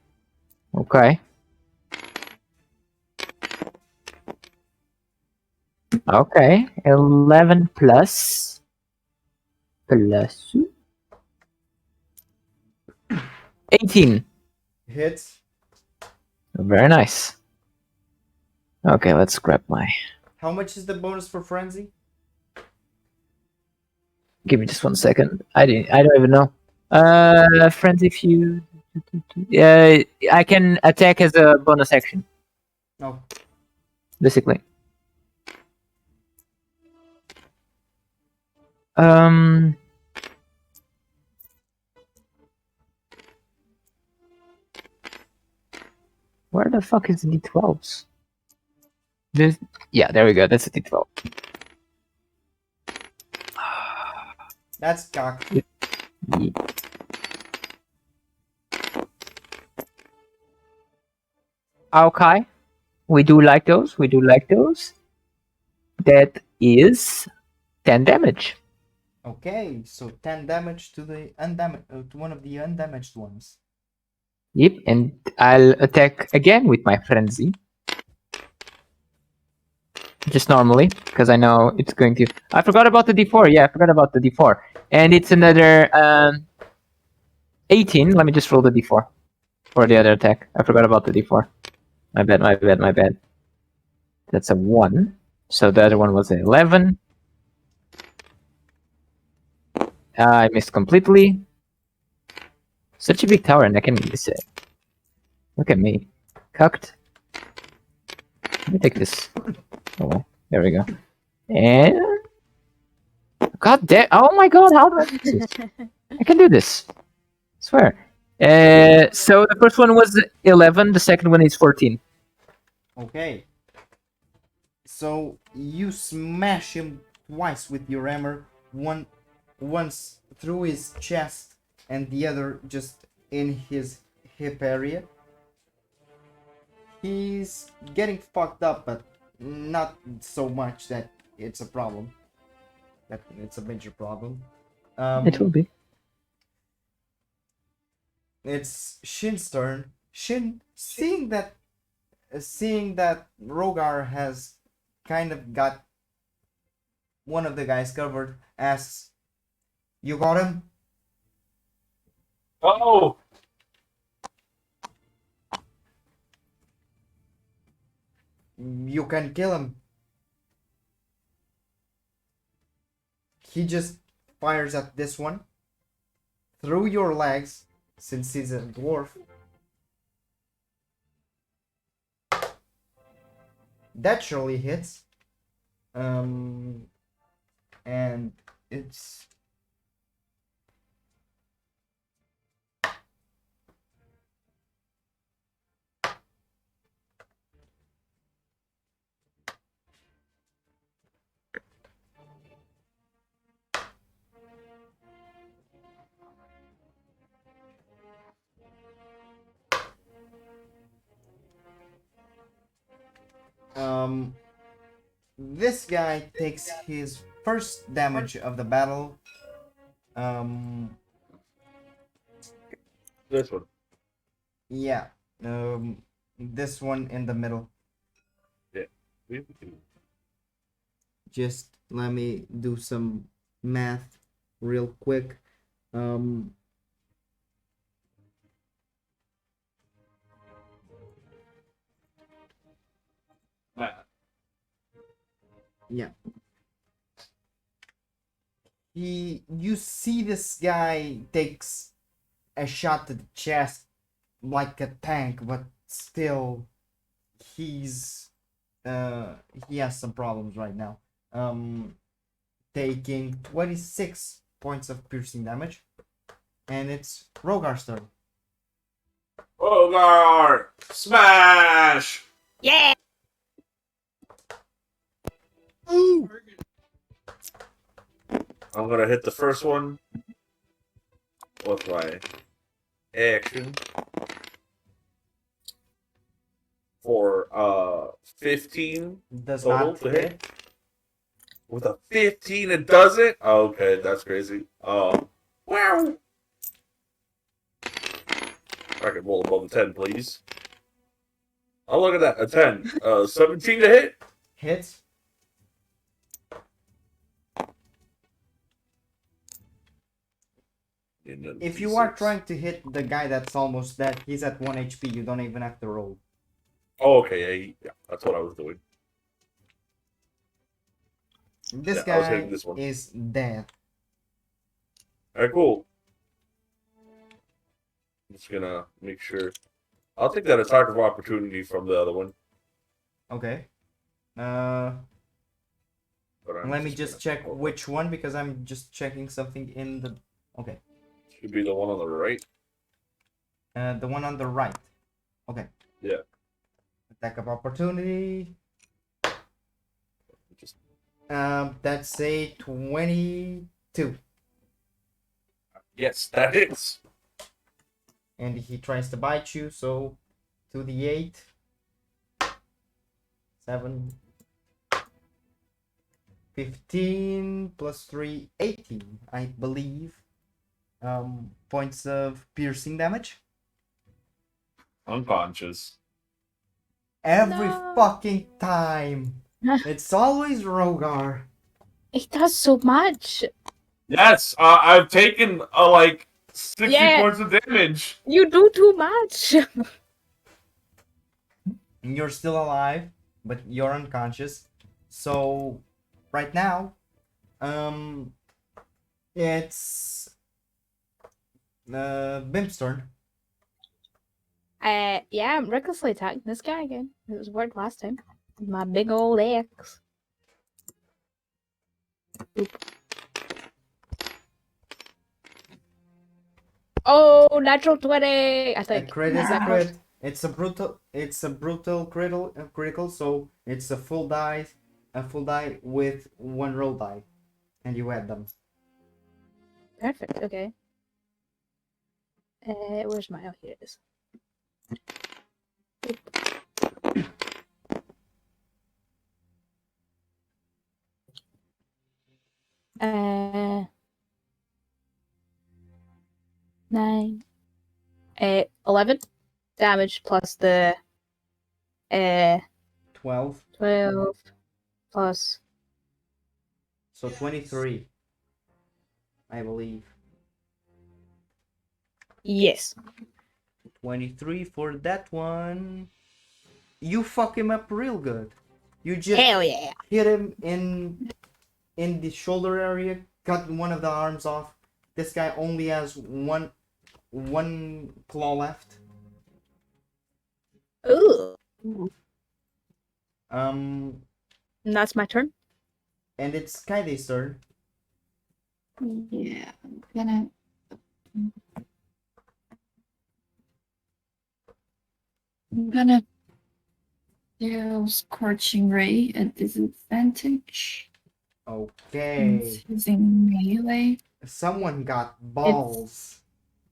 Okay. Okay. 11 plus. Plus. 18. Hits. Very nice. Okay, let's grab my. How much is the bonus for frenzy? Give me just 1 second. I don't even know. Friends, if you. I can attack as a bonus action. Oh. Basically. Where the fuck is the D12s? This, yeah, there we go. That's a D12. That's cock. Yeah. Okay. We do like those. We do like those. That is 10 damage. Okay, so 10 damage to the to one of the undamaged ones. Yep, and I'll attack again with my frenzy. Just normally, because I know it's going to. I forgot about the D4. Yeah, I forgot about the D4. And it's another 18. Let me just roll the D4 for the other attack. I forgot about the D4. My bad, my bad, my bad. That's a 1. So the other one was an 11. I missed completely. Such a big tower and I can miss it. Look at me. Cucked. Let me take this. Oh, well, there we go. And... God damn. Oh my god, how do I do this? I can do this. I swear. So the first one was 11, the second one is 14. Okay. So you smash him twice with your hammer, once through his chest and the other just in his hip area. He's getting fucked up, but not so much that it's a problem. That it's a major problem. It will be. It's Shin's turn. Shin, seeing that Rogar has kind of got one of the guys covered, asks, "You got him?" Oh, You can kill him. He just fires at this one through your legs, since he's a dwarf. That surely hits. And it's This guy takes his first damage of the battle. This one. Yeah. This one in the middle. Just let me do some math real quick. Yeah. You see this guy takes a shot to the chest like a tank, but still he's he has some problems right now. Taking 26 points of piercing damage. And it's Rogar's turn. Rogar! Smash! Yeah. Ooh! I'm gonna hit the first one with my action for 15 Does total not to hit. hit. With a 15 it doesn't? Okay, that's crazy. Wow. I can roll above a 10, please. Oh, look at that. A 10. 17 to hit? Hits. If you are trying to hit the guy that's almost dead, he's at 1 HP. You don't even have to roll. Oh, okay. Yeah, that's what I was doing. This Yeah, I was guy hitting this one. is dead. Alright, cool. I'm just gonna make sure. I'll take that attack of opportunity from the other one. Okay. But I'm Let me just gonna- check which one because I'm just checking something in the. Okay. Should be the one on the right. The one on the right. Okay. Yeah. Attack of opportunity. Just That's a 22. yes, that hits. And he tries to bite you, so 2d8. 7. 15 plus 3, 18, I believe. Points of piercing damage. Unconscious. Every No. fucking time. It's always Rogar. It does so much. Yes, I've taken like 60 Yeah. points of damage. You do too much. You're still alive, but you're unconscious. So, right now, it's Bimp's turn. Yeah, I'm recklessly attacking this guy again. It was worked last time. With my big old axe. Oh, natural 20! I A think. crit is a That crit. It's a brutal critical, so it's a full die with one roll die, and you add them. Perfect, okay. Where's my... Oh, here it is. Uh, 9. 11 damage plus the 12, 12 plus... so 23, I believe. Yes. 23 for that one. You fuck him up real good. You just Hell yeah! hit him in the shoulder area, cut one of the arms off. This guy only has one claw left. Ooh. And that's my turn. it's Kaide's turn. Yeah, I'm gonna do Scorching Ray at disadvantage. Okay. It's using melee. Someone got balls.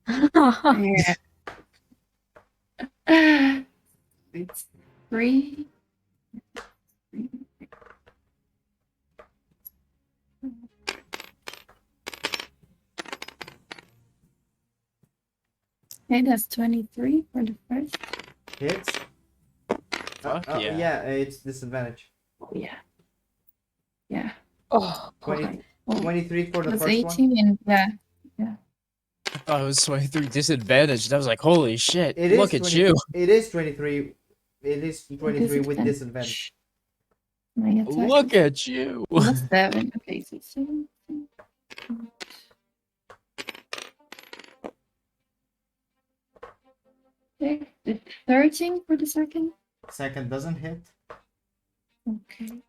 Yeah. It's 3 Okay, that's 23 for the first. Hits. Fuck yeah. Yeah, it's disadvantage. Oh, yeah. Yeah. Oh, 20, God. Oh, 23 for the that's first one. 18 and yeah. I thought it was 23 disadvantaged. I was like, holy shit! It Look is at 20, you. It is 23. It is 23 with disadvantage. My attack Look is at you. plus 7. Okay, so 7. Okay, the 13 for the second. Second doesn't hit. Okay.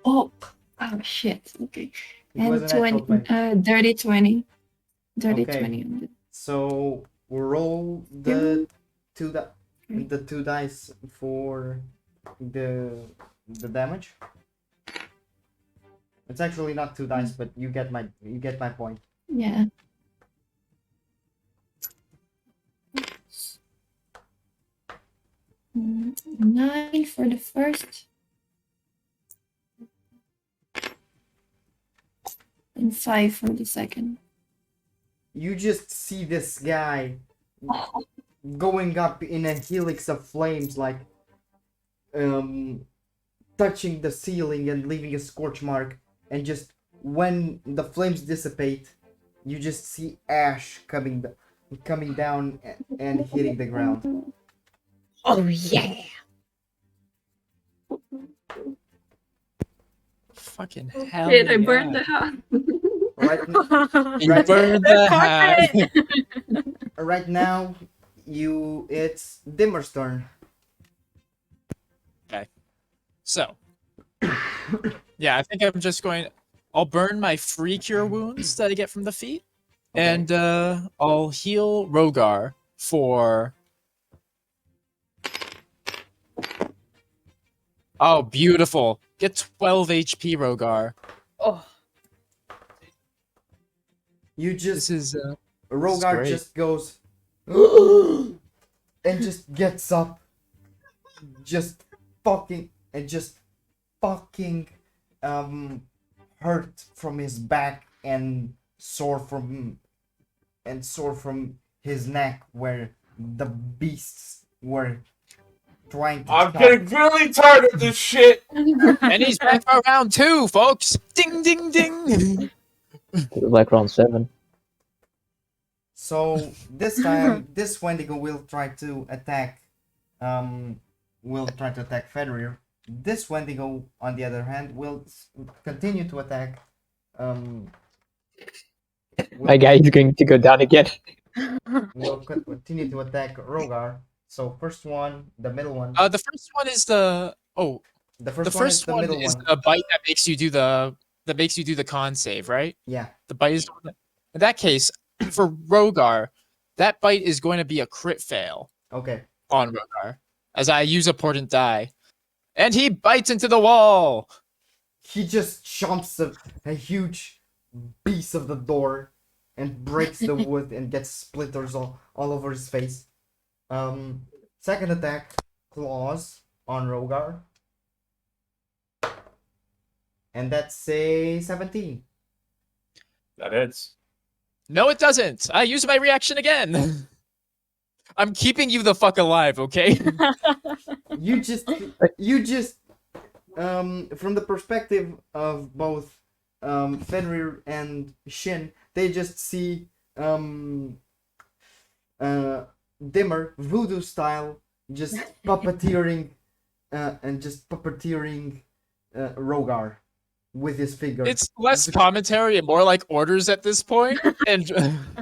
Oh, oh shit. Okay. It And was an actual 20, dirty 20. Dirty Okay. 20 on the So roll the two dice for the damage. It's actually not two dice, but you get my point. yeah. Mm, 9 for the first. And 5 for the second. You just see this guy going up in a helix of flames, like touching the ceiling and leaving a scorch mark, and just when the flames dissipate, you just see ash coming down and hitting the ground. Oh, yeah. Fucking hell. Shit, I burned the house. Right, You Right. burned the hat. right now, it's Dimmer's turn. So, yeah, I think I'm just going. I'll burn my free cure wounds that I get from the feet, Okay. and I'll heal Rogar for. Oh, beautiful! Get 12 HP, Rogar. Oh, You This just is Rogar great. just goes and just gets up, just fucking hurt from his back and sore from his neck where the beasts were trying to I'm chop. getting really tired of this shit. and he's back for round 2, folks. Ding, ding, ding. Like round 7. So this time, this Wendigo will try to attack Fenrir. This Wendigo, on the other hand, will continue to attack. My guy is going to go down again. Will continue to attack Rogar. So first one, the middle one. The first one is the The the first one is first the one middle is one. a bite that makes you do the con save, right? Yeah. The bite is in that case for Rogar, that bite is going to be a crit fail Okay. on Rogar as I use a portent die, and he bites into the wall. He just chomps a huge piece of the door and breaks the wood and gets splinters all over his face. Second attack, claws on Rogar. And that's a 17. That hits. No, it doesn't. I use my reaction again. I'm keeping you the fuck alive, okay? You just from the perspective of both Fenrir and Shin, they just see Dimmer voodoo style just puppeteering Rogar with his fingers. It's less commentary and more like orders at this point. And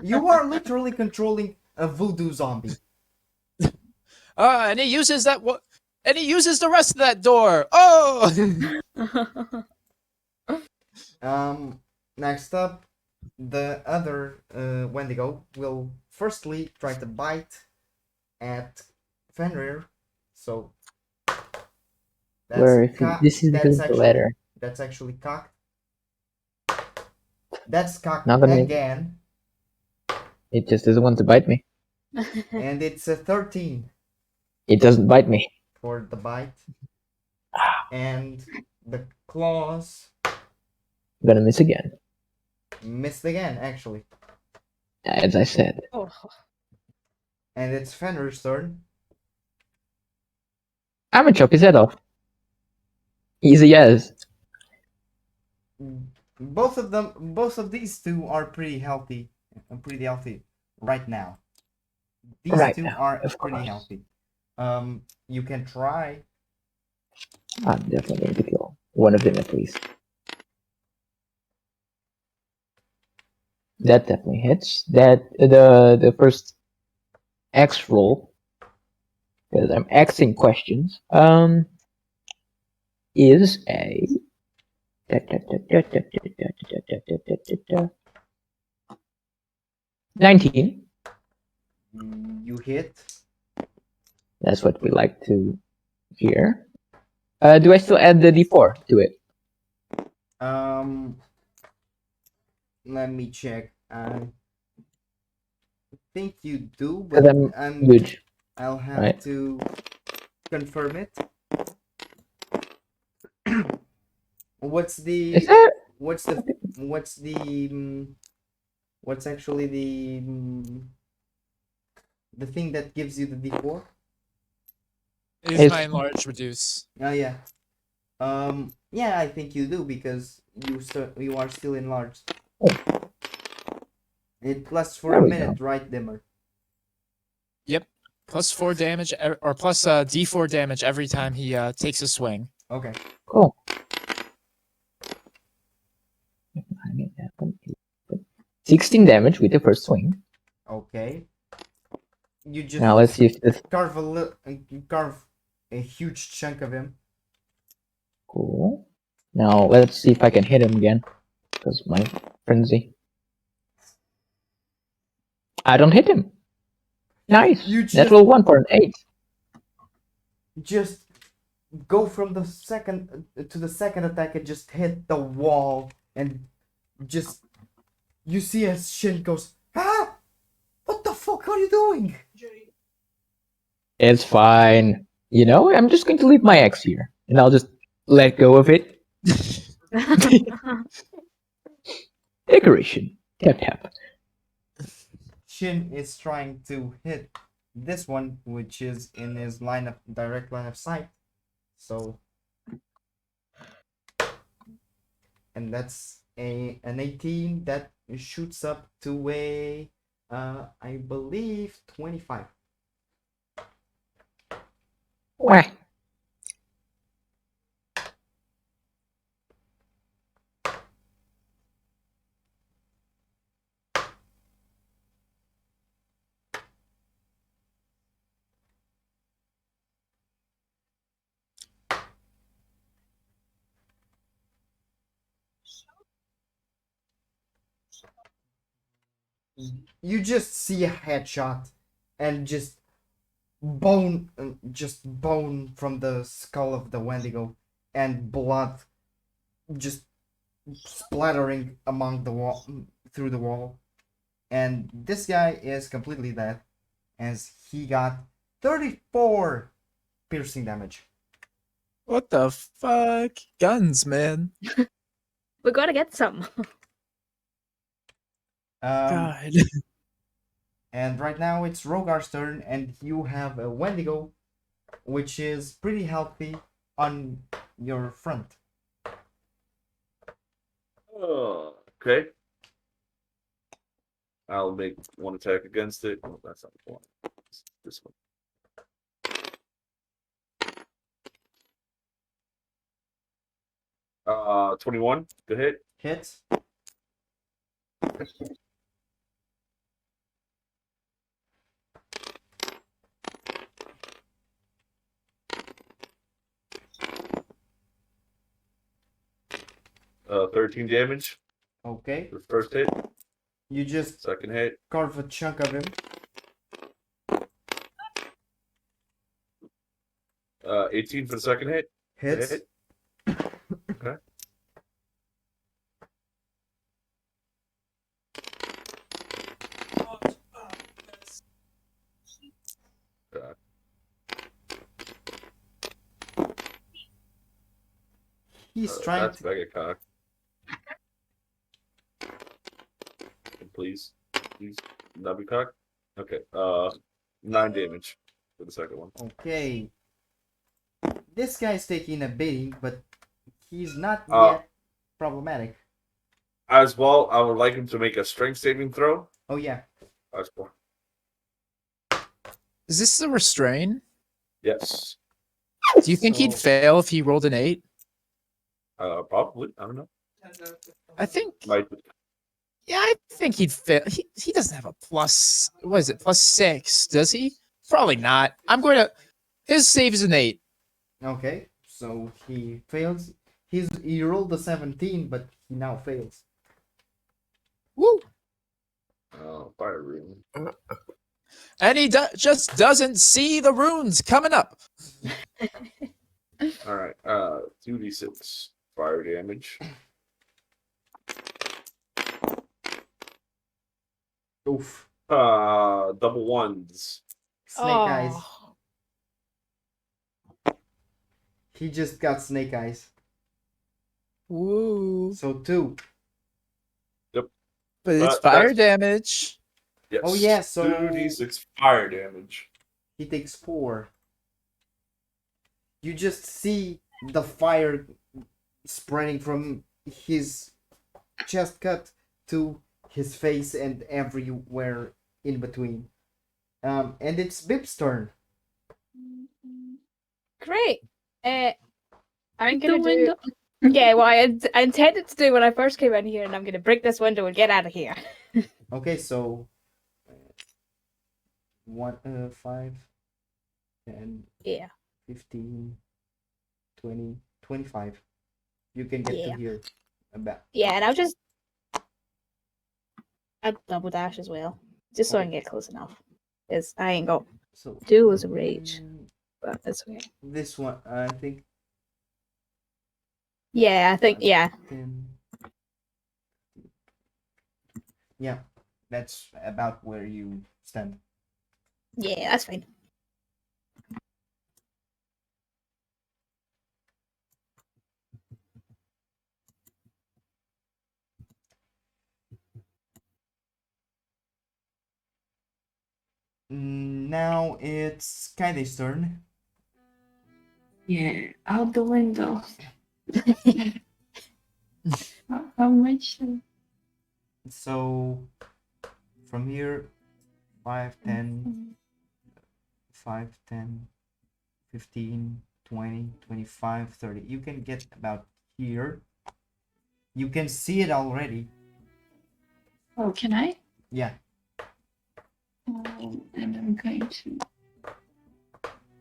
You are literally controlling a voodoo zombie. and he uses that and he uses the rest of that door. Oh. Next up, the other Wendigo will firstly try to bite at Fenrir. So Where this is the letter. That's actually cocked. That's cocked Not gonna- again, It just doesn't want to bite me. and it's a 13. It doesn't bite me. for the bite. And the claws I'm gonna miss again, missed again, actually. as I said. Oh, And it's Fenrir's turn. I'm gonna chop his head off. Easy as. Both of these two are pretty healthy right now. These Right two now, are of pretty course. healthy. You can try. I'm definitely going to kill one of them at least. That definitely hits. That the first X roll, because I'm Xing questions. Is a 19. You hit. That's what we like to hear. Do I still add the D4 to it? Let me check. I think you do, Because but I'm good, I'll have right? to confirm it. What's Is the that? what's the what's the what's actually the thing that gives you the D4? Is It's my enlarge reduce? Oh yeah. Yeah, I think you do because you are still enlarged. It lasts for there a we minute, go. right, Dimmer? Yep. Plus 4 damage, or plus D4 damage every time he takes a swing. Okay. Cool. 16 damage with the first swing. Okay. You just Now let's see if this. carve a huge chunk of him. Cool. Now let's see if I can hit him again. Because my frenzy. I don't hit him. Nice. You just Natural 1 for an 8. just go from the second to the second attack and just hit the wall and just you see as Shin goes, ah, what the fuck are you doing? It's fine. You know, I'm just going to leave my X here. And I'll just let go of it. Decoration. Tap tap. Shin is trying to hit this one, which is in his direct line of sight. So, and that's an 18 that shoots up to a, I believe 25. Wah. You just see a headshot and just bone from the skull of the Wendigo and blood just splattering among the wall through the wall. And this guy is completely dead as he got 34 piercing damage. What the fuck? Guns, man. we gotta get some. God. And right now it's Rogar's turn, and you have a Wendigo, which is pretty healthy on your front. Okay. I'll make one attack against it. Oh, that's not the one. This one. 21 to hit. Hits. Uh, 13 damage. Okay. The first hit. You just Second hit. carve a chunk of him. 18 for the second hit. Hits. Hit. Okay. He's trying That's to. mega cock. Please, not be cock. Okay. 9 damage for the second one. Okay. This guy's taking a beating, but he's not Uh, yet problematic. As well, I would like him to make a strength saving throw. Oh yeah. As well. Is this the restrain? Yes. Do you think he'd So- fail if he rolled an 8? Probably. I don't know. I think. Might. Yeah, I think he'd fail. He doesn't have a plus. What is it? +6? Does he? Probably not. I'm going to. His save is an 8. Okay. So he fails. He rolled a 17, but he now fails. Woo! Fire rune. And he just doesn't see the runes coming up. All right. 2d6 fire damage. Oof. Double ones. Snake eyes. Oh. He just got snake eyes. Woo! So 2. But it's That's- fire damage. Yes. Oh, yeah, so- 2d6 fire damage. He takes 4. You just see the fire spreading from his chest cut to his face and everywhere in between. And it's Bip's turn. Great. I'm Break the gonna do. window. Yeah, well, I intended to do when I first came in here, and I'm gonna break this window and get out of here. Okay, so 5, 10, Yeah. 15, 20, 25. You can get Yeah. to here. About. Yeah, and I'll double dash as well, just so I can get close enough. Because I ain't got So duel as a rage, mm, but that's okay. this one, I think. Yeah, I think 10. Yeah, that's about where you stand. yeah, that's fine. Now it's Kaide's turn. Yeah, out the window. How much? So from here, 5, 10, 5, 10, 15, 20, 25, 30. You can get about here. You can see it already. Oh, can I? Yeah. And I'm going to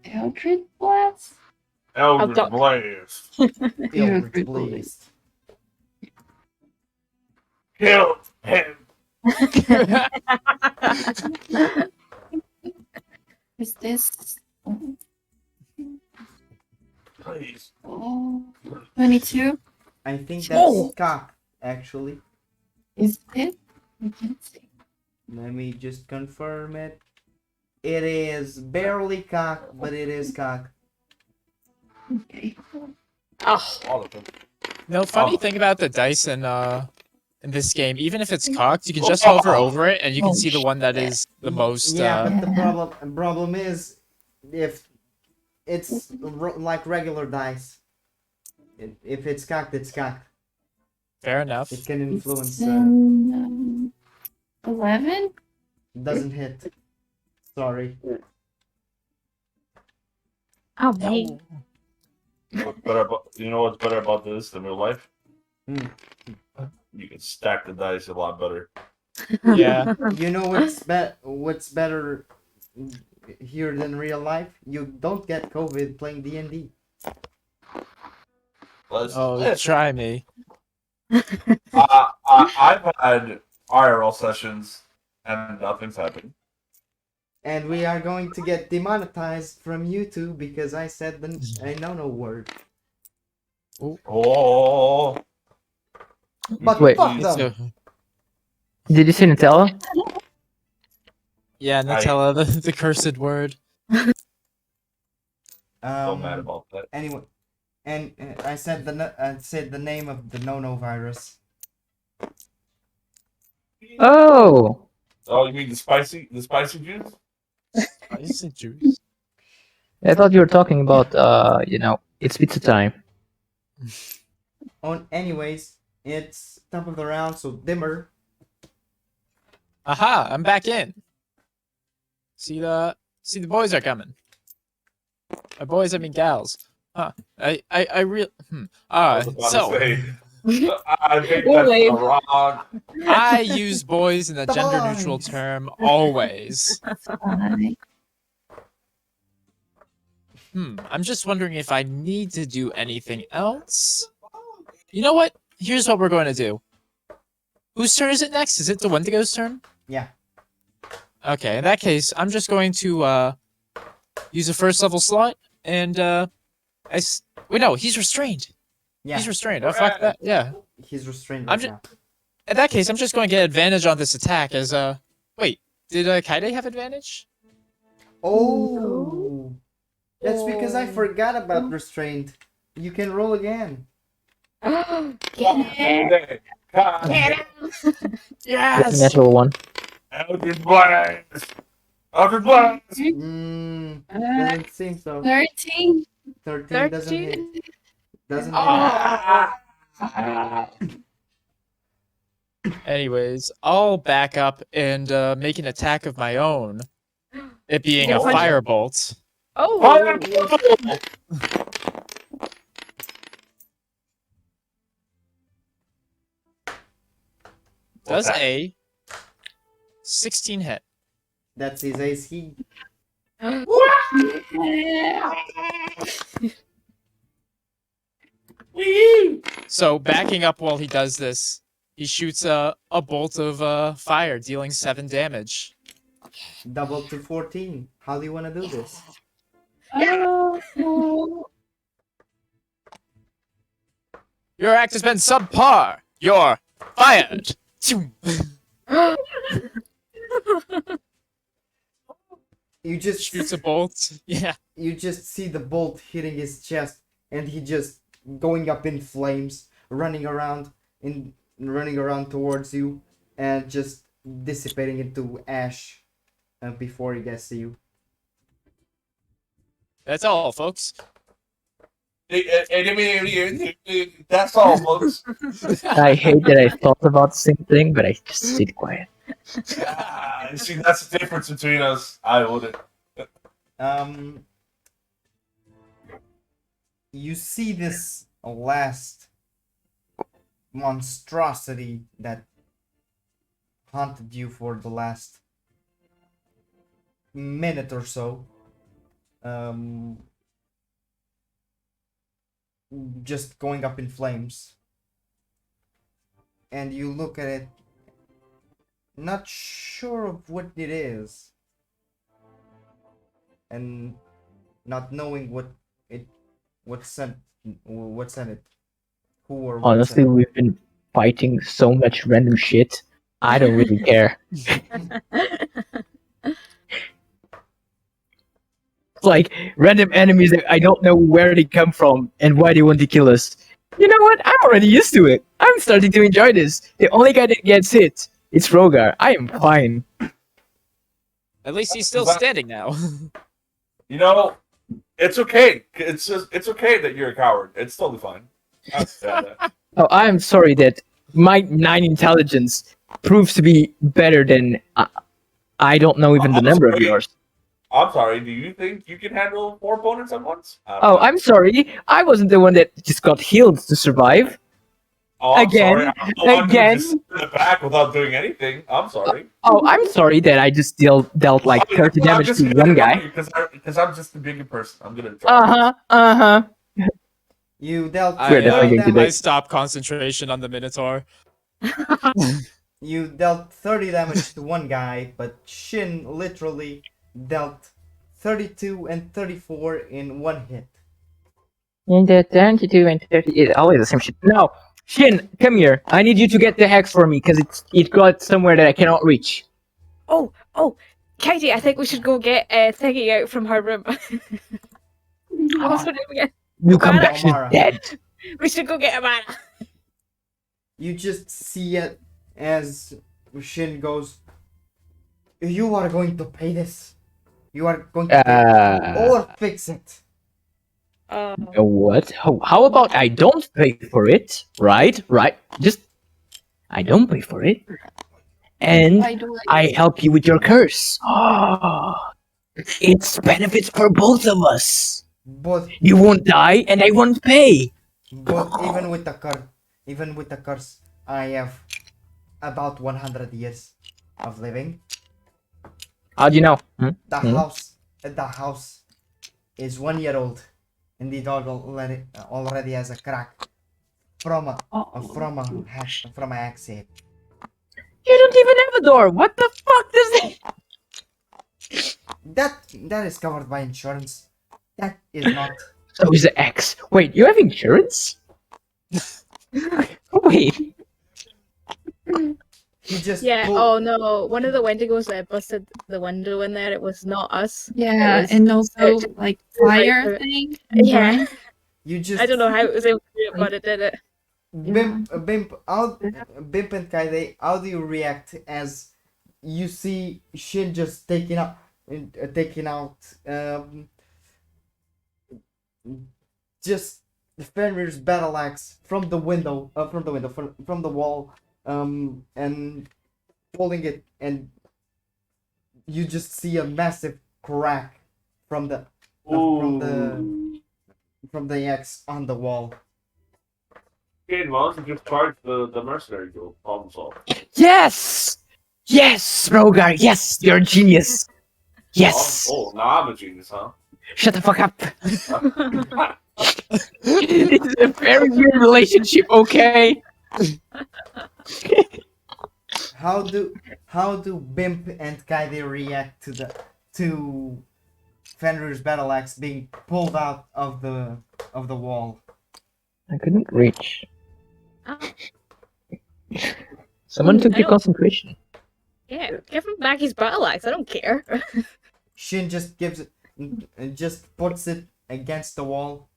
Eldritch Blast. Eldritch duck. Blaze. Eldritch Blast. Kill him. Is this? Please. Oh, 22. I think that's Oh. cock, actually. Is it? I can't see. Let me just confirm it. It is barely cock, but it is cock. Okay. Oh, All of them. No, funny Oh. thing about the dice in this game, even if it's cocked, you can just hover over it and you can see the one that is the most. Yeah, but the problem is if it's like regular dice. If it's cocked, it's cocked. Fair enough. It can influence. It's in, 11? Doesn't hit. Sorry. oh mate. You know what's better about this than real life? Hmm. You can stack the dice a lot better. Yeah. You know what's better here than real life? You don't get COVID playing D&D. Oh, try me. I've had IRL sessions and nothing's happened. And we are going to get demonetized from YouTube because I said a no word. Oh. But Wait. fuck them. So, Did you say Nutella? yeah, Nutella, the cursed word. So mad about that. Anyway, And I said the name of the no virus. Oh, Oh, you mean the spicy juice? Spicy juice. I thought you were talking about it's pizza time. Anyways, it's top of the round, so Dimmer. Aha! I'm back in. See the boys are coming. By boys, I mean gals. Huh. I really. I was about So to say. I think Oh, that's lame. the wrong. I use boys in a The gender neutral boys. term always. Fine. I'm just wondering if I need to do anything else. You know what? Here's what we're going to do. Whose turn is it next? Is it the Wendigo's turn? Yeah. Okay, in that case, I'm just going to use a first level slot, and wait, no, he's restrained. Yeah. He's restrained. Oh, fuck that. Yeah. He's restrained I'm right now. In that case, I'm just going to get advantage on this attack as wait, did Kaide have advantage? Oh. That's because I Oh. forgot about restrained. You can roll again. Get it. Yes. Natural one. Eldritch Blast! Eldritch Blast! Doesn't seem so. 13. 13 doesn't hit. Doesn't hit. Ah! Anyways, I'll back up and make an attack of my own. It being a You're punching- firebolt. Oh. Fireball! Does that? a 16 hit. That's his AC. So backing up while he does this, he shoots a bolt of fire, dealing 7 damage. Double to 14. How do you want to do this? Your act has been subpar. You're fired. You just Shoots a bolt. Yeah. you just see the bolt hitting his chest, and he just going up in flames, running around towards you, and just dissipating into ash before he gets to you. That's all, folks. That's all, folks. I hate that I thought about the same thing, but I just sit quiet. You see, that's the difference between us. I wouldn't. You see this last monstrosity that haunted you for the last minute or so. Just going up in flames. And you look at it, not sure of what it is. And not knowing what sent it. Who or what Honestly, sent it. we've been fighting so much random shit. I don't really care. Like random enemies that I don't know where they come from and why they want to kill us. You know what? I'm already used to it. I'm starting to enjoy this. The only guy that gets hit, it's Rogar. I am fine. At least he's still standing now. You know, it's okay. It's okay that you're a coward. It's totally fine. I understand that. Oh, I am sorry that my 9 intelligence proves to be better than I don't know even the I'm number of sorry. yours. I'm sorry. Do you think you can handle 4 opponents at once? Oh, I'm sorry. I wasn't the one that just got healed to survive. I'm again, sorry. I'm the one who again. just stood in the back without doing anything. I'm sorry. Oh, I'm sorry that I just dealt like 30 damage to one guy. Because I'm just a bigger person. I'm gonna try. You dealt We're definitely 30 going to do I damage. stopped concentration on the Minotaur. You dealt 30 damage to one guy, but Shin literally dealt 32 and 34 in one hit. And the 22 and 30 is always the same shit. No, Shin, come here. I need you to get the hex for me because it got somewhere that I cannot reach. Oh, Katie, I think we should go get Thingy out from her room. What's her name again? You come Amara. back, she's Amara. dead. We should go get Amara. You just see it as Shin goes, you are going to pay this. You are going to pay or fix it. Oh. You know what? How about I don't pay for it? Right? Just I don't pay for it, and I do like I help you with your curse. It's benefits for both of us. But You won't die, and I won't pay. even with the curse, I have about 100 years of living. How do you know? The house is 1 year old, and it already has a crack from a axe head. You don't even have a door. What the fuck does that? That is covered by insurance. That is not. So is the X. Wait, you have insurance? Wait. He just Yeah. pulled- Oh no! One of the Wendigos that busted the window in there. It was not us. Yeah, It was- and also it- like like fire the- thing. Yeah. burn. You just I don't know how it was able to do it, but it did it. Bimp, Bimp and Kaide, how do you react as you see Shin just taking out, just Fenrir's battle axe from the wall, and pulling it, and you just see a massive crack from the axe on the wall. Okay, why don't you just charge the mercenary guild? Problem solved. Yes! Yes, Rogar, yes, you're a genius. Yes. Oh, now I'm a genius, huh? Shut the fuck up. This is a very weird relationship, okay? How do Bimp and Kaide react to Fenrir's battle axe being pulled out of the wall? I couldn't reach. Oh, Someone took I your don't- concentration. yeah, give him back his battle axe. I don't care. Shin just just puts it against the wall.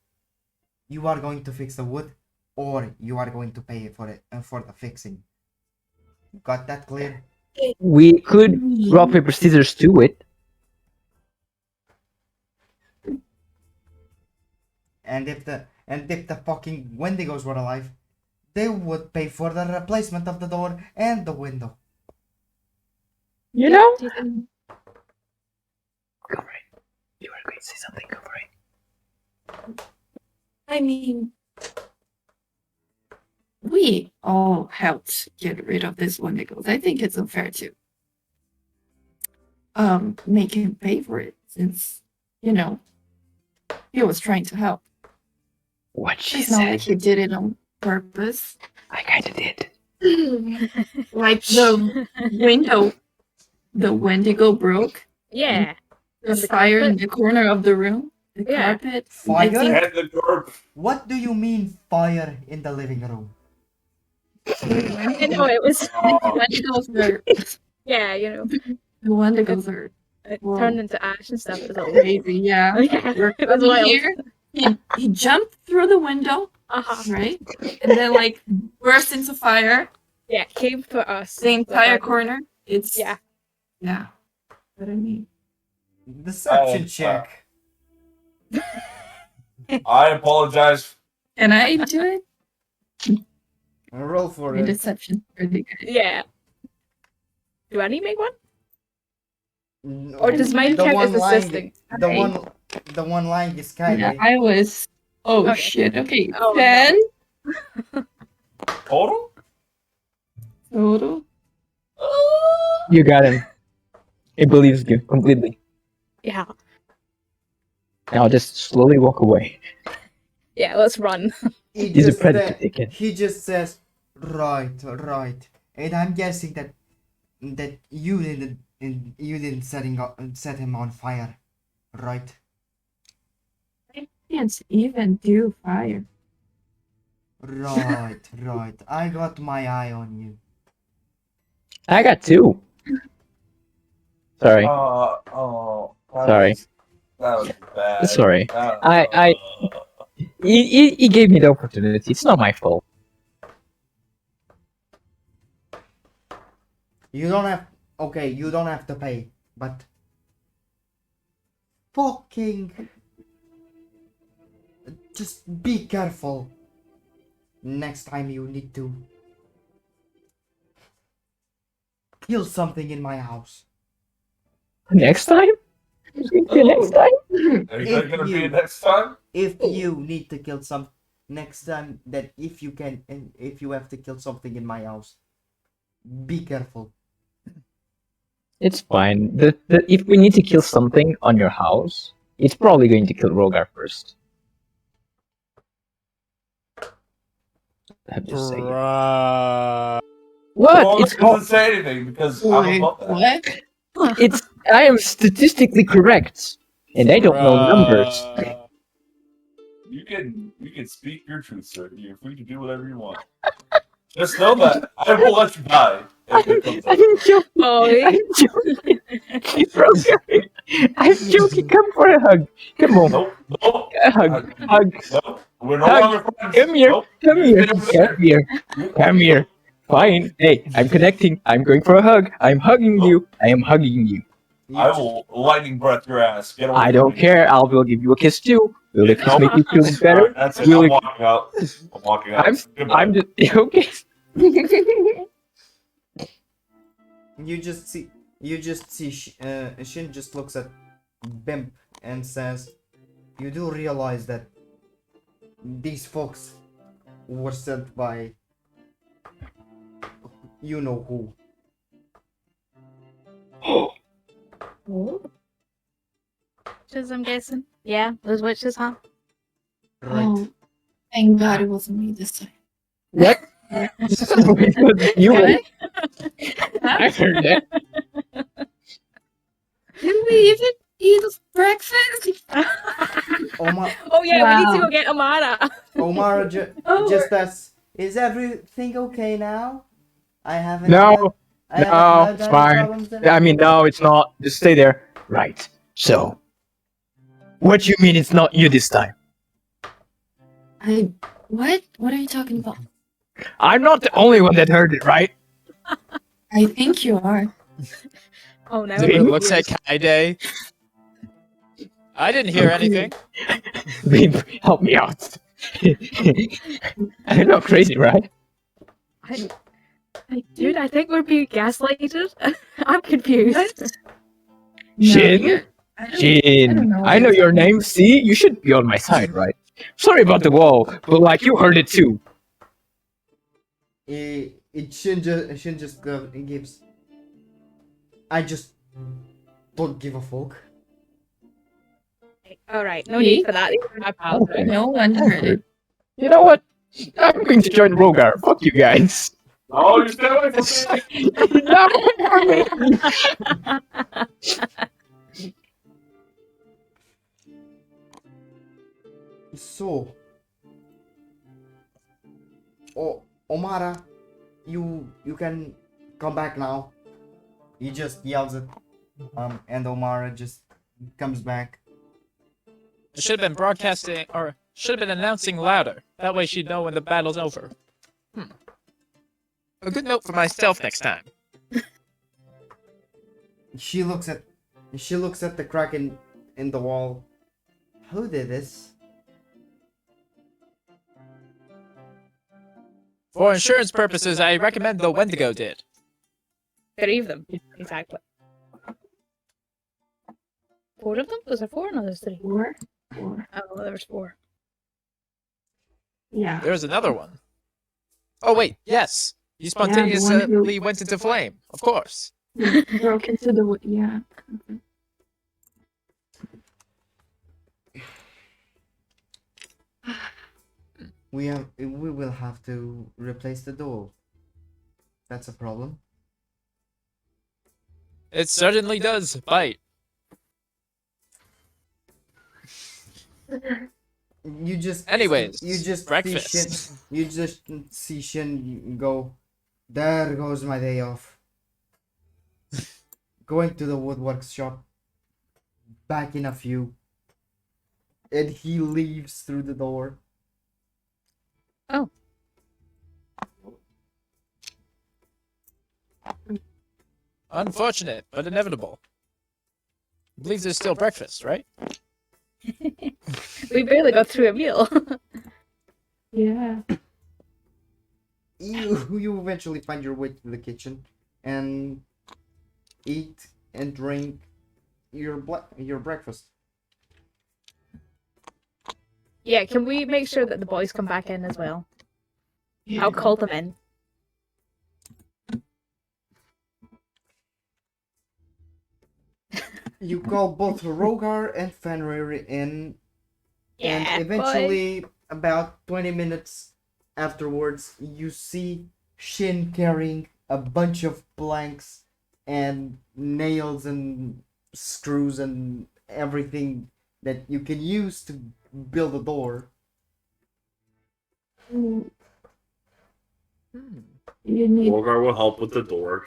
You are going to fix the wood, or you are going to pay for it for the fixing. Got that clear? We could rock, paper, scissors to it. And if the fucking Wendigos were alive, they would pay for the replacement of the door and the window. You know? Do you think- Go for it. You were going to say something, go for it. I mean, we all helped get rid of this Wendigos. I think it's unfair to make him pay for it since, you know, he was trying to help. What she It's not like said. he did it on purpose. I kinda did. Like the window, the Wendigo broke. Yeah. The the fire in carpet? the corner of the room. The Yeah. carpet. Fire? I think And the guard. What do you mean fire in the living room? I know it was. Wendigos are Yeah, you know, the Wendigos are it Whoa. turned into ash and stuff. It was all- crazy. Yeah. Yeah, We're it was coming wild. here. He jumped through the window, Uh-huh. right? And then like burst into fire. Yeah, came for us. The entire But- corner. It's Yeah. Yeah. What I mean. Deception check. I apologize. Can I do it? Roll for My it. deception pretty good. Yeah. Do I need to make one? No, Or does mine the count one as lying- assisting? The one lying is Kaide. Yeah, I was. Oh Okay. shit. Okay. Oh, no. 10 Total? total. You got him. He believes you completely. Yeah. Now just slowly walk away. Yeah, let's run. He's a predator, dickhead. He just says, right, and I'm guessing that you didn't set him on fire, right? I can't even do fire. Right. I got my eye on you. I got two. Sorry. Oh. Sorry. That was bad. Sorry. I- He gave me the opportunity. It's not my fault. You don't have. Okay, you don't have to pay, but fucking just be careful next time you need to kill something in my house. Next time? Next time? Are you If gonna be you- next time? If you need to kill some next time, that if you can, and if you have to kill something in my house, be careful. It's fine. If we need to kill something on your house, it's probably going to kill Rogar first. I'm just saying. Bruh. What? Well, It's it not. doesn't say anything because I'm Wait, above that. what? It's. I am statistically correct, and I don't know numbers. Bruh. You can speak your truth, sir. You're free to do whatever you want. Just know that I will let you die if it comes up. I'm joking. Boy. I'm joking. Rogar, I'm joking. Come for a hug. Come on. Nope, nope, A hug. Hug. nope. We're no Hug. longer friends. Come here. Nope. Come You here. stay over Come there. here. You- Come here. Fine. Hey, I'm connecting. I'm going for a hug. I'm hugging you. I am hugging you. I will lightning breath your ass. Get away I from don't me. care. I will give you a kiss too. Will the kiss Nope. make you feel better? Alright, that's it. Will I'm it- walking out. I'm walking out. I'm. Goodbye. I'm just okay. You just see Shin just looks at Bimp and says, "You do realize that these folks were sent by you know who." Witches, I'm guessing. Yeah, those witches, huh? Right. Oh, thank God it wasn't me this time. What? Because you. What? I heard that. Did we even eat breakfast? Omar, Oh yeah, we need to Wow. go get Amara. Omara Oh, just asks, "Is everything okay now? I haven't. No, I haven't no, had it's any fine. problems in I mean, no, it's not. Just stay there. Right. So, what you mean it's not you this time? what? What are you talking about? I'm not the only one that heard it, right? I think you are. Oh no. Dimmer Really? looks at Kaide. I didn't hear anything. Babe, help me out. I'm not crazy, right? Dude, I think we're being gaslighted. I'm confused. No, Shin? you're- I don't Shin, know I what know you're your talking name. about. See, you should be on my side, right? Sorry about the wall, but like you heard it too. Shin just gives. I just don't give a fuck. Alright, no need for that. These are my pals. Okay. No one heard it. You know what? I'm going to join Rogar. Fuck you guys. Oh, you stay away from me. No! So, Omara, you can come back now. He just yells it, and Omara just comes back. I should have been broadcasting, or should have been announcing louder. That way she'd know when the battle's over. A good note for myself next time. She looks at the crack in the wall. Who did this? For insurance purposes, I recommend the Wendigo did. 3 of them. Exactly. 4 of them? Was there 4? No, there's 3. Four? Oh, there was 4. Yeah. There's another one. Oh wait, yes. You the one spontaneously who- went into flame, of course. Broke into the yeah. We will have to replace the door. That's a problem. It certainly does bite. You just Anyways, See breakfast. Shin, you just see Shin go. There goes my day off. Going to the woodworks shop. Back in a few. And he leaves through the door. Oh. Unfortunate, but inevitable. I believe there's still breakfast, right? We barely got through a meal. Yeah. You eventually find your way to the kitchen and eat and drink your breakfast. Yeah, can we make sure that the boys come back in as well? I'll call them in. You call both Rogar and Fenrir in, and Yeah, eventually, about 20 minutes afterwards, you see Shin carrying a bunch of planks and nails and screws and everything that you can use to build a door. Mm, Hmm. You need. Rogar will help with the door.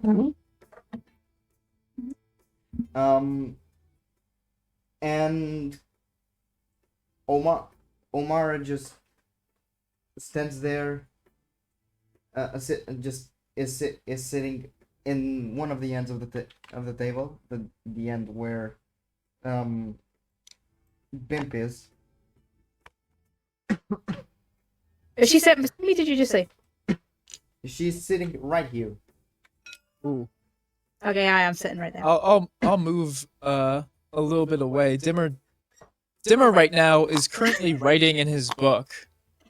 Mhm. And Omar just stands there, is sitting in one of the ends of the table, the end where Bimp is. Is she sitting beside me, did you just say? She's sitting right here. Ooh. Okay, I am sitting right there. I'll move a little bit away. Dimmer right now is currently writing in his book.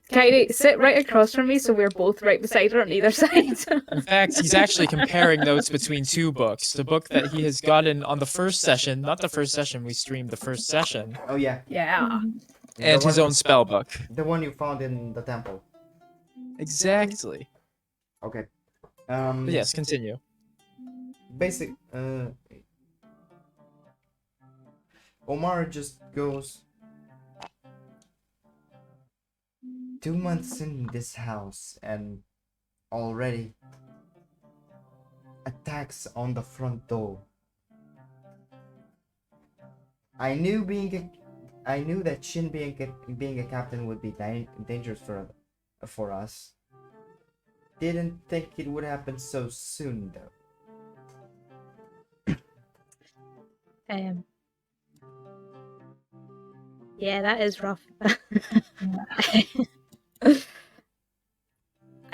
Katie, sit right across from me so we're both right beside her on either side. In fact, he's actually comparing notes between two books. The book that he has gotten on the first session, not the first session we streamed, the first session, Oh yeah, Yeah. and his own spell book. the one you found in the temple. Exactly. Okay. But yes, continue. Basic. Omar just goes. 2 months in this house and already attacks on the front door. I knew that Shin being a captain would be dangerous for us. Didn't think it would happen so soon though. Um. Yeah, that is rough.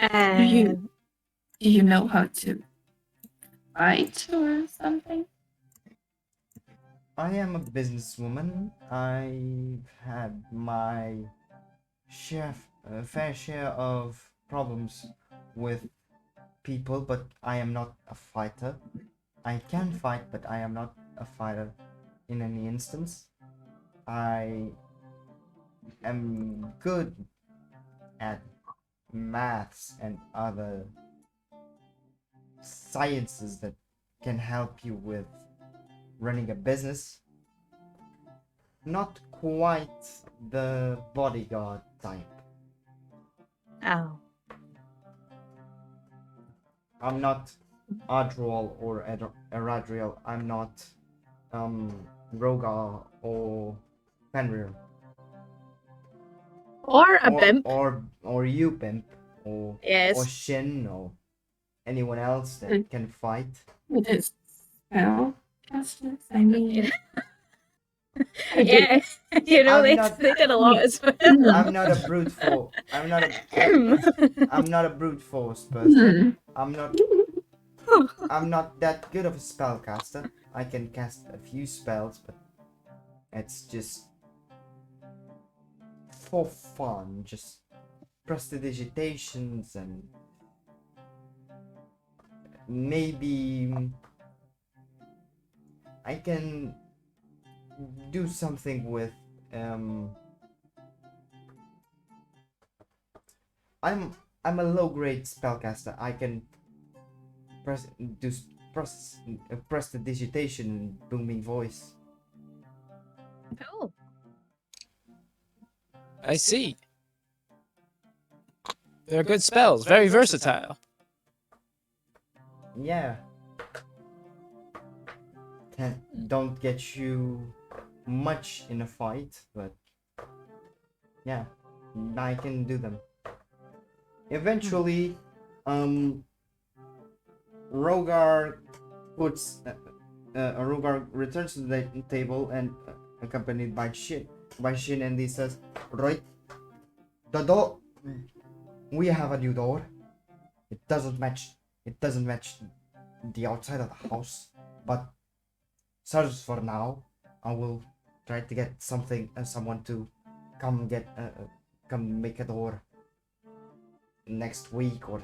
Do you know how to fight or something? I am a businesswoman. I've had my fair share of problems with people, but I am not a fighter. I can fight, but I am not a fighter in any instance. I am good at maths and other sciences that can help you with running a business. Not quite the bodyguard type. Oh. I'm not Adrol or Eradriel. I'm not Rogar or Fenrir. Or a bimp. Or you, Pimp. Or Yes. Shin or anyone else that can fight. With his spell casters? I mean, Yeah, you know, I'm not- they did a lot as well. I'm not a brute force. I'm not a brute force person. I'm not that good of a spellcaster. I can cast a few spells, but it's just for fun. Just prestidigitations and maybe I can do something with I'm a low grade spellcaster. I can prestidigitation and booming voice. Oh. I see. They're good spells, very versatile. Yeah. Don't get you much in a fight, but yeah, I can do them. Eventually, Rogar Rogar returns to the table and accompanied by Shin, and he says, "Right, the door. We have a new door. It doesn't match. It doesn't match the outside of the house, but serves for now. I will try to get someone to come make a door next week or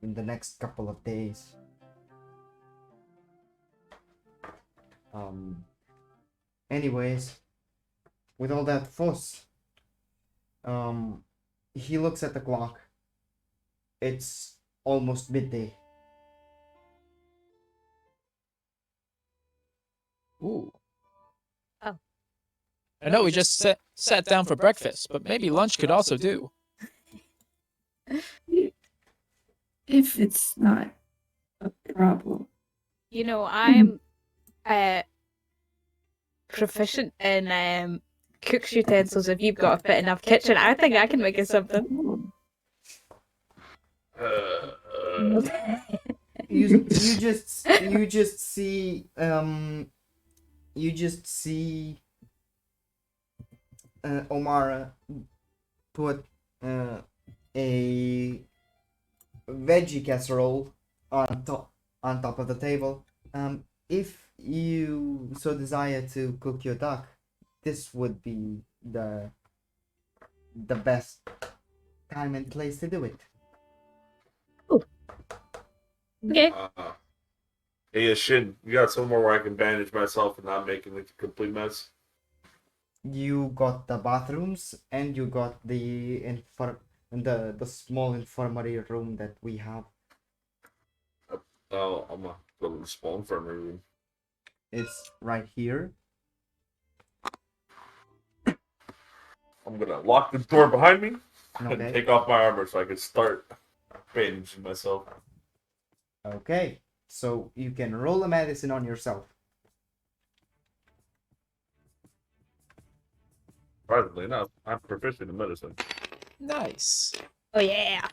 in the next couple of days." Anyways, with all that fuss, he looks at the clock. It's almost midday. Ooh. Oh. I know we just sat down for breakfast, but maybe lunch could also do. If it's not a problem. You know, I'm proficient in cook's utensils. If you've got a fit enough kitchen, I think I can make you something. You just see Omara put a veggie casserole on top of the table. If you so desire to cook your duck, this would be the best time and place to do it. Okay. Hey, Shin, you got somewhere where I can bandage myself and not making a complete mess? You got the bathrooms and you got the small infirmary room that we have. Oh, I'm gonna go to the small infirmary room. It's right here. I'm gonna lock the door behind me and Okay. take off my armor so I can start bandaging myself. Okay. So you can roll a medicine on yourself. Surprisingly enough, I'm proficient in medicine. Nice. Oh yeah.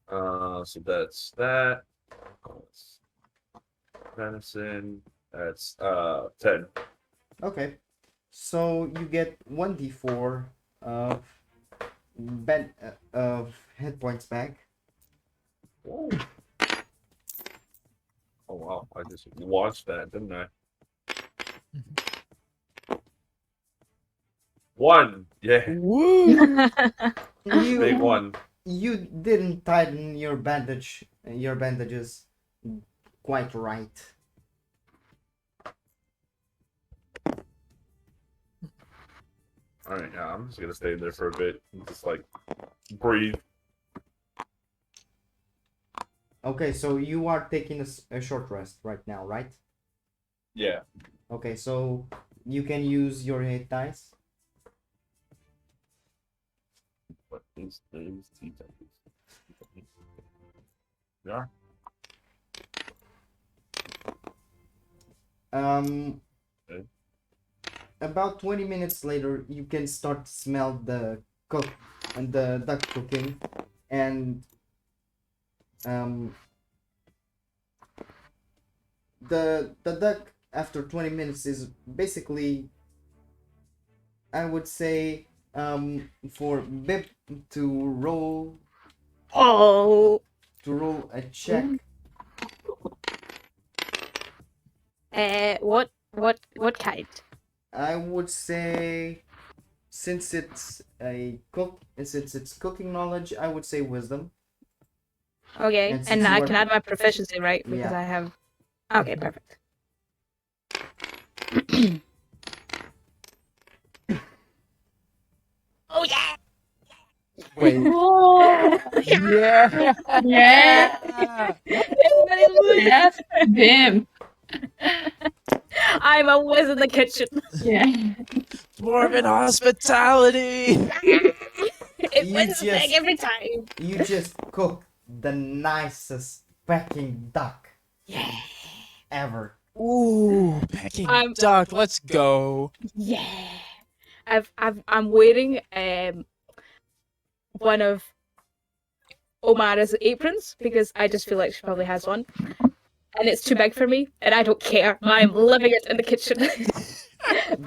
So that's that. Medicine. That's 10. Okay. So you get 1d4 of hit points back. Oh. Oh wow! I just watched that, didn't I? 1. Yeah, Woo! big one. You didn't tighten your bandages quite right. All right, yeah, I'm just gonna stay in there for a bit and just like breathe. Okay, so you are taking a short rest right now, right? Yeah. Okay, so you can use your hit dice. What is those Yeah. Okay. About 20 minutes later, you can start to smell the duck cooking, and the duck after 20 minutes is basically, I would say, for Bip to roll Oh. a check. What kind? I would say, since it's cooking knowledge, I would say wisdom. Okay, And since and you I are- can add my proficiency, right? Because Yeah. I have. Okay, perfect. Oh yeah! Wait. Yeah. Yeah. Everybody look! Yeah. Bim. I'm a whiz in the kitchen. Yeah. Dwarven hospitality. It You wins the just- thing every time. You just cooked the nicest packing duck ever. Ooh, pecking I'm- duck. Let's go. Yeah. I'm wearing one of Omara's aprons because I just feel like she probably has one. And it's too big for me, and I don't care. I'm living it in the kitchen.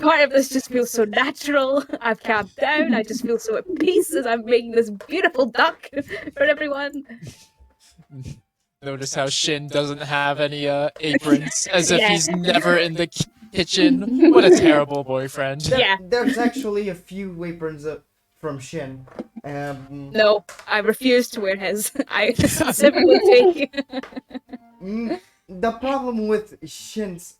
Part of this just feels so natural. I've calmed down. I just feel so at peace as I'm making this beautiful duck for everyone. Notice how Shin doesn't have any aprons, as if Yeah. he's never in the kitchen. What a terrible boyfriend. Yeah. There's actually a few aprons from Shin. No, I refuse to wear his. I specifically take. The problem with Shin's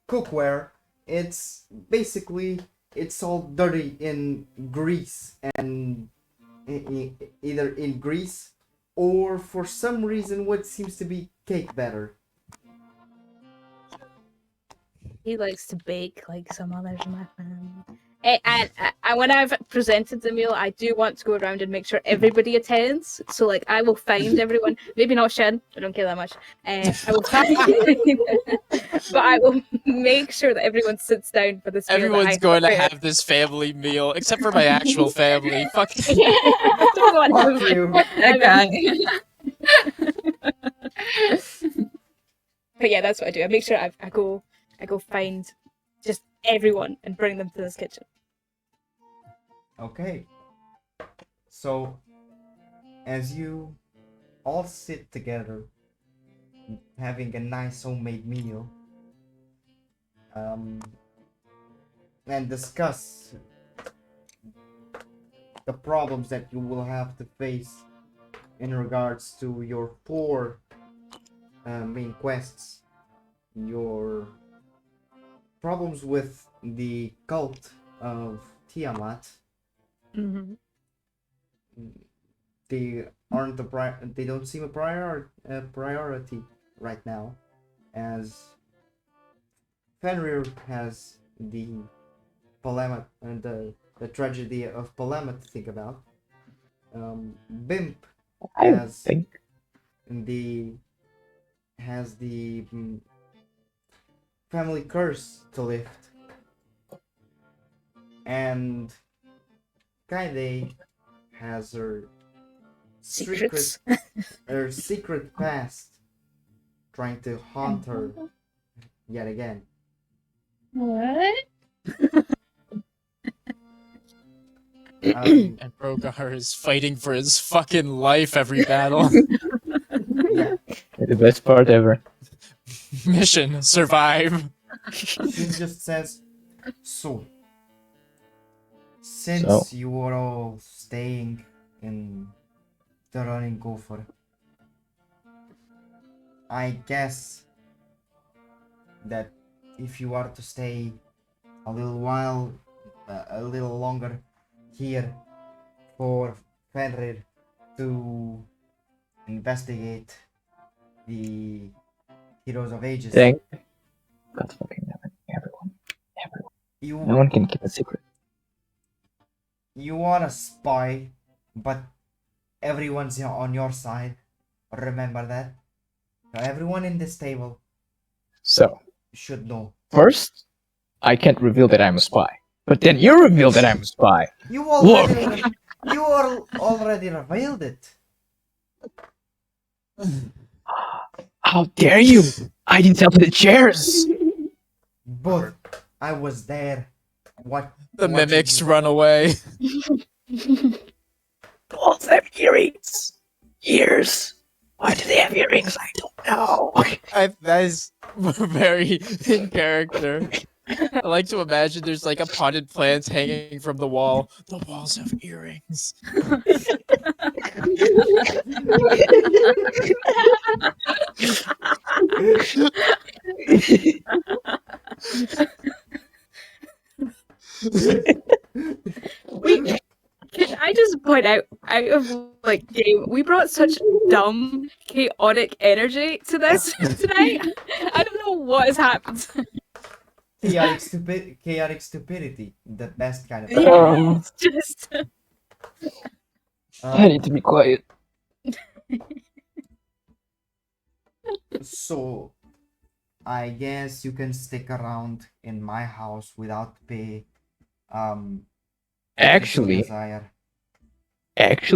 cookware, it's basically it's all dirty in grease and either in grease or for some reason what seems to be cake batter. He likes to bake like some others in my family. And when I've presented the meal, I do want to go around and make sure everybody attends. So, like, I will find everyone. Maybe not Shin. I don't care that much. I will find, but I will make sure that everyone sits down for this meal. Everyone's going to have this family meal, except for my actual family. Fuck. Don't go on Fuck to you. That guy. But yeah, that's what I do. I make sure I go find just everyone and bring them to this kitchen. Okay. So, as you all sit together, having a nice homemade meal, and discuss the problems that you will have to face in regards to your four main quests, your problems with the cult of Tiamat. Mm-hmm. They they don't seem a priority right now, as Fenrir has the Palamat and the tragedy of Palamat to think about. Bimp I has think. the family curse to lift, and Kaide has her Secrets. her secret past trying to haunt her yet again. What? And Brogar is fighting for his fucking life every battle. Yeah, The best part ever. Mission, survive. she just says, so, since you are all staying in the running gopher, I guess that if you are to stay a little while, a little longer here for Fenrir to investigate the Heroes of Ages, Thank God fucking damn it. Everyone. No you one can keep a secret. you are a spy, but everyone's on your side. Remember that. Now, everyone in this table So, should know. first, I can't reveal that I'm a spy. But then you reveal that I'm a spy. You already you already revealed it. How dare you! I didn't tell the chairs! But I was there. What The what mimics did run away. Bulls have earrings. Ears. Why do they have earrings? I don't know. That is very in character. I like to imagine there's like a potted plant hanging from the wall. The walls have earrings. Can I just point out of like game, we brought such dumb, chaotic energy to this tonight. I don't know what has happened. chaotic stupidity, the best kind of. Yeah, it's just I need to be quiet. So, I guess you can stick around in my house without pay, Actually, Desire.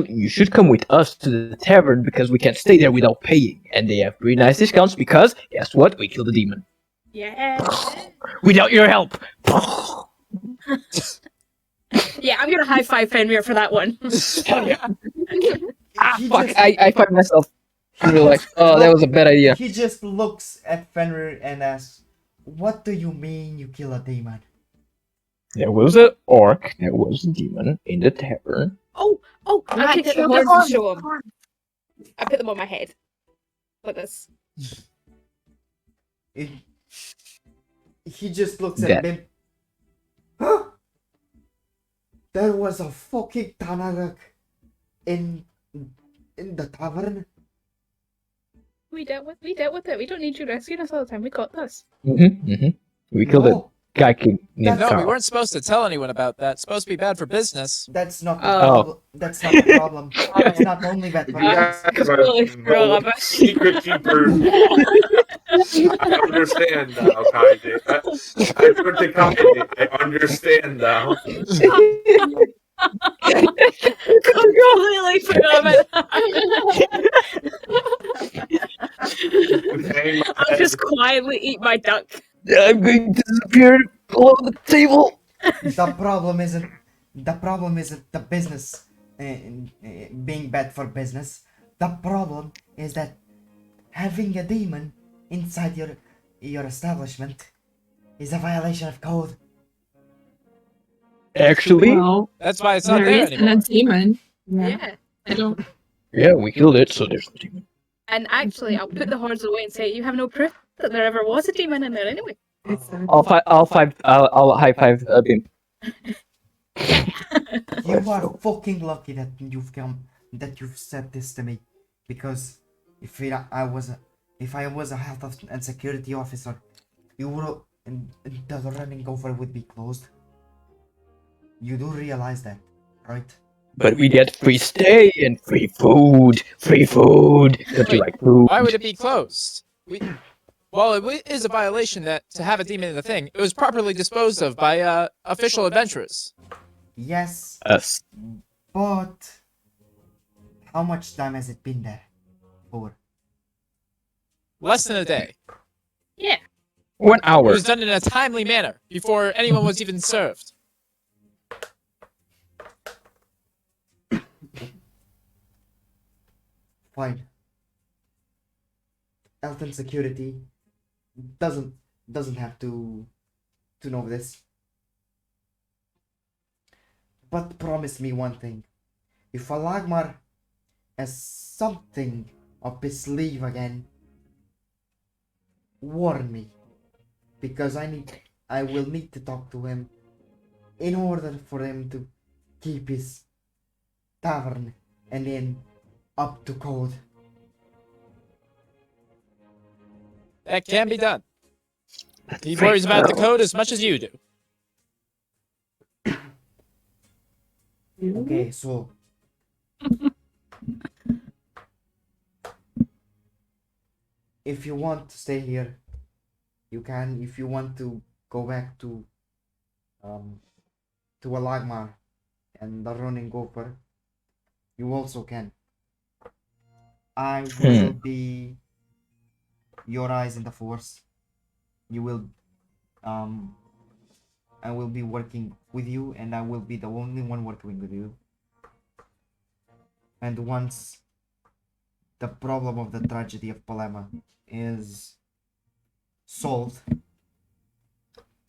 you should come with us to the tavern because we can't stay there without paying, and they have pretty nice discounts because guess what? We killed the demon Yeah. without your help. Yeah, I'm gonna high five Fenrir for that one. Hell yeah! He Fuck! just- I find myself. I realized, oh, that was a bad idea. He just looks at Fenrir and asks, "What do you mean you kill a demon?" There was an orc, there was a demon in the tavern. Oh, I can hit the horns and show him. I put them on my head. Like this. He just looks at That- him. Huh? There was a fucking Tanaruk in the tavern. We dealt with it. We don't need you rescuing us all the time. We got this. We killed a No, guy named That's- No, we Carl. weren't supposed to tell anyone about that. It's supposed to be bad for business. that's not the Oh. problem. That's not the problem. It's not only that. You but guys are Completely forgot no about it. secret keepers. I understand now, Kaide. I put the Kaide. I understand now. Completely forgot about Hang my I'll head. just quietly eat my duck. I'm going to disappear below the table. The problem isn't the business being bad for business. The problem is that having a demon inside your establishment is a violation of code. Actually, Well, That's why it's not there there isn't anymore. a demon. Yeah. I don't. yeah, we killed it, so there's no demon. And actually, I'll put the horns away and say you have no proof that there ever was a demon in there anyway. I'll high five Bim. You are fucking lucky that you've said this to me, because if I was a health and security officer, you would the running over would be closed. You do realize that, right? But we get free stay and free food. Free food. Don't you Wait, like food? Why would it be closed? Well, it is a violation that to have a demon in the thing, it was properly disposed of by official adventurers. Yes, Us. but how much time has it been there for? Less than a day. Yeah. 1 It hour. was done in a timely manner before anyone was even served. Fine. Health and security doesn't have to know this. But promise me one thing. If Alagmar has something up his sleeve again, warn me. Because I will need to talk to him in order for him to keep his tavern and then up to code. That can be done. He worries about the code as much as you do. Okay, so if you want to stay here, you can. If you want to go back to Alagmar and the running gopher, you also can. I will be your eyes in the force. You will I will be working with you, and I will be the only one working with you. And once the problem of the tragedy of Palema is solved,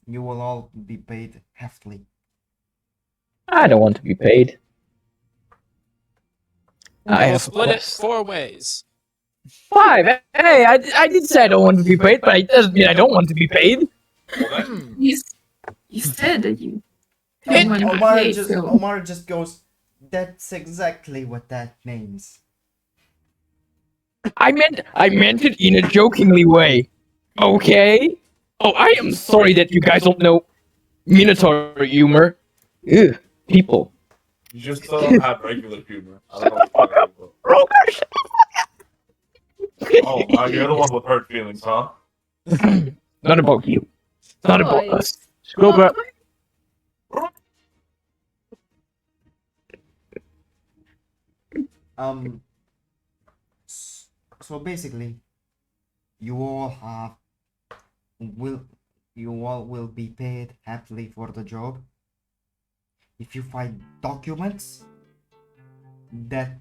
you will all be paid heftily. I don't want to be paid. I We'll have split it quest. 4 ways. 5. Hey, I did say I don't want to be paid, but it doesn't mean I don't want to be paid. You said that you don't want to be Omar paid, just so Omar just goes, "That's exactly what that means." I meant it in a jokingly way. Okay? Oh, I am sorry that you guys don't know Minotaur humor. Ew, people. You just don't have regular humor. I don't know what you're talking Robert! about. Oh, you're the one with hurt feelings, huh? Not about you. Not about Boys. us. Scroll back. Um. So basically, you all have will you all will be paid happily for the job if you find documents that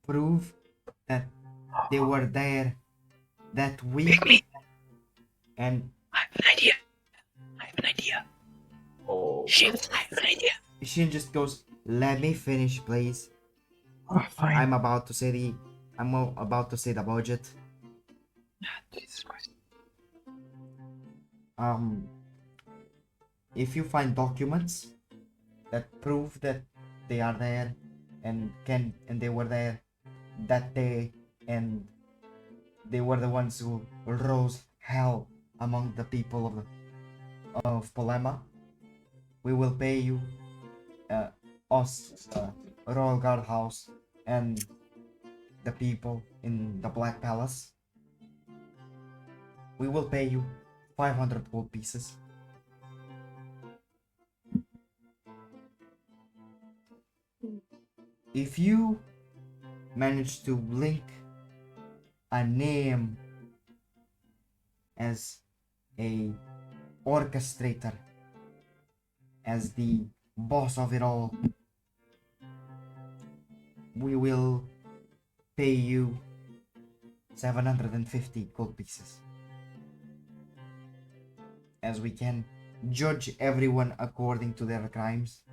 prove that they were there that week. And I have an idea. I have an idea. Oh, Shit, I have an idea. Shin just goes, "Let me finish, please. Oh, fine. I'm about to say the budget. Jesus Christ. If you find documents that prove that they are there and they were there that day and they were the ones who rose hell among the people of Polema, we will pay you, us, Royal Guard House, and the people in the Black Palace. We will pay you 500 gold pieces. If you manage to link a name as a orchestrator, as the boss of it all, we will pay you 750 gold pieces, as we can judge everyone according to their crimes.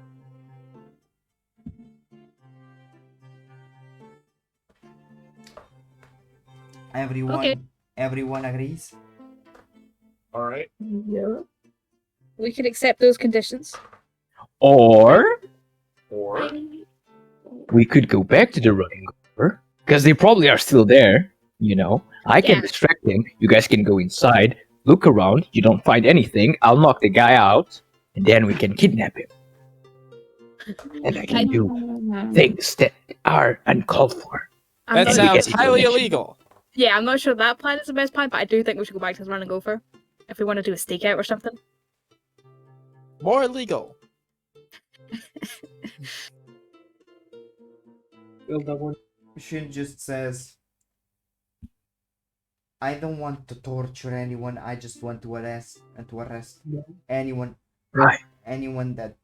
Everyone agrees. All right. Yeah. We can accept those conditions. Or Or we could go back to the running over, because they probably are still there. You know, I can Yeah. distract them. You guys can go inside, look around. You don't find anything. I'll knock the guy out, and then we can kidnap him. And I can do things that are uncalled for. I'm That not- we get sounds highly information. illegal. Yeah, I'm not sure that plan is the best plan, but I do think we should go back to the run and gopher if we want to do a stakeout or something. More illegal. Shin just says, "I don't want to torture anyone. I just want to arrest anyone, Right. anyone that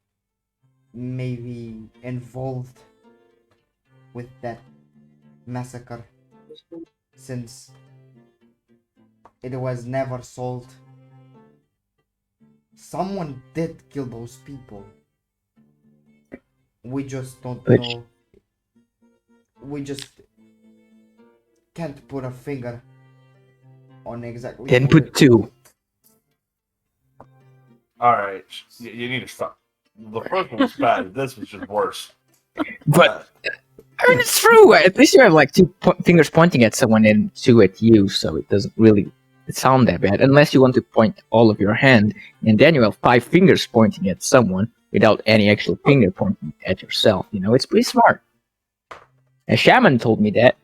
may be involved with that massacre, since it was never solved. Someone did kill those people. We just don't But- know. We just can't put a finger on exactly Then who put it- two. all right, you need to stop. The first one was bad. This was just worse. But I mean, it's true. At least you have like two fingers pointing at someone and two at you, so it doesn't really sound that bad. Unless you want to point all of your hand, and then you have 5 fingers pointing at someone without any actual finger pointing at yourself. You know, it's pretty smart. A shaman told me that.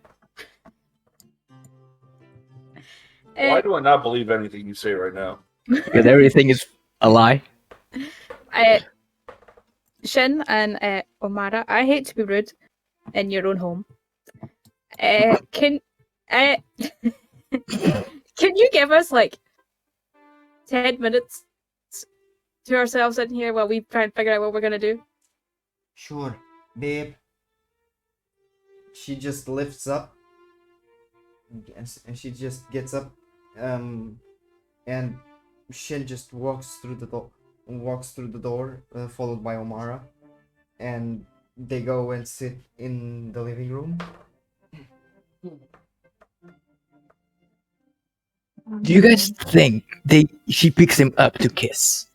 Why do I not believe anything you say right now? Because everything is a lie. Shin and Omara, I hate to be rude in your own home. Can can you give us like 10 minutes to ourselves in here while we try and figure out what we're gonna do? Sure, babe. She just lifts up, and she just gets up, and Shin just walks through the door, followed by Omara, and they go and sit in the living room. Do you guys think she picks him up to kiss?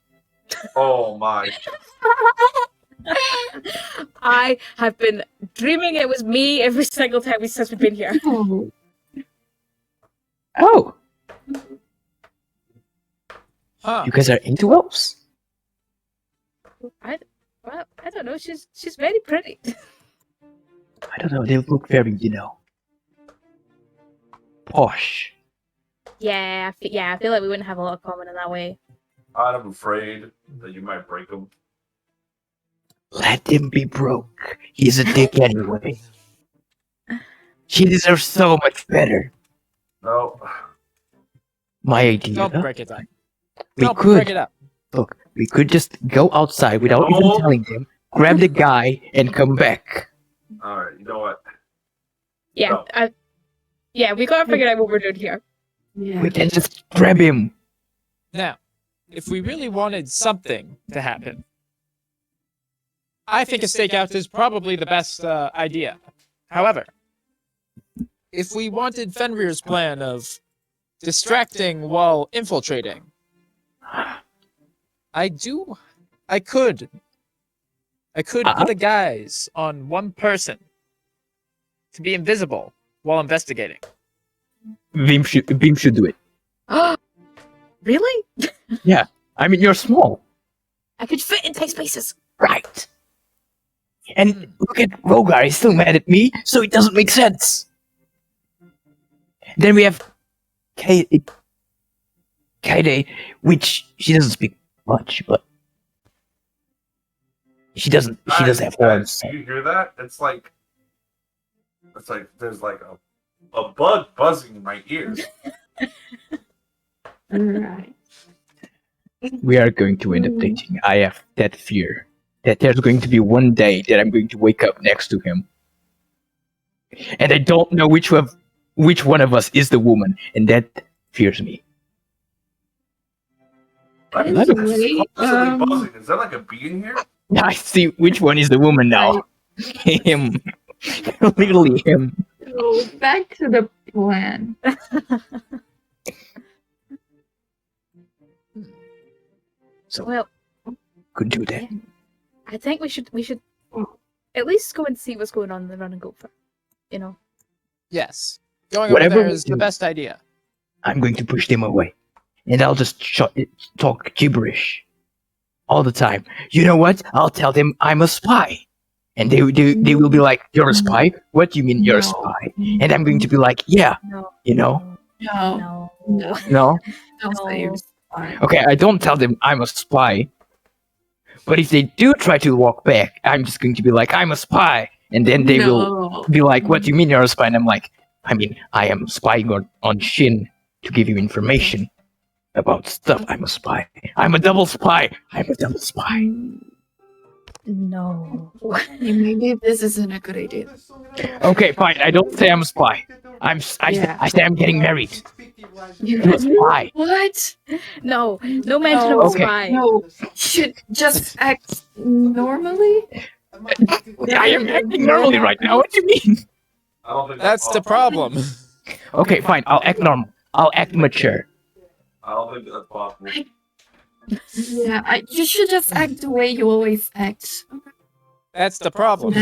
Oh my! I have been dreaming it was me every single time since we've been here. Oh, Huh. you guys are into elves? I don't know. She's very pretty. I don't know. They look very, posh. Yeah, I feel like we wouldn't have a lot of common in that way. I'm afraid that you might break them. Let him be broke. He's a dick anyway. She deserves so much better. No. My idea. Don't break it up. We Don't could. break it up. Look, we could just go outside without even No. telling them, grab the guy, and come back. All right. You know what? Yeah, No. yeah, we gotta figure out what we're doing here. Yeah. We can just grab him. Now, if we really wanted something to happen, I think a stakeout is probably the best idea. However, if we wanted Fenrir's plan of distracting while infiltrating, I could put a guise on one person to be invisible while investigating. Beam should do it. Really? I mean, you're small. I could fit in tight spaces. Right. And look at Rogar, he's still mad at me, so it doesn't make sense. Then we have Kaede, which she doesn't speak much, but she doesn't have words. Do you hear that? It's like there's like a bug buzzing in my ears. Alright. We are going to end up dating. I have that fear that there's going to be one day that I'm going to wake up next to him. And I don't know which one of us is the woman, and that fears me. Anyway, Constantly buzzing. Is that like a bee in here? I see which one is the woman now. Him. Literally him. so back to the plan. So Well, could do that. I think we should at least go and see what's going on in the run and go for. You know. Yes. Going Whatever over there we is do. the best idea. I'm going to push them away. And I'll just talk gibberish all the time. You know what? I'll tell them I'm a spy. And they will be like, you're a spy? What do you mean you're a No. spy? And I'm going to be like, yeah, No. you know? No, No. no, No? don't say you're No. fine. Okay, I don't tell them I'm a spy. But if they do try to walk back, I'm just going to be like, I'm a spy. And then they will be like, what do you mean you're a spy? And I'm like, I mean, I am spying on Shin to give you information about stuff. I'm a spy. I'm a double spy. I'm a double spy. No. Maybe this isn't a good idea. Okay, fine. I don't say I'm a spy. I say I'm getting married to a spy. What? No. No mention of a Okay. spy. No, should just act normally. I am acting normally right now. What do you mean? I don't think That's the problem. Okay, fine. I'll act normal. I'll act mature. I don't think that's possible. Yeah, you should just act the way you always act. That's the problem.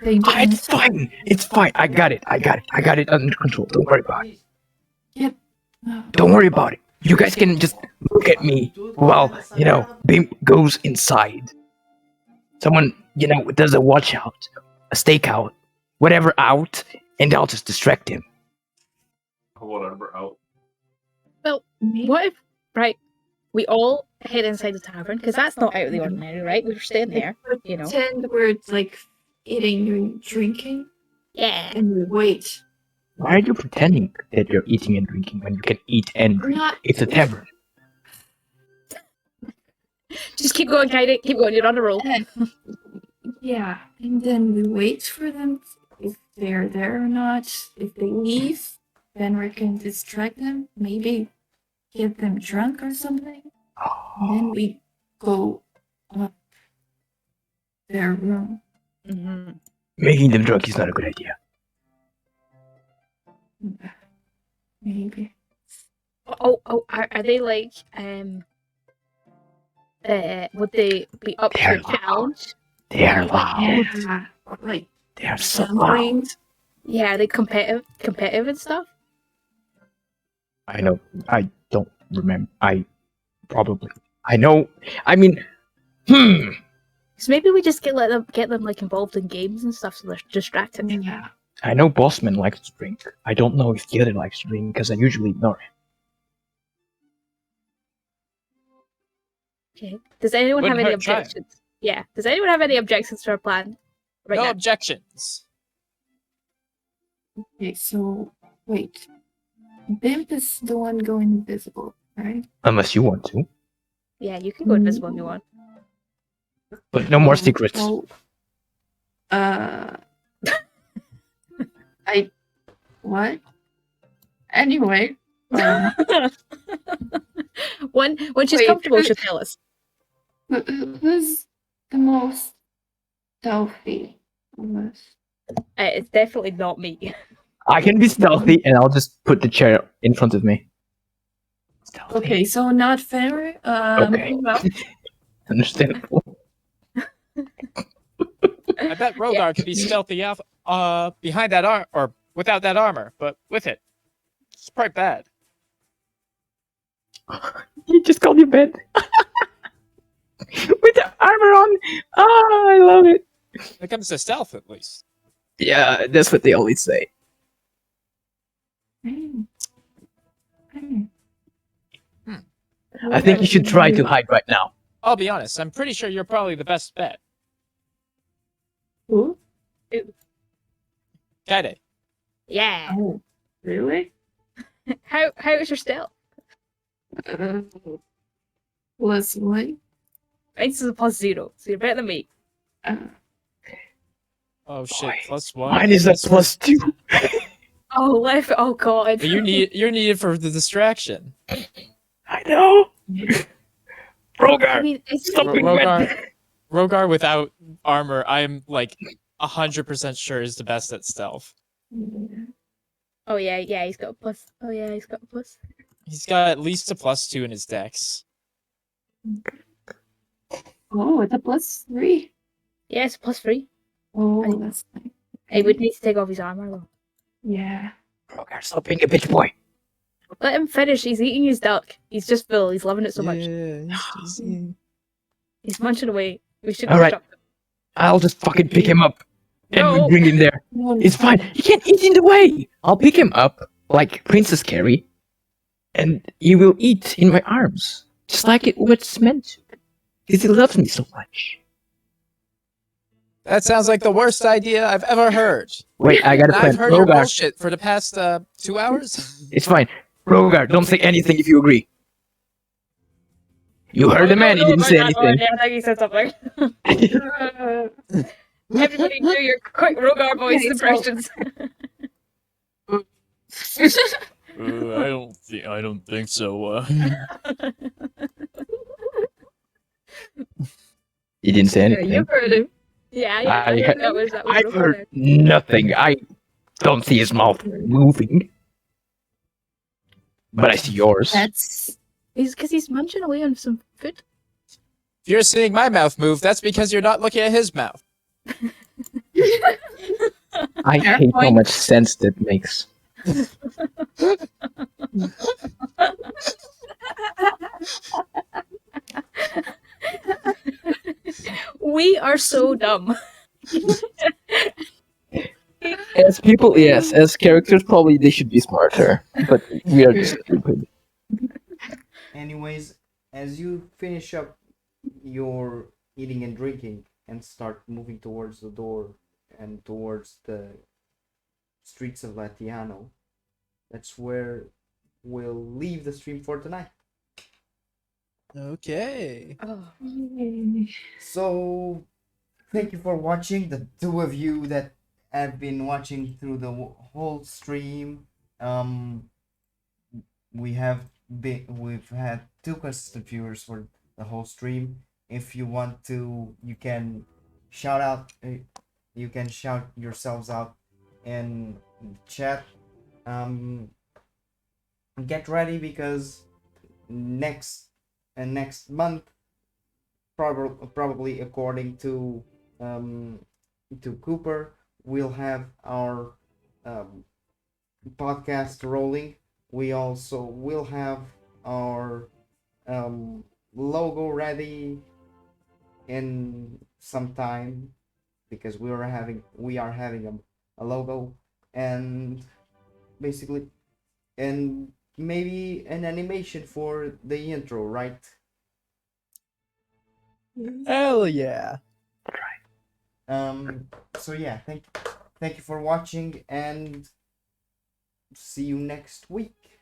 It's fine. It's fine. I got it. I got it under control. Don't worry about it. Don't worry about it. You guys can just look at me while, Bim goes inside. Someone, does a watch out, a stakeout, whatever out, and I'll just distract him. Whatever. Out. Well, what if we all head inside the tavern, because that's not out of the ordinary, right? We were staying there, Pretend we're like eating and drinking, Yeah. and we wait. Why are you pretending that you're eating and drinking when you can eat and We're drink? not. It's a tavern. Just keep going, Katie. Keep going. You're on a roll. Yeah, and then we wait for them if they're there or not. If they leave, then we can distract them. Maybe get them drunk or something. And then we go up their room. Mm-hmm. Making them drunk is not a good idea. Maybe. Oh, are they like would they be up They're to a challenge? They are loud. Yeah, like They are so loud. gambling. Yeah, are they competitive and stuff? I know. I don't remember. I know. I mean, So maybe we just get them like involved in games and stuff, so they're distracted. Yeah. I know Bossman likes to drink. I don't know if the other likes to drink because I usually ignore him. Okay. Does anyone Wouldn't have any hurt trying. objections? Yeah. Does anyone have any objections to our plan? Right No now? objections. Okay, so wait. Bimp is the one going invisible, right? Unless you want to. Yeah, you can go invisible if you want. But no more secrets. Well, uh, what? Anyway, when she's Wait, comfortable, who- she'll tell us. who's the most stealthy of us? It's definitely not me. I can be stealthy, and I'll just put the chair in front of me. Stealthy. Okay, so not fair. Okay. Well, Understandable. I bet Rogar could be stealthy off, behind that arm or without that armor, but with it, it's quite bad. You just called your bed. With the armor on. Oh, I love it. When it comes to stealth, at least. Yeah, that's what they always say. hmm. I think you should try to hide right now. I'll be honest. I'm pretty sure you're probably the best bet. Who? Kaide. Yeah. Oh, really? How is your stealth? Was one? Mine's is a +0, so you're better than me. Oh shit! Boy, +1. Mine is a +2. Oh, left. Oh god. But you're needed for the distraction. I know. I Rogar, mean, it's stop being Rogar, bad. Rogar without armor, I'm like 100% sure is the best at stealth. Oh yeah, he's got a plus. Oh yeah, he's got a plus. He's got at least a +2 in his dex. Oh, it's a +3. Yeah, it's a +3. Oh, I- that's nice. He would need to take off his armor though. Yeah. Rogar, stop being a bitch boy. Let him finish. He's eating his duck. He's just full. He's loving it so much. He's munching away. We should All right. distract him. I'll just fucking pick him up and No. bring him there. It's fine. He can't eat in the way. I'll pick him up like Princess Carrie, and he will eat in my arms, just like it was meant to, because he loves me so much. That sounds like the worst idea I've ever heard. Wait, I got a And plan. I've heard your Rogar, bullshit for the past 2 hours. it's fine. Rogar, don't say anything if you agree. You heard the man. He didn't say anything. Yeah, I think he said something. Everybody do your quick Rogar voice Okay, so- impressions. I don't think so. He didn't say Yeah, anything. you heard him. Yeah, I heard- that was I've Rogar heard there. nothing. I don't see his mouth moving, but I see yours. That's Because he's munching away on some food. If you're seeing my mouth move, that's because you're not looking at his mouth. I hate how point. much sense that makes. We are so dumb. As people, yes. As characters, probably they should be smarter, but we are just stupid. Anyways, as you finish up your eating and drinking and start moving towards the door and towards the streets of Latiano, that's where we'll leave the stream for tonight. Okay. Oh. So, thank you for watching. The two of you that have been watching through the whole stream. We've had two consistent viewers for the whole stream. If you want to, you can shout out. You can shout yourselves out in the chat. Get ready because next month, probably according to Cooper, we'll have our podcast rolling. We also will have our logo ready in some time because we are having a logo and basically and maybe an animation for the intro, right? Hell yeah. So yeah, thank you for watching, and see you next week.